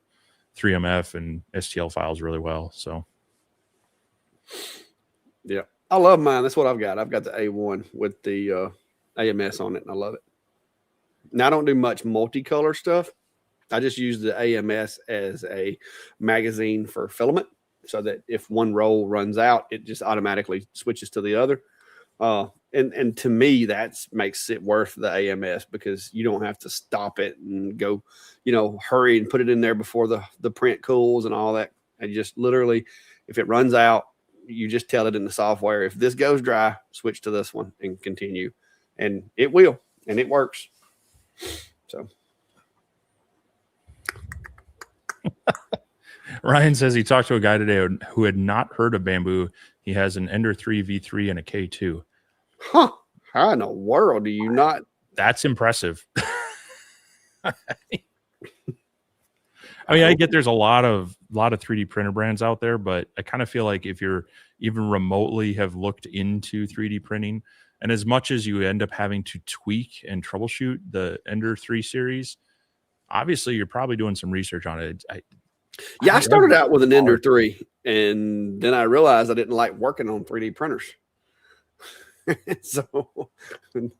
3MF and STL files really well. So, yeah, I love mine. That's what I've got. I've got the A1 with the AMS on it, and I love it. Now I don't do much multicolor stuff. I just use the AMS as a magazine for filament, so that if one roll runs out, it just automatically switches to the other. And to me, that makes it worth the AMS, because you don't have to stop it and go, hurry and put it in there before the print cools and all that. And just literally, if it runs out, you just tell it in the software, if this goes dry, switch to this one and continue. And it will, and it works. So. Ryan says he talked to a guy today who had not heard of Bamboo. He has an Ender 3 V3 and a K2. Huh? How in the world do you not? That's impressive. I mean, I get there's a lot of 3D printer brands out there, but I kind of feel like if you're even remotely have looked into 3D printing, and as much as you end up having to tweak and troubleshoot the Ender 3 series, obviously you're probably doing some research on it. I started out with an Ender 3, and then I realized I didn't like working on 3D printers. So, and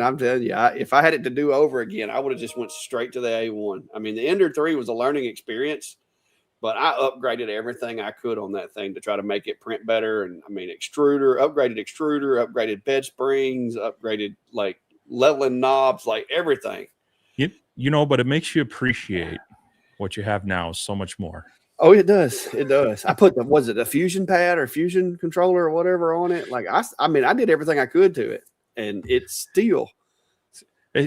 I'm telling you, if I had it to do over again, I would have just went straight to the A1. I mean, the Ender 3 was a learning experience, but I upgraded everything I could on that thing to try to make it print better. And I mean, upgraded bed springs, upgraded like leveling knobs, like everything. But it makes you appreciate what you have now so much more. Oh, it does. It does. I put a fusion pad or fusion controller or whatever on it. Like I mean, I did everything I could to it, and it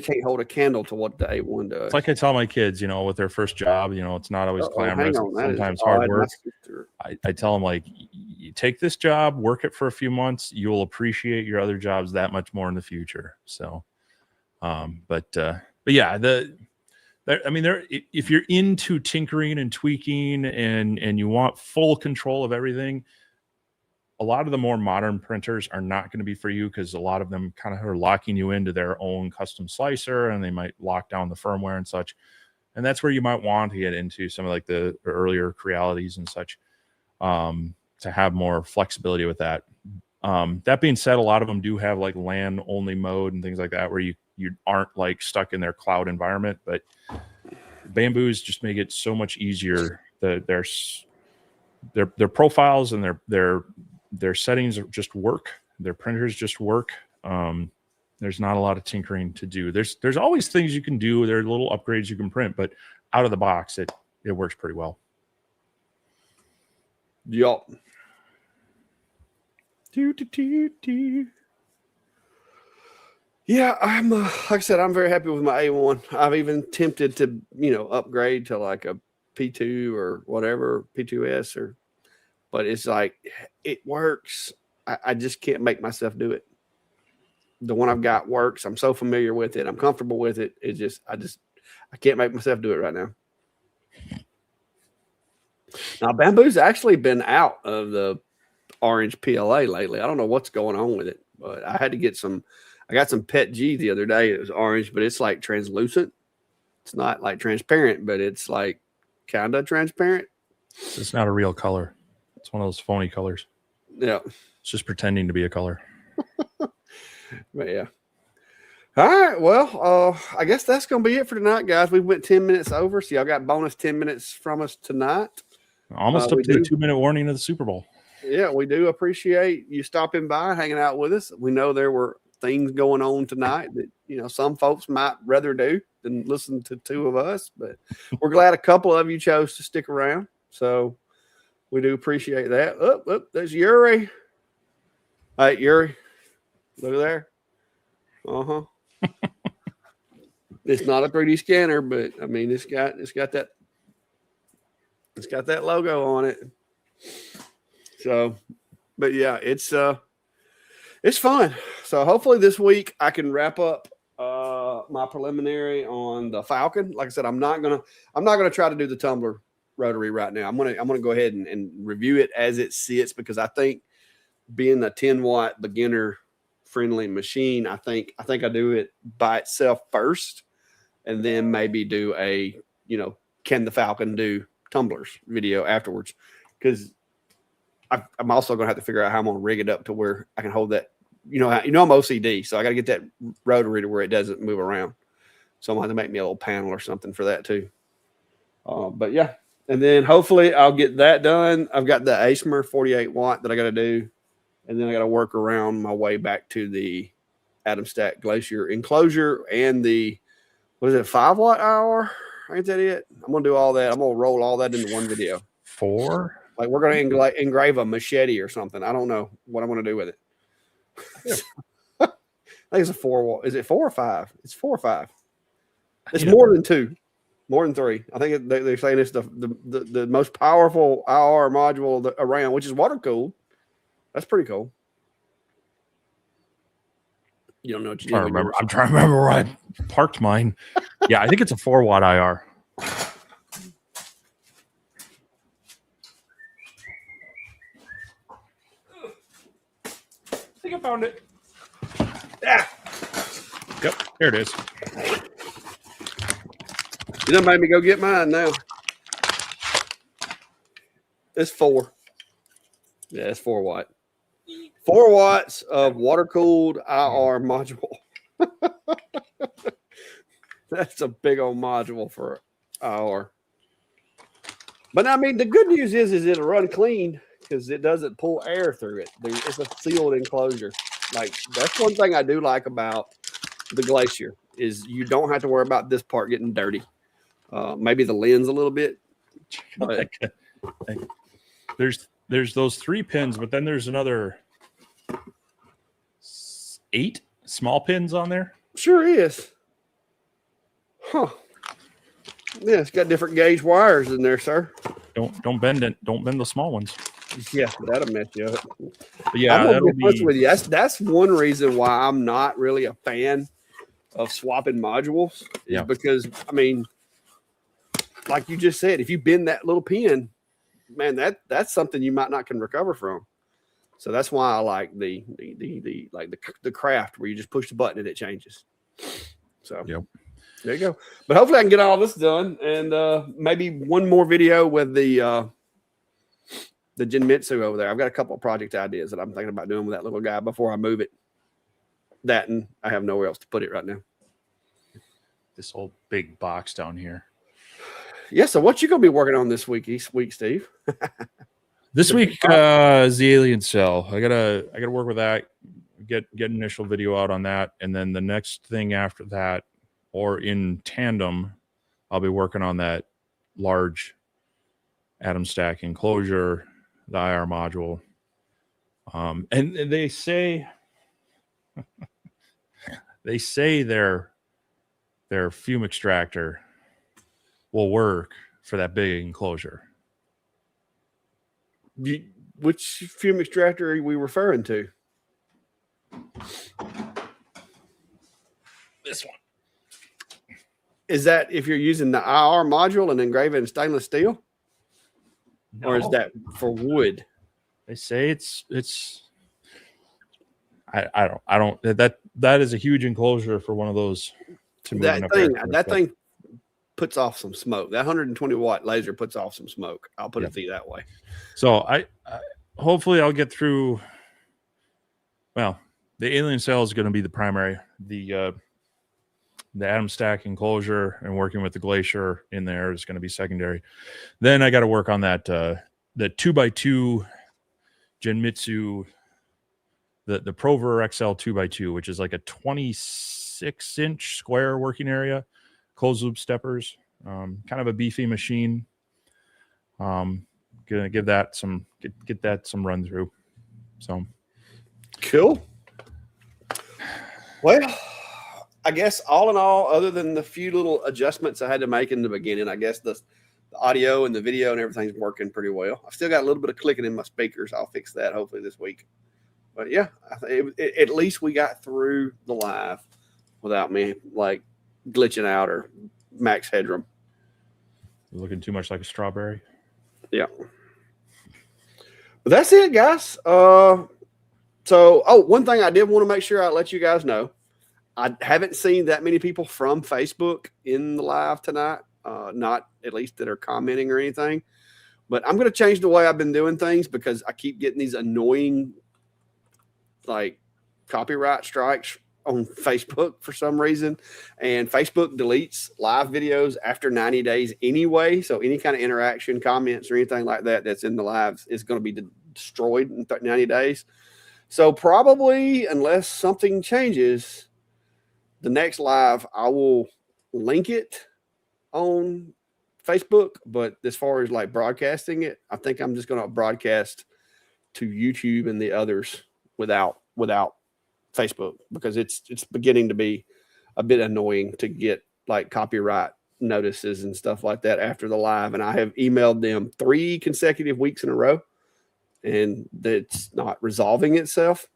can't hold a candle to what the A1 does. It's like I tell my kids, with their first job, it's not always glamorous. Sometimes hard work. I tell them, like, you take this job, work it for a few months, you'll appreciate your other jobs that much more in the future. So, but yeah, if you're into tinkering and tweaking and you want full control of everything, a lot of the more modern printers are not going to be for you, because a lot of them kind of are locking you into their own custom slicer, and they might lock down the firmware and such. And that's where you might want to get into some of like the earlier Crealities and such, to have more flexibility with that. That being said, a lot of them do have like LAN only mode and things like that, where you aren't like stuck in their cloud environment, but Bamboos just make it so much easier. Their profiles and their settings just work. Their printers just work. There's not a lot of tinkering to do. There's always things you can do. There are little upgrades you can print, but out of the box, it works pretty well. Yup. Yeah, I'm like I said, I'm very happy with my A1. I've even tempted to, upgrade to like a P2 or whatever, P2S but it's like, it works. I just can't make myself do it. The one I've got works. I'm so familiar with it. I'm comfortable with it. I can't make myself do it right now. Now, Bamboo's actually been out of the orange PLA lately. I don't know what's going on with it, but I had to get I got some Pet G the other day. It was orange, but it's like translucent. It's not like transparent, but it's like kind of transparent. It's not a real color. It's one of those phony colors. Yeah. It's just pretending to be a color. But yeah. All right. Well, I guess that's going to be it for tonight, guys. We went 10 minutes over, so y'all got bonus 10 minutes from us tonight. Almost up to the 2-minute warning of the Super Bowl. Yeah, we do appreciate you stopping by, hanging out with us. We know there were things going on tonight that some folks might rather do than listen to two of us. But we're glad a couple of you chose to stick around, so we do appreciate that. Oh, there's Yuri. Hey, Yuri, look there. It's not a 3D scanner, but I mean, it's got that logo on it. So, but yeah, it's fun. So hopefully this week I can wrap up my preliminary on the Falcon. Like I said, I'm not gonna try to do the tumbler rotary right now. I'm gonna go ahead and review it as it sits, because I think, being a 10-watt beginner friendly machine, I think I do it by itself first, and then maybe do a can the Falcon do tumblers video afterwards, because I'm also going to have to figure out how I'm going to rig it up to where I can hold that. I'm OCD, so I got to get that rotary to where it doesn't move around. So I'm going to have to make me a little panel or something for that too. But yeah, and then hopefully I'll get that done. I've got the ASMR 48 watt that I got to do, and then I got to work around my way back to the Atom Stack Glacier enclosure and the 5 watt hour. Ain't that it? I'm gonna do all that. I'm gonna roll all that into one video. 4. Like, we're gonna engrave a machete or something. I don't know what I'm gonna do with it. I think it's a 4 watt. Is it 4 or 5? It's 4 or 5. It's more than 2, more than 3. I think they're saying it's the most powerful IR module around, which is water cooled. That's pretty cool. You don't know what you I remember. I'm trying to remember where I parked mine. Yeah, I think it's a 4 watt IR. I think I found it. Yeah. Yep, there it is. You done made me go get mine now. It's 4. Yeah, it's 4 watt. 4 watts of water cooled IR module. That's a big old module for IR. But I mean, the good news is it'll run clean because it doesn't pull air through it. It's a sealed enclosure. Like, that's one thing I do like about the Glacier, is you don't have to worry about this part getting dirty. Maybe the lens a little bit. But there's those 3 pins, but then there's another 8 small pins on there. Sure is. Huh. Yeah, it's got different gauge wires in there, sir. Don't bend it. Don't bend the small ones. Yeah, that'll mess you up. But yeah, I'm gonna that'll be honest be with you. That's one reason why I'm not really a fan of swapping modules. Yeah. Because, I mean, like you just said, if you bend that little pin, man, that's something you might not can recover from. So that's why I like the craft where you just push the button and it changes. So yep. There you go. But hopefully I can get all this done, and maybe one more video with the Genmitsu over there. I've got a couple of project ideas that I'm thinking about doing with that little guy before I move it. That, and I have nowhere else to put it right now. This old big box down here. Yeah. So what you gonna be working on this week, Steve? This week is the alien cell. I gotta work with that. Get initial video out on that, and then the next thing after that, or in tandem, I'll be working on that large atom stack enclosure, the IR module. And they say their fume extractor will work for that big enclosure. Which fume extractor are we referring to? This one. Is that if you're using the IR module and engraving in stainless steel? No. Or is that for wood? They say it's I don't that is a huge enclosure for one of those to move. That thing puts off some smoke. That 120 watt laser puts off some smoke. I'll put it to you that way. So I hopefully I'll get through. Well, the alien cell is going to be the primary. The atom stack enclosure and working with the glacier in there is going to be secondary. Then I got to work on that the 2x2 Genmitsu, the Prover XL 2x2, which is like a 26-inch square working area, closed loop steppers, kind of a beefy machine. Gonna give that some get that some run through. So cool. Well, I guess all in all, other than the few little adjustments I had to make in the beginning, I guess the audio and the video and everything's working pretty well. I've still got a little bit of clicking in my speakers. I'll fix that hopefully this week. But yeah, at least we got through the live without me like glitching out or max headroom. You're looking too much like a strawberry. Yeah. But that's it, guys. One thing I did want to make sure I let you guys know. I haven't seen that many people from Facebook in the live tonight. Not at least that are commenting or anything. But I'm going to change the way I've been doing things because I keep getting these annoying like copyright strikes on Facebook for some reason. And Facebook deletes live videos after 90 days anyway. So any kind of interaction, comments, or anything like that that's in the lives is going to be destroyed in 90 days. So probably, unless something changes, the next live, I will link it on Facebook. But as far as like broadcasting it, I think I'm just going to broadcast to YouTube and the others without Facebook, because it's beginning to be a bit annoying to get like copyright notices and stuff like that after the live. And I have emailed them 3 consecutive weeks in a row, and that's not resolving itself.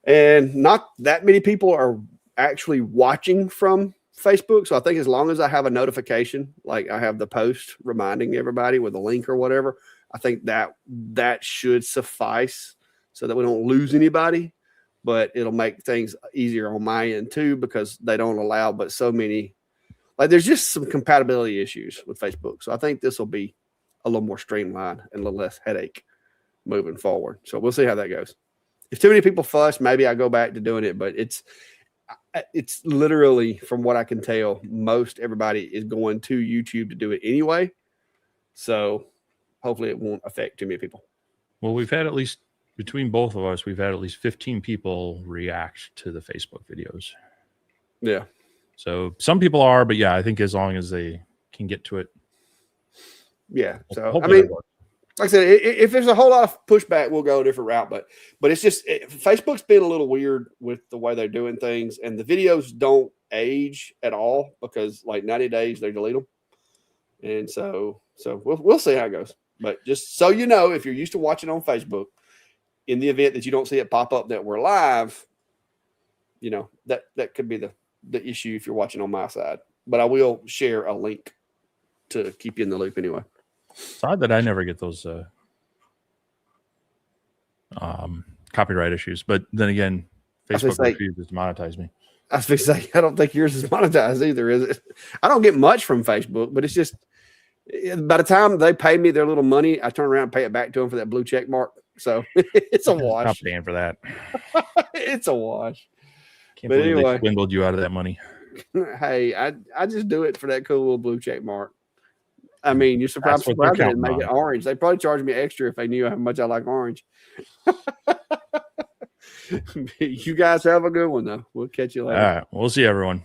And not that many people are actually watching from Facebook. So I think as long as I have a notification, like I have the post reminding everybody with a link or whatever, I think that should suffice so that we don't lose anybody. But it'll make things easier on my end too, because they don't allow but so many. Like there's just some compatibility issues with Facebook. So I think this will be a little more streamlined and a little less headache moving forward. So we'll see how that goes. If too many people fuss, maybe I go back to doing it, but it's literally, from what I can tell, most everybody is going to YouTube to do it anyway. So hopefully it won't affect too many people. Well, we've had at least, between both of us, we've had at least 15 people react to the Facebook videos. Yeah. So some people are, but yeah, I think as long as they can get to it. Yeah. So, I mean, like I said, if there's a whole lot of pushback, we'll go a different route. But it's just Facebook's been a little weird with the way they're doing things, and the videos don't age at all because like 90 days they delete them, and so we'll see how it goes. But just so you know, if you're used to watching on Facebook, in the event that you don't see it pop up that we're live, you know that could be the issue if you're watching on my side. But I will share a link to keep you in the loop anyway. It's odd that I never get those copyright issues, but then again, Facebook refuses to monetize me. I was going to say, I don't think yours is monetized either, is it? I don't get much from Facebook, but it's just by the time they pay me their little money, I turn around and pay it back to them for that blue check mark. So it's a wash. Not paying for that. It's a wash. Can't believe they swindled you out of that money. Hey, I just do it for that cool little blue check mark. I mean, you're surprised they didn't make it orange. They probably charge me extra if they knew how much I like orange. You guys have a good one, though. We'll catch you later. All right. We'll see everyone.